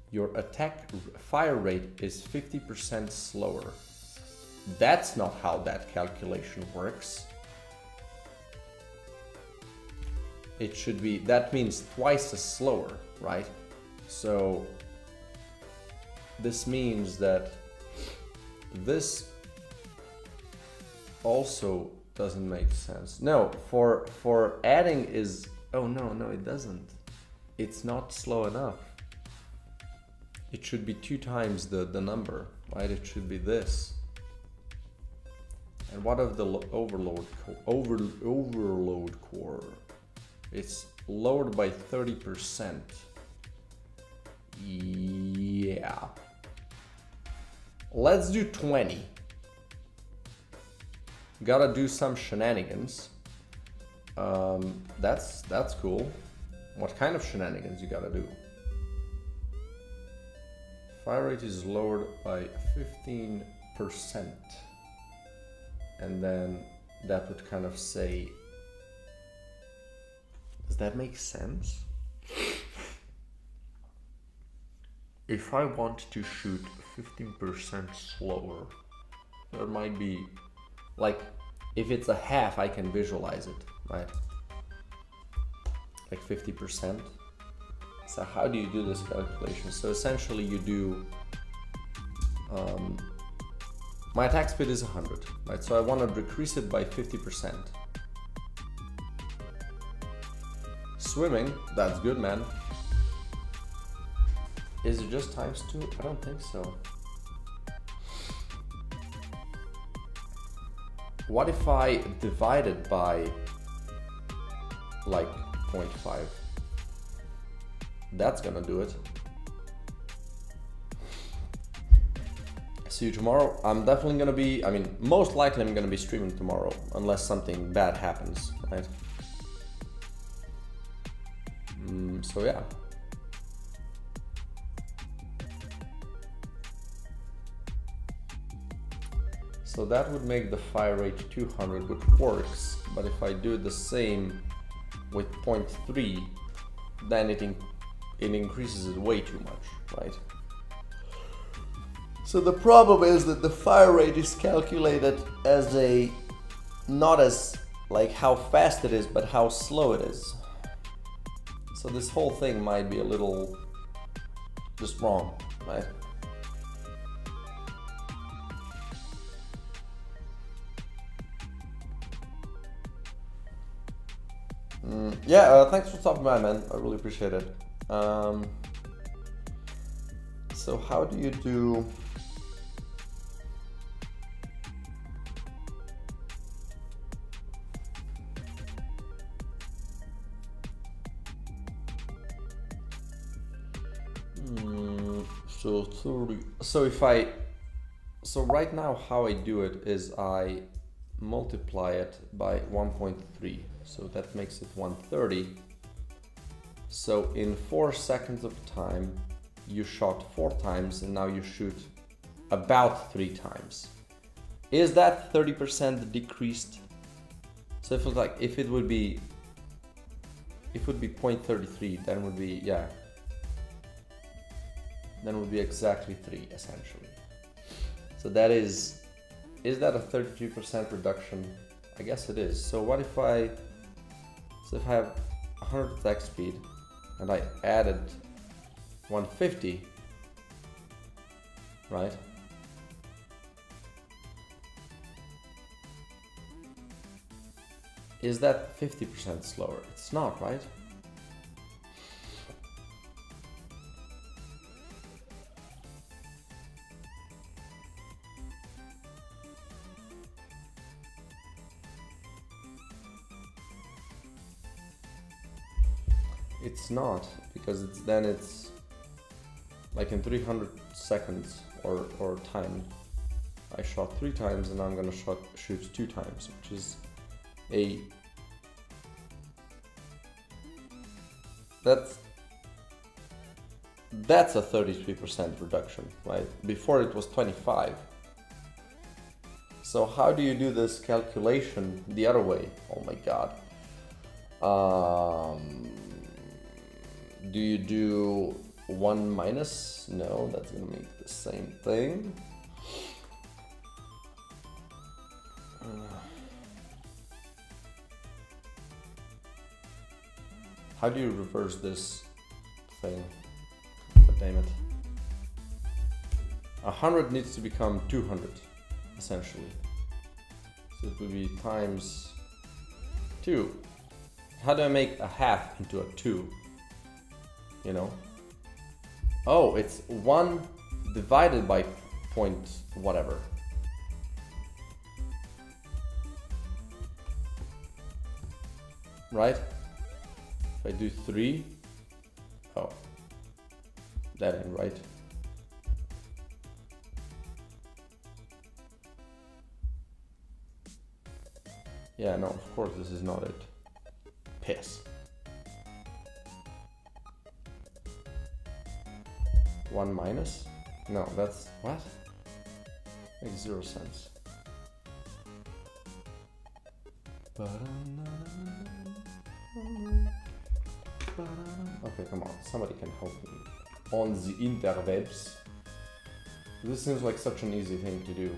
Your attack fire rate is 50% slower. That's not how that calculation works. It should be, that means twice as slower, right? So this means that this also doesn't make sense. No, for adding is, oh no, it doesn't. It's not slow enough. it should be 2 times the number, right? It should be this. And what of the overload core? It's lowered by 30%. Yeah. Let's do 20. Gotta do some shenanigans. That's cool. What kind of shenanigans you gotta do? Fire rate is lowered by 15%. And then that would kind of say, does that make sense? If I want to shoot 15% slower, there might be, like, if it's a half, I can visualize it, right? Like 50%. So how do you do this calculation? So essentially you do, my attack speed is 100, right? So I want to decrease it by 50%. Swimming, that's good, man. Is it just times 2? I don't think so. What if I divide it by like 0.5? That's gonna do it. See you tomorrow. I'm definitely gonna be, most likely I'm gonna be streaming tomorrow, unless something bad happens, right? So yeah. So that would make the fire rate 200, which works, but if I do the same with 0.3, then it increases it way too much, right? So the problem is that the fire rate is calculated as not as like how fast it is, but how slow it is. So this whole thing might be a little just wrong, right? Yeah, thanks for stopping by, man. I really appreciate it. So how do you do... So 30. So right now how I do it is I multiply it by 1.3. So that makes it 130. So in 4 seconds of time, you shot 4 times and now you shoot about 3 times. Is that 30% decreased? So if it would be 0.33, then would be, yeah. Then would be exactly 3 essentially. So that is that a 33% reduction? I guess it is. So what if I have 100 attack speed and I added 150, right? Is that 50% slower? It's not, right? It's not, because it's like in 300 seconds or time, I shot 3 times and I'm gonna shoot 2 times, which is that's a 33% reduction, right? Before it was 25. So how do you do this calculation the other way? Oh my god. Do you do 1 minus? No, that's gonna make the same thing. How do you reverse this thing? God damn it. 100 needs to become 200, essentially. So it would be times 2. How do I make a half into a 2? You know? Oh, it's 1 divided by point whatever. Right? If I do 3, oh, that ain't right. Yeah, no, of course this is not it. Piss. 1 minus? No, that's what? Makes 0 sense. Okay, come on, somebody can help me. On the interwebs. This seems like such an easy thing to do.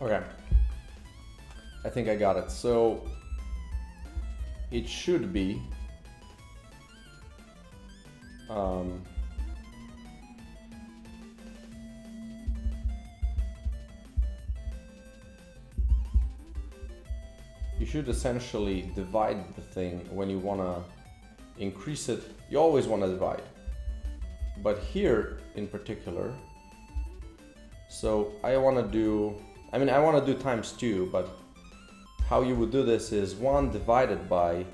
Okay. I think I got it. So it should be you should essentially divide the thing when you want to increase it. You always want to divide. But here in particular, so I want to do, I want to do times 2, but how you would do this is 1 divided by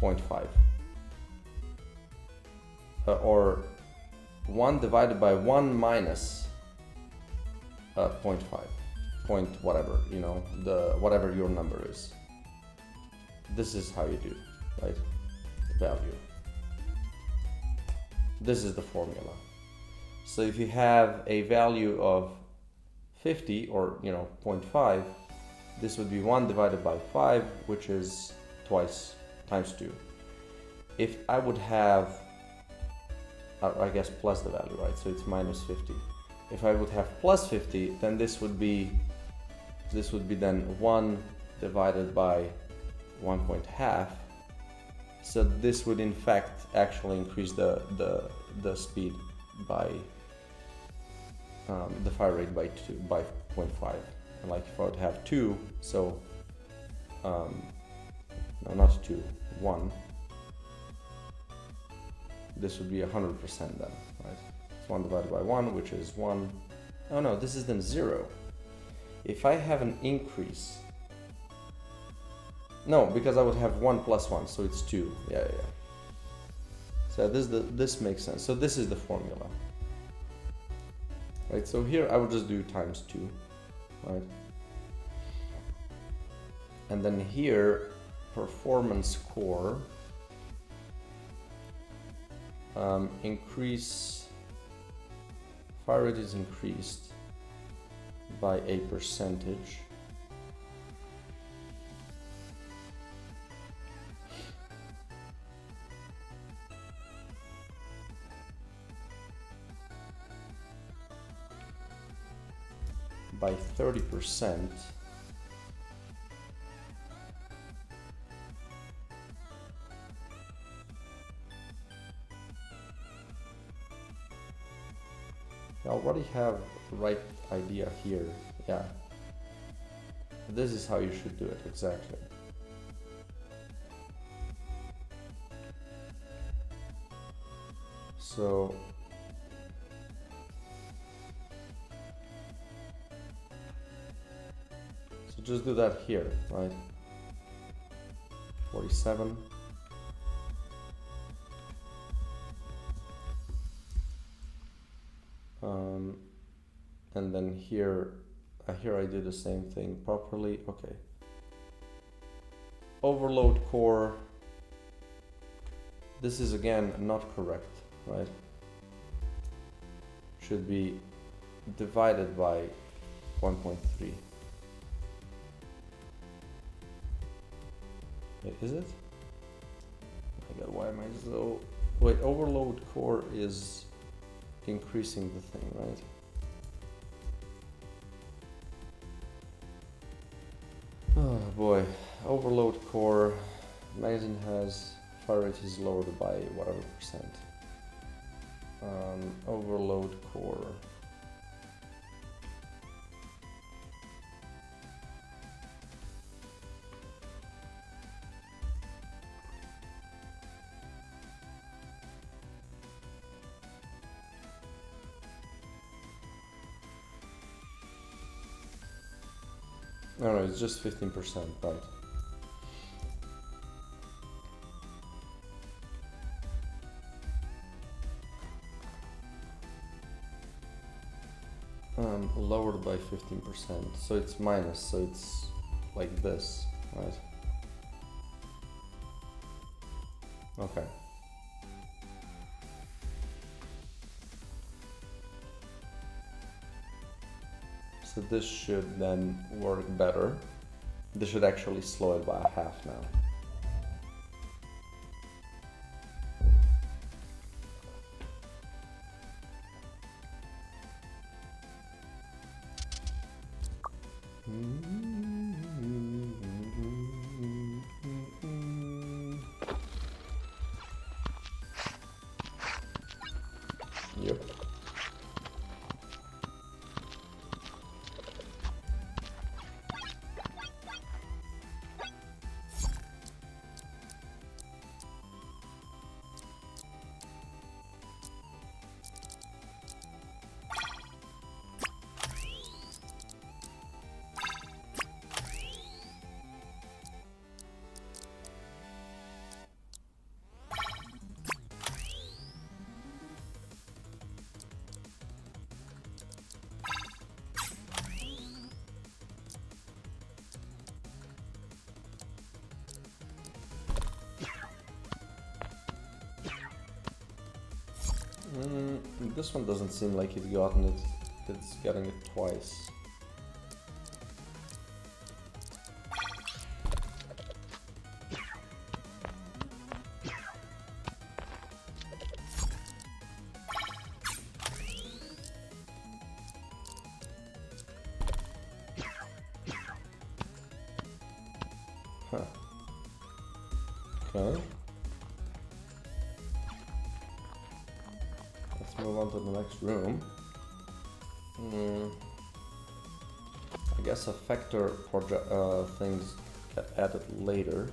0.5. Or 1 divided by 1 minus 0.5. Point whatever, you know, whatever your number is. This is how you do, right? Value. This is the formula. So if you have a value of 50 or, you know, 0.5, this would be 1 divided by 5, which is twice times 2. If I would have, I guess plus the value, right? So it's minus 50. If I would have plus 50, then this would be then 1 divided by 1.5. So this would in fact actually increase the speed by the fire rate by 0.5. And like if I would have 2, so no, not 2, 1. This would be 100% then, right? It's 1 divided by 1, which is 1. Oh no, this is then 0. If I have an increase, no, because I would have 1 plus 1, so it's 2. Yeah. So this makes sense. So this is the formula, right? So here I would just do times 2, right? And then here, performance core, increase, fire rate is increased by a percentage. By 30%. I already have the right idea here. Yeah. This is how you should do it exactly. So just do that here, right? 47. And then here I do the same thing properly. Okay. Overload core. This is again not correct, right? Should be divided by 1.3. Is it? Oh my god, why am I so... Wait, overload core is increasing the thing, right? Oh boy, overload core, magazine has, fire rate is lowered by whatever percent. Overload core. No, it's just 15%, right? Lowered by 15%, so it's minus, so it's like this, right? Okay. So this should then work better. This should actually slow it by a half now. This one doesn't seem like it's gotten it. It's getting it twice. Huh. Okay. Let's move on to the next room. I guess effector things get added later.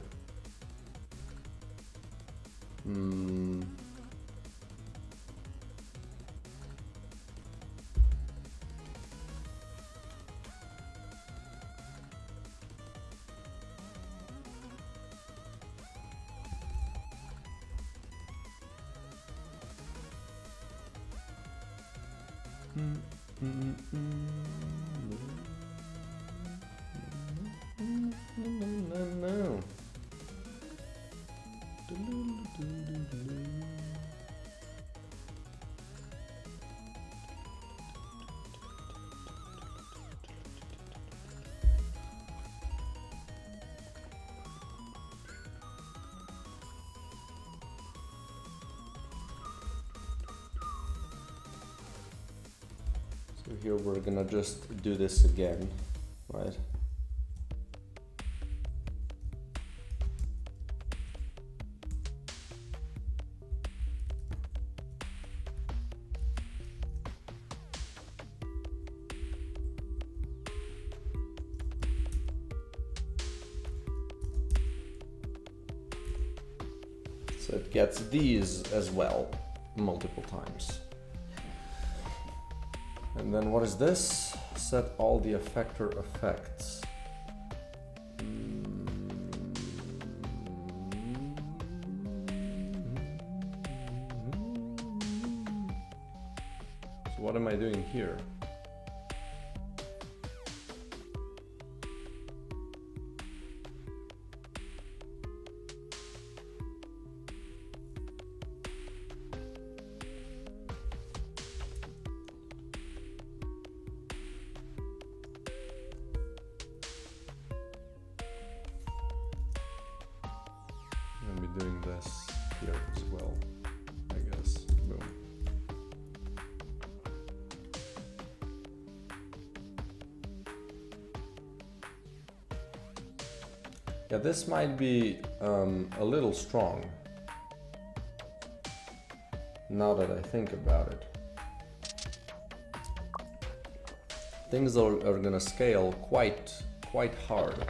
No. So here we're gonna just do this again, right? So it gets these as well, multiple times. And then what is this? Set all the effector effects. So what am I doing here? Doing this here as well, I guess. Boom. Yeah, this might be a little strong, now that I think about it. Things are gonna scale quite hard.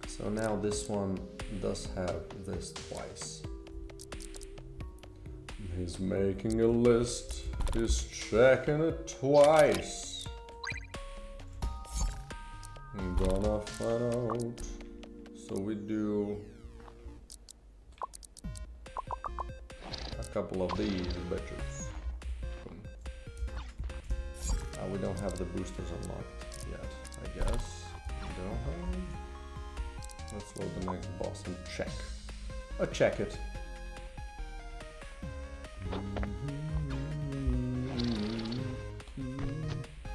So now this one does have this twice. He's making a list, he's checking it twice. I'm gonna find out. So we do a couple of these bitches. We don't have the boosters unlocked yet, I guess. We don't have. Let's load the next boss and check. Check it.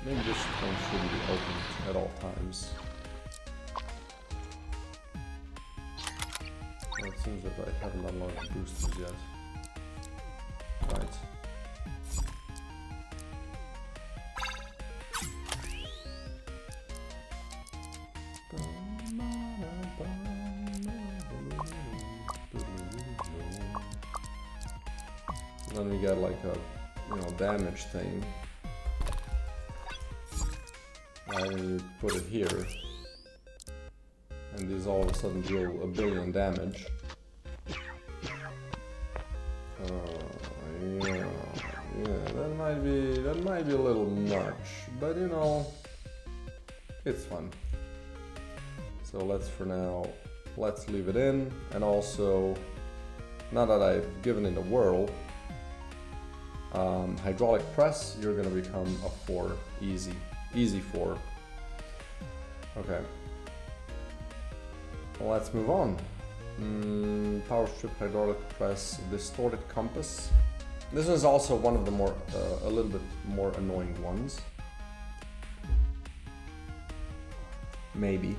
Maybe this one shouldn't be opened at all times. Well, it seems that I haven't unlocked boosters yet. Right. Then we got like a, damage thing. I put it here, and these all of a sudden deal 1 billion damage. Yeah, that might be a little much, but it's fun. So let's leave it in, and also, now that I've given it a whirl, Hydraulic press, you're gonna become a 4, easy 4. Okay. Well, let's move on. Power strip, hydraulic press, distorted compass. This is also one of the more, a little bit more annoying ones. Maybe.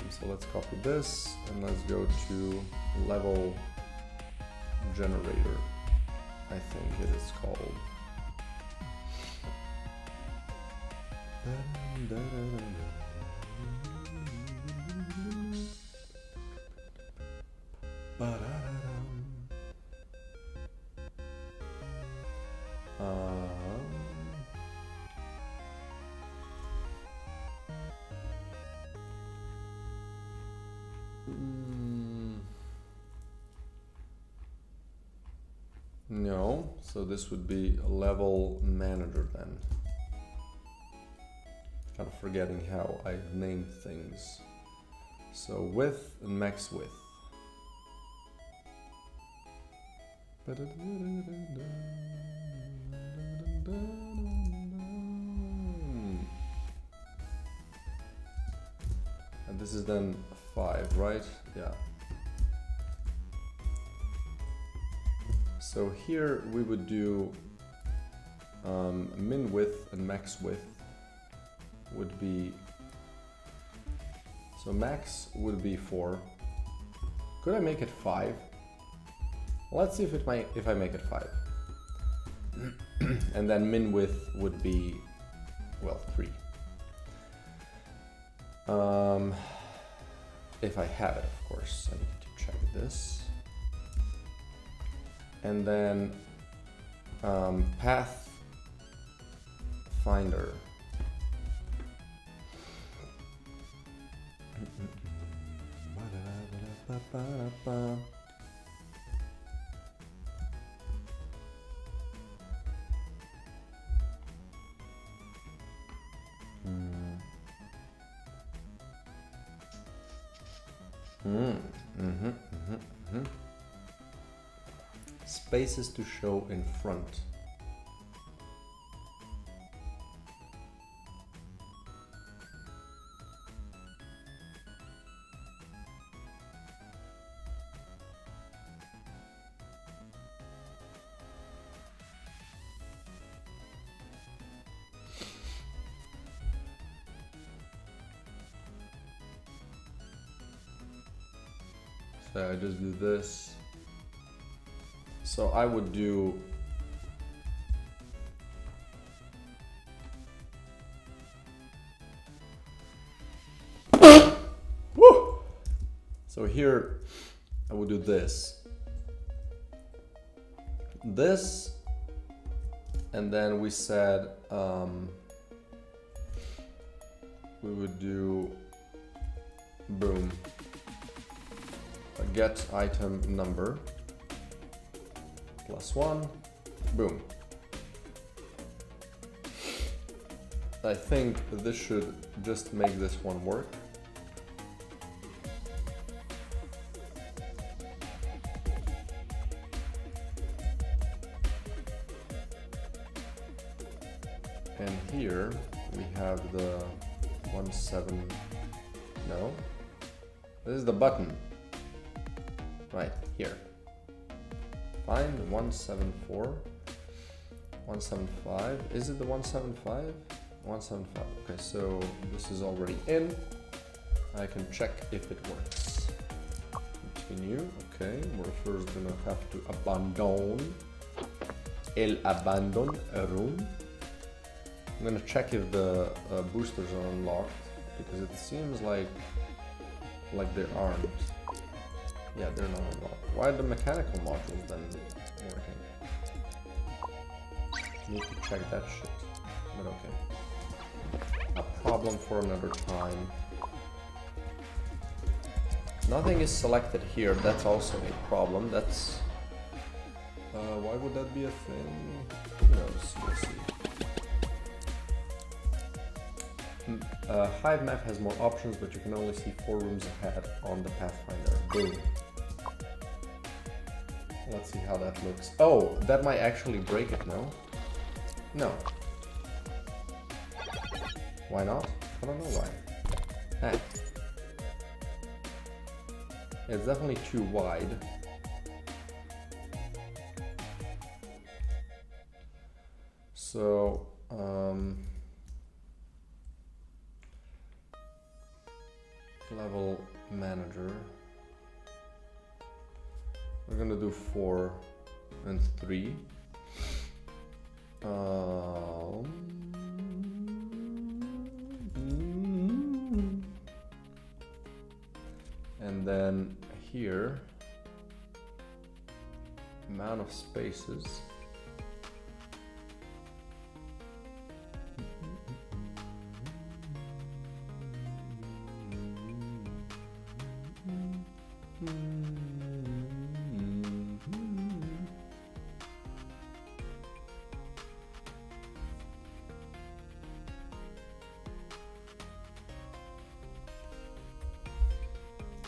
So let's copy this and let's go to level generator, I think it is called. No, so this would be a level manager then. Kind of forgetting how I named things. So width and max width. And this is then 5, right? Yeah. So here we would do min width and max width would be, so max would be 4. Could I make it 5? Let's see if I make it 5. And then min width would be, well, 3. If I have it, of course. I need to check this. And then path finder. Spaces to show in front. So I just do this. So I would do woo! So here I would do this, and then we said we would do boom, a get item number. +1, boom. I think this should just make this one work. And here we have the 17, no, this is the button, right here. Find 174, 175, is it the 175? 175, okay, so this is already in. I can check if it works. Continue, okay, we're first gonna have to abandon room. I'm gonna check if the boosters are unlocked, because it seems like they aren't. Yeah, they're not unlocked. Why are the mechanical modules then working? Need to check that shit. But okay. A problem for another time. Nothing is selected here. That's also a problem. That's... why would that be a thing? Who knows? We'll see. Hive map has more options, but you can only see 4 rooms ahead on the Pathfinder. Boom. Let's see how that looks. Oh, that might actually break it, no? No. Why not? I don't know why. Ah. It's definitely too wide. So, level manager. We're gonna do 4 and 3. And then here, amount of spaces.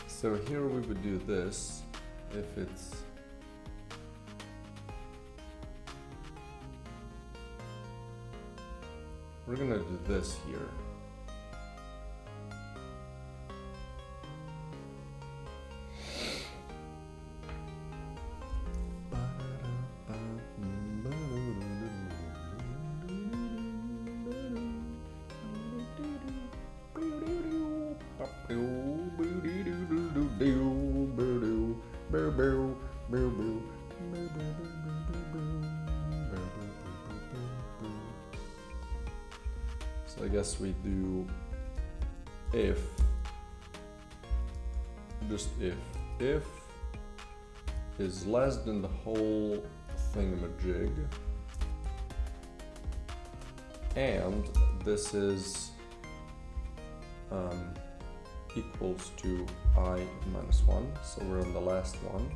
So here we would do this if it's we're gonna do this here. So I guess we do if, just if is less than the whole thingamajig, and this is equals to I minus 1, so we're on the last one.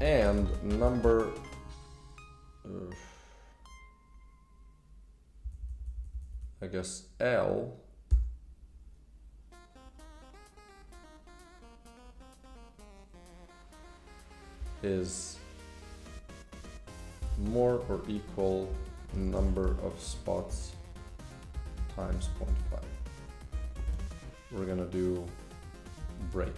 And number I guess L is more or equal number of spots times 0.5. We're gonna do break.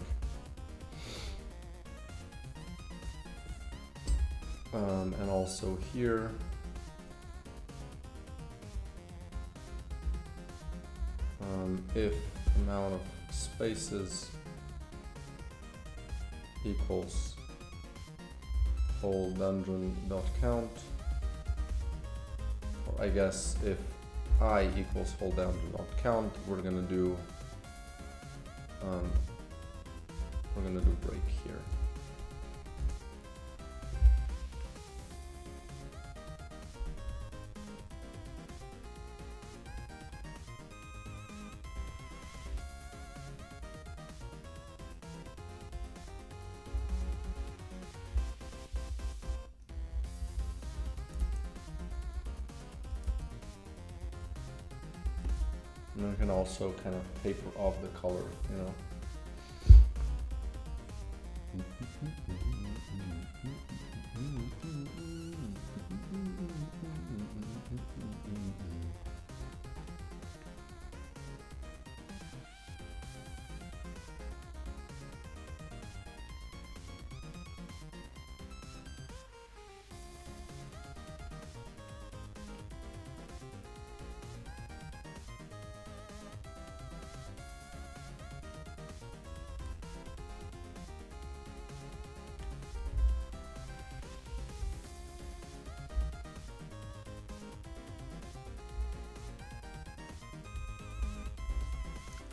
And also here, if amount of spaces equals whole dungeon dot count, or I guess if I equals whole dungeon dot count, we're gonna do break here. And we can also kind of paper off the color, you know.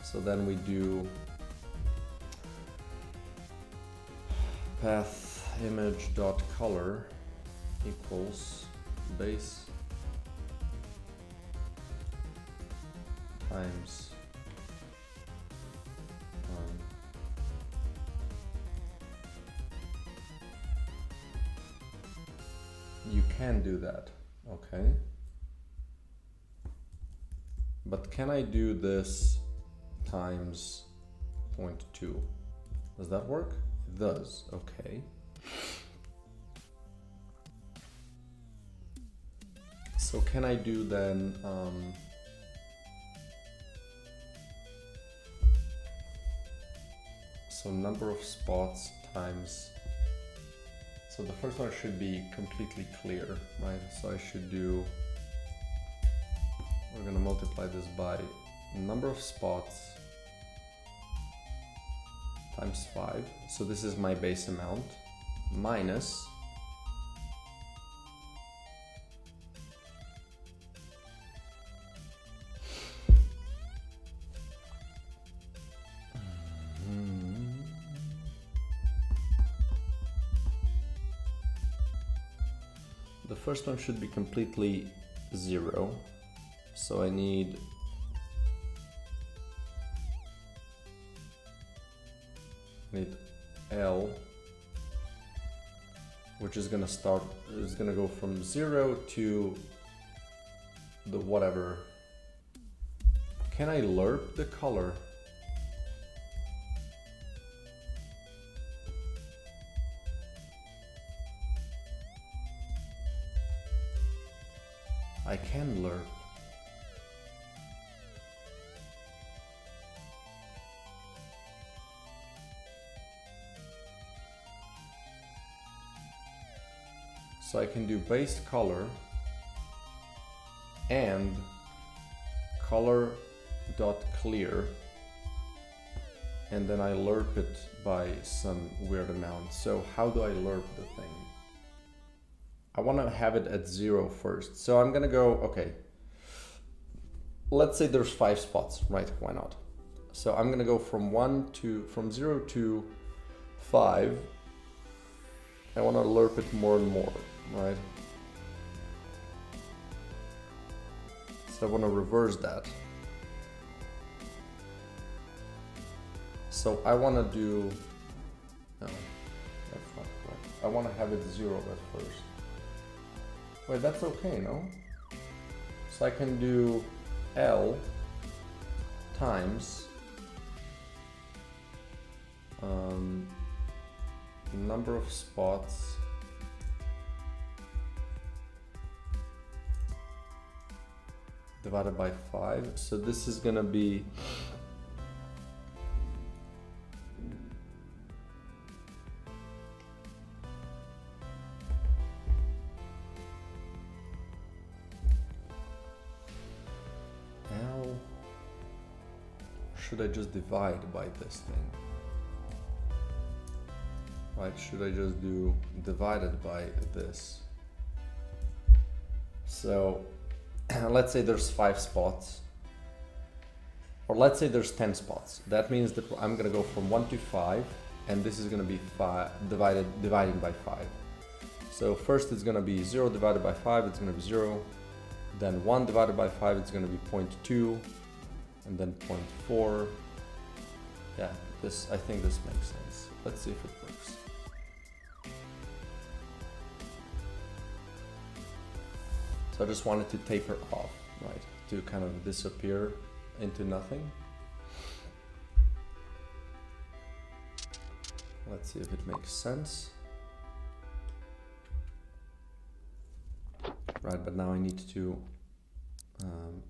So then we do path image dot color equals base times you can do that, okay, but can I do this times 0.2. Does that work? It does, okay. So can I do then, so number of spots times, so the first one should be completely clear, right? So I should do, we're gonna multiply this by number of spots times 5. So this is my base amount minus the first one should be completely 0. So I need L, which is gonna start, is gonna go from 0 to the whatever. Can I lerp the color? I can lerp. So I can do base color and color dot clear, and then I lerp it by some weird amount. So how do I lerp the thing? I want to have it at 0 first. So I'm gonna go, okay, let's say there's 5 spots, right? Why not? So I'm gonna go from 0 to 5. I want to lerp it more and more, right? So I want to reverse that. So I want to do, no, that's not correct. I want to have it 0 at first. Wait, that's okay, no? So I can do L times number of spots divided by 5. So this is gonna be L. Should I just divide by this thing? Right, should I just do divided by this? So let's say there's 5 spots, or let's say there's 10 spots. That means that I'm gonna go from 1 to 5, and this is gonna be dividing by 5. So first it's gonna be 0 divided by 5, it's gonna be 0. Then 1 divided by 5, it's gonna be 0.2, and then 0.4. Yeah, I think this makes sense. Let's see if it works. So I just wanted to taper off, right? To kind of disappear into nothing. Let's see if it makes sense. Right, but now I need to,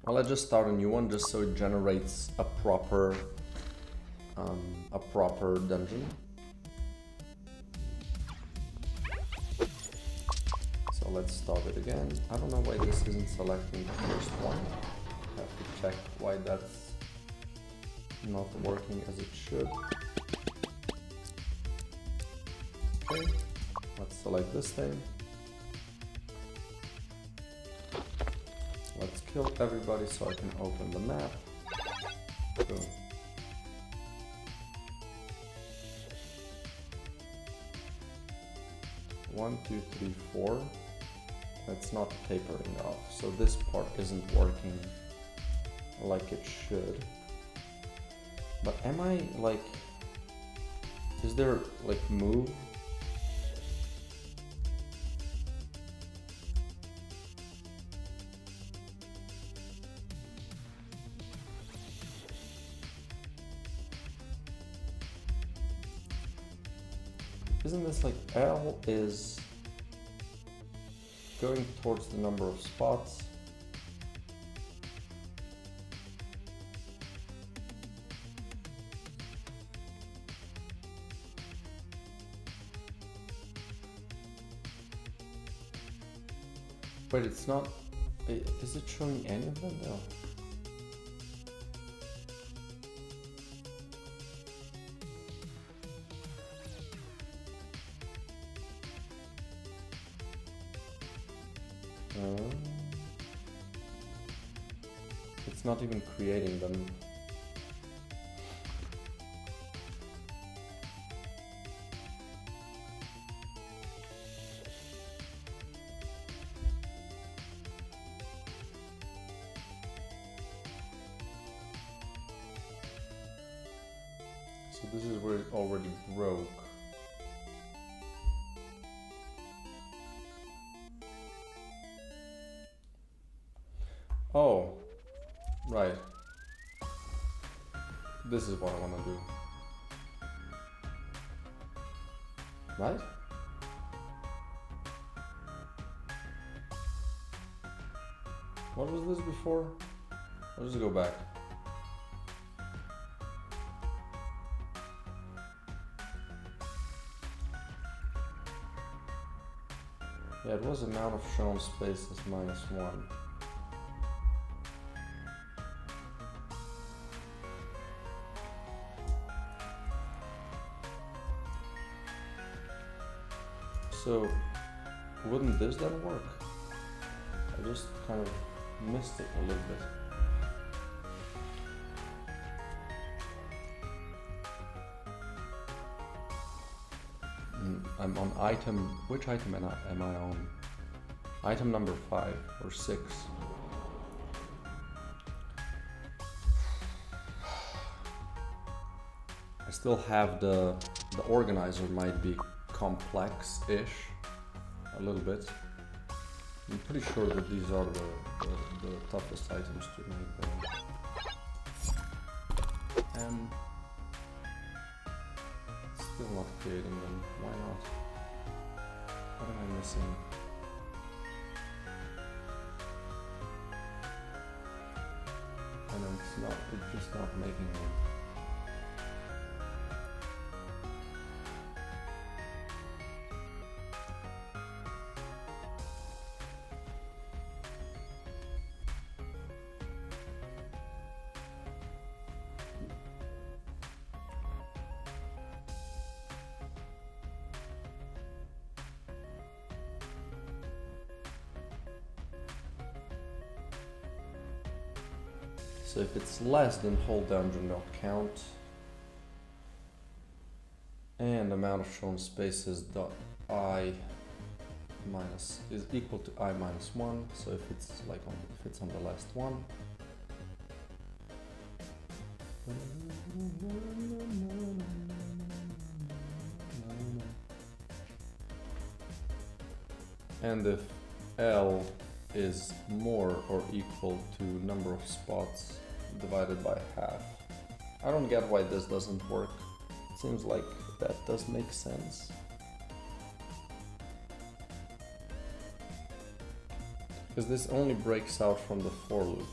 well, I just start a new one just so it generates a proper dungeon. So let's start it again. I don't know why this isn't selecting the first one. I have to check why that's not working as it should. Okay, let's select this thing. Let's kill everybody so I can open the map. Boom. One, two, three, 4. That's not tapering off, so this part isn't working like it should. But am I like, is there like move? Isn't this like L is going towards the number of spots? But it's not. Is it showing any of them? No. It's not even creating them. So this is where it already broke. Oh, right. This is what I want to do. Right? What was this before? I'll just go back. Yeah, it was amount of shown spaces -1. So, wouldn't this then work? I just kind of missed it a little bit. I'm on item, which item am I on? Item number 5 or 6. I still have the organizer might be complex-ish, a little bit. I'm pretty sure that these are the toughest items to make though. And still not creating them. Why not? What am I missing? I know it's just not making them. So if it's less, then hold down do not count. And amount of shown spaces dot I minus is equal to I minus 1. So if it's like if it's on the last one. And if L is more or equal to number of spots divided by half. I don't get why this doesn't work. It seems like that does make sense. Because this only breaks out from the for loop.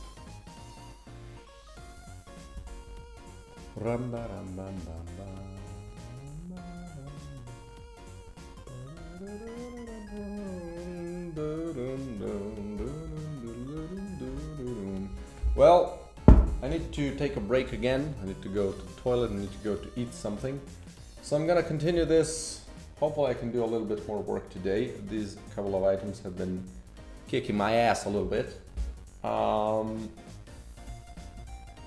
Well, I need to take a break again. I need to go to the toilet, I need to go to eat something. So I'm gonna continue this. Hopefully I can do a little bit more work today. These couple of items have been kicking my ass a little bit.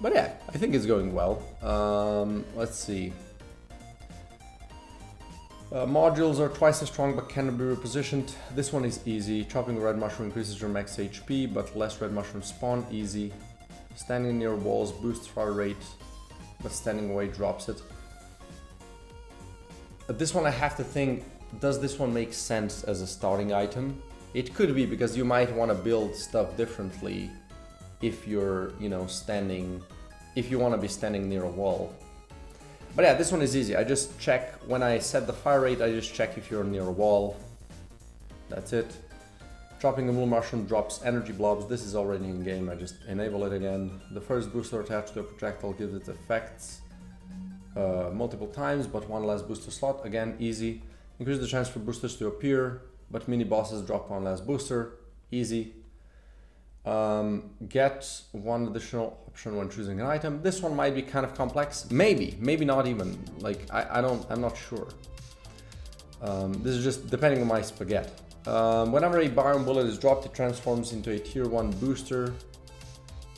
But yeah, I think it's going well. Let's see. Modules are twice as strong but cannot be repositioned. This one is easy. Chopping a red mushroom increases your max HP, but less red mushrooms spawn. Easy. Standing near walls boosts fire rate, but standing away drops it. This one I have to think, does this one make sense as a starting item? It could be, because you might want to build stuff differently if you're, you know, if you want to be standing near a wall. But yeah, this one is easy. I just check, when I set the fire rate, I just check if you're near a wall. That's it. Dropping the Moon Mushroom drops energy blobs. This is already in game, I just enable it again. The first booster attached to a projectile gives its effects multiple times, but one less booster slot. Again, easy. Increase the chance for boosters to appear, but mini bosses drop one less booster. Easy. Get one additional option when choosing an item. This one might be kind of complex. Maybe not even. Like, I'm not sure. This is just depending on my spaghetti. Whenever a Biome Bullet is dropped, it transforms into a tier 1 booster,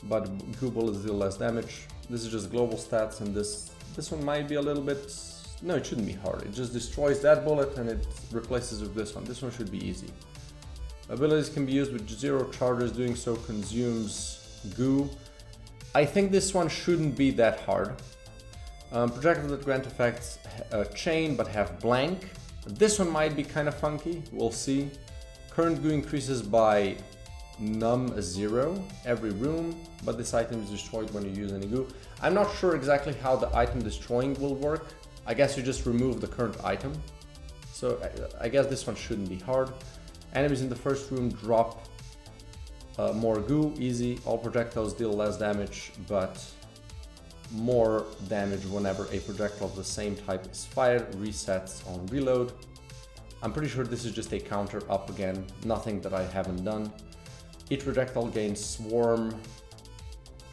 but Goo Bullets deal less damage. This is just global stats, and this one might be a little bit... No, it shouldn't be hard. It just destroys that bullet and it replaces it with this one. This one should be easy. Abilities can be used with 0 charges. Doing so consumes goo. I think this one shouldn't be that hard. Projectiles that grant effects chain but have blank. This one might be kind of funky. We'll see. Current goo increases by num 0 every room, but this item is destroyed when you use any goo. I'm not sure exactly how the item destroying will work. I guess you just remove the current item. So I guess this one shouldn't be hard. Enemies in the first room drop more goo, easy. All projectiles deal less damage, but more damage whenever a projectile of the same type is fired. Resets on reload. I'm pretty sure this is just a counter up again, nothing that I haven't done. Each projectile gains swarm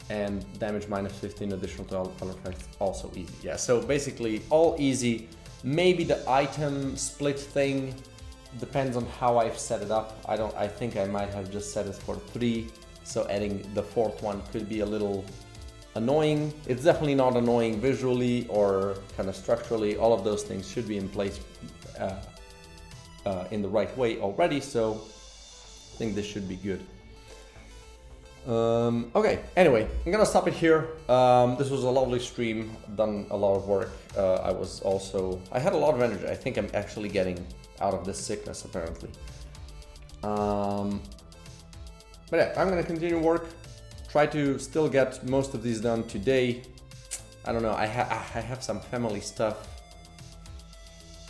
and damage minus 15 additional to all other effects, also easy. Yeah, so basically all easy. Maybe the item split thing depends on how I've set it up. I think I might have just set it for 3, so adding the 4th one could be a little annoying. It's definitely not annoying visually or kind of structurally. All of those things should be in place in the right way already, so I think this should be good. Okay, anyway, I'm gonna stop it here. This was a lovely stream, done a lot of work. I had a lot of energy. I think I'm actually getting out of this sickness apparently. But yeah, I'm gonna continue work, try to still get most of these done today. I don't know, I have some family stuff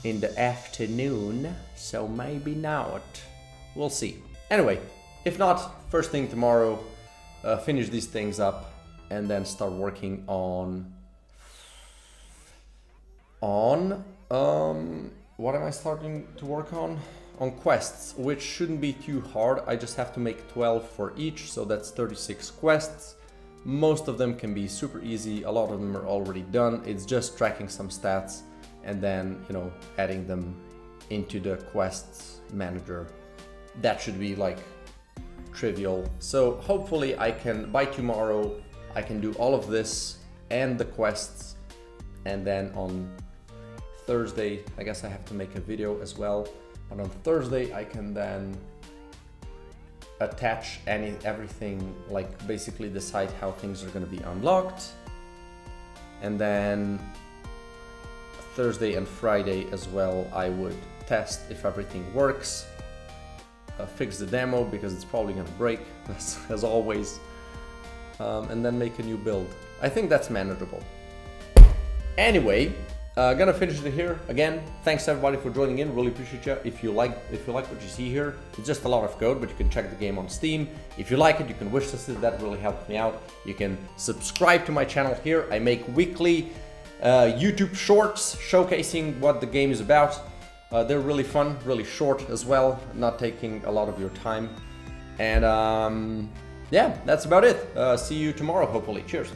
in the afternoon, so maybe not. We'll see. Anyway, if not, first thing tomorrow, finish these things up and then start working on what am I starting to work on? On quests, which shouldn't be too hard. I just have to make 12 for each, so that's 36 quests. Most of them can be super easy, a lot of them are already done. It's just tracking some stats and then, you know, adding them into the quests manager. That should be like trivial. So hopefully I can, by tomorrow, I can do all of this and the quests, and then on Thursday, I guess I have to make a video as well. And on Thursday, I can then attach everything, like basically decide how things are going to be unlocked. And then Thursday and Friday as well, I would test if everything works. Fix the demo because it's probably going to break, as always. And then make a new build. I think that's manageable. Anyway, gonna finish it here. Again, thanks everybody for joining in. Really appreciate you. If you like what you see here, it's just a lot of code, but you can check the game on Steam. If you like it, you can wish list it. That really helps me out. You can subscribe to my channel here. I make weekly YouTube shorts showcasing what the game is about. They're really fun, really short as well, not taking a lot of your time. And yeah, that's about it. See you tomorrow, hopefully. Cheers.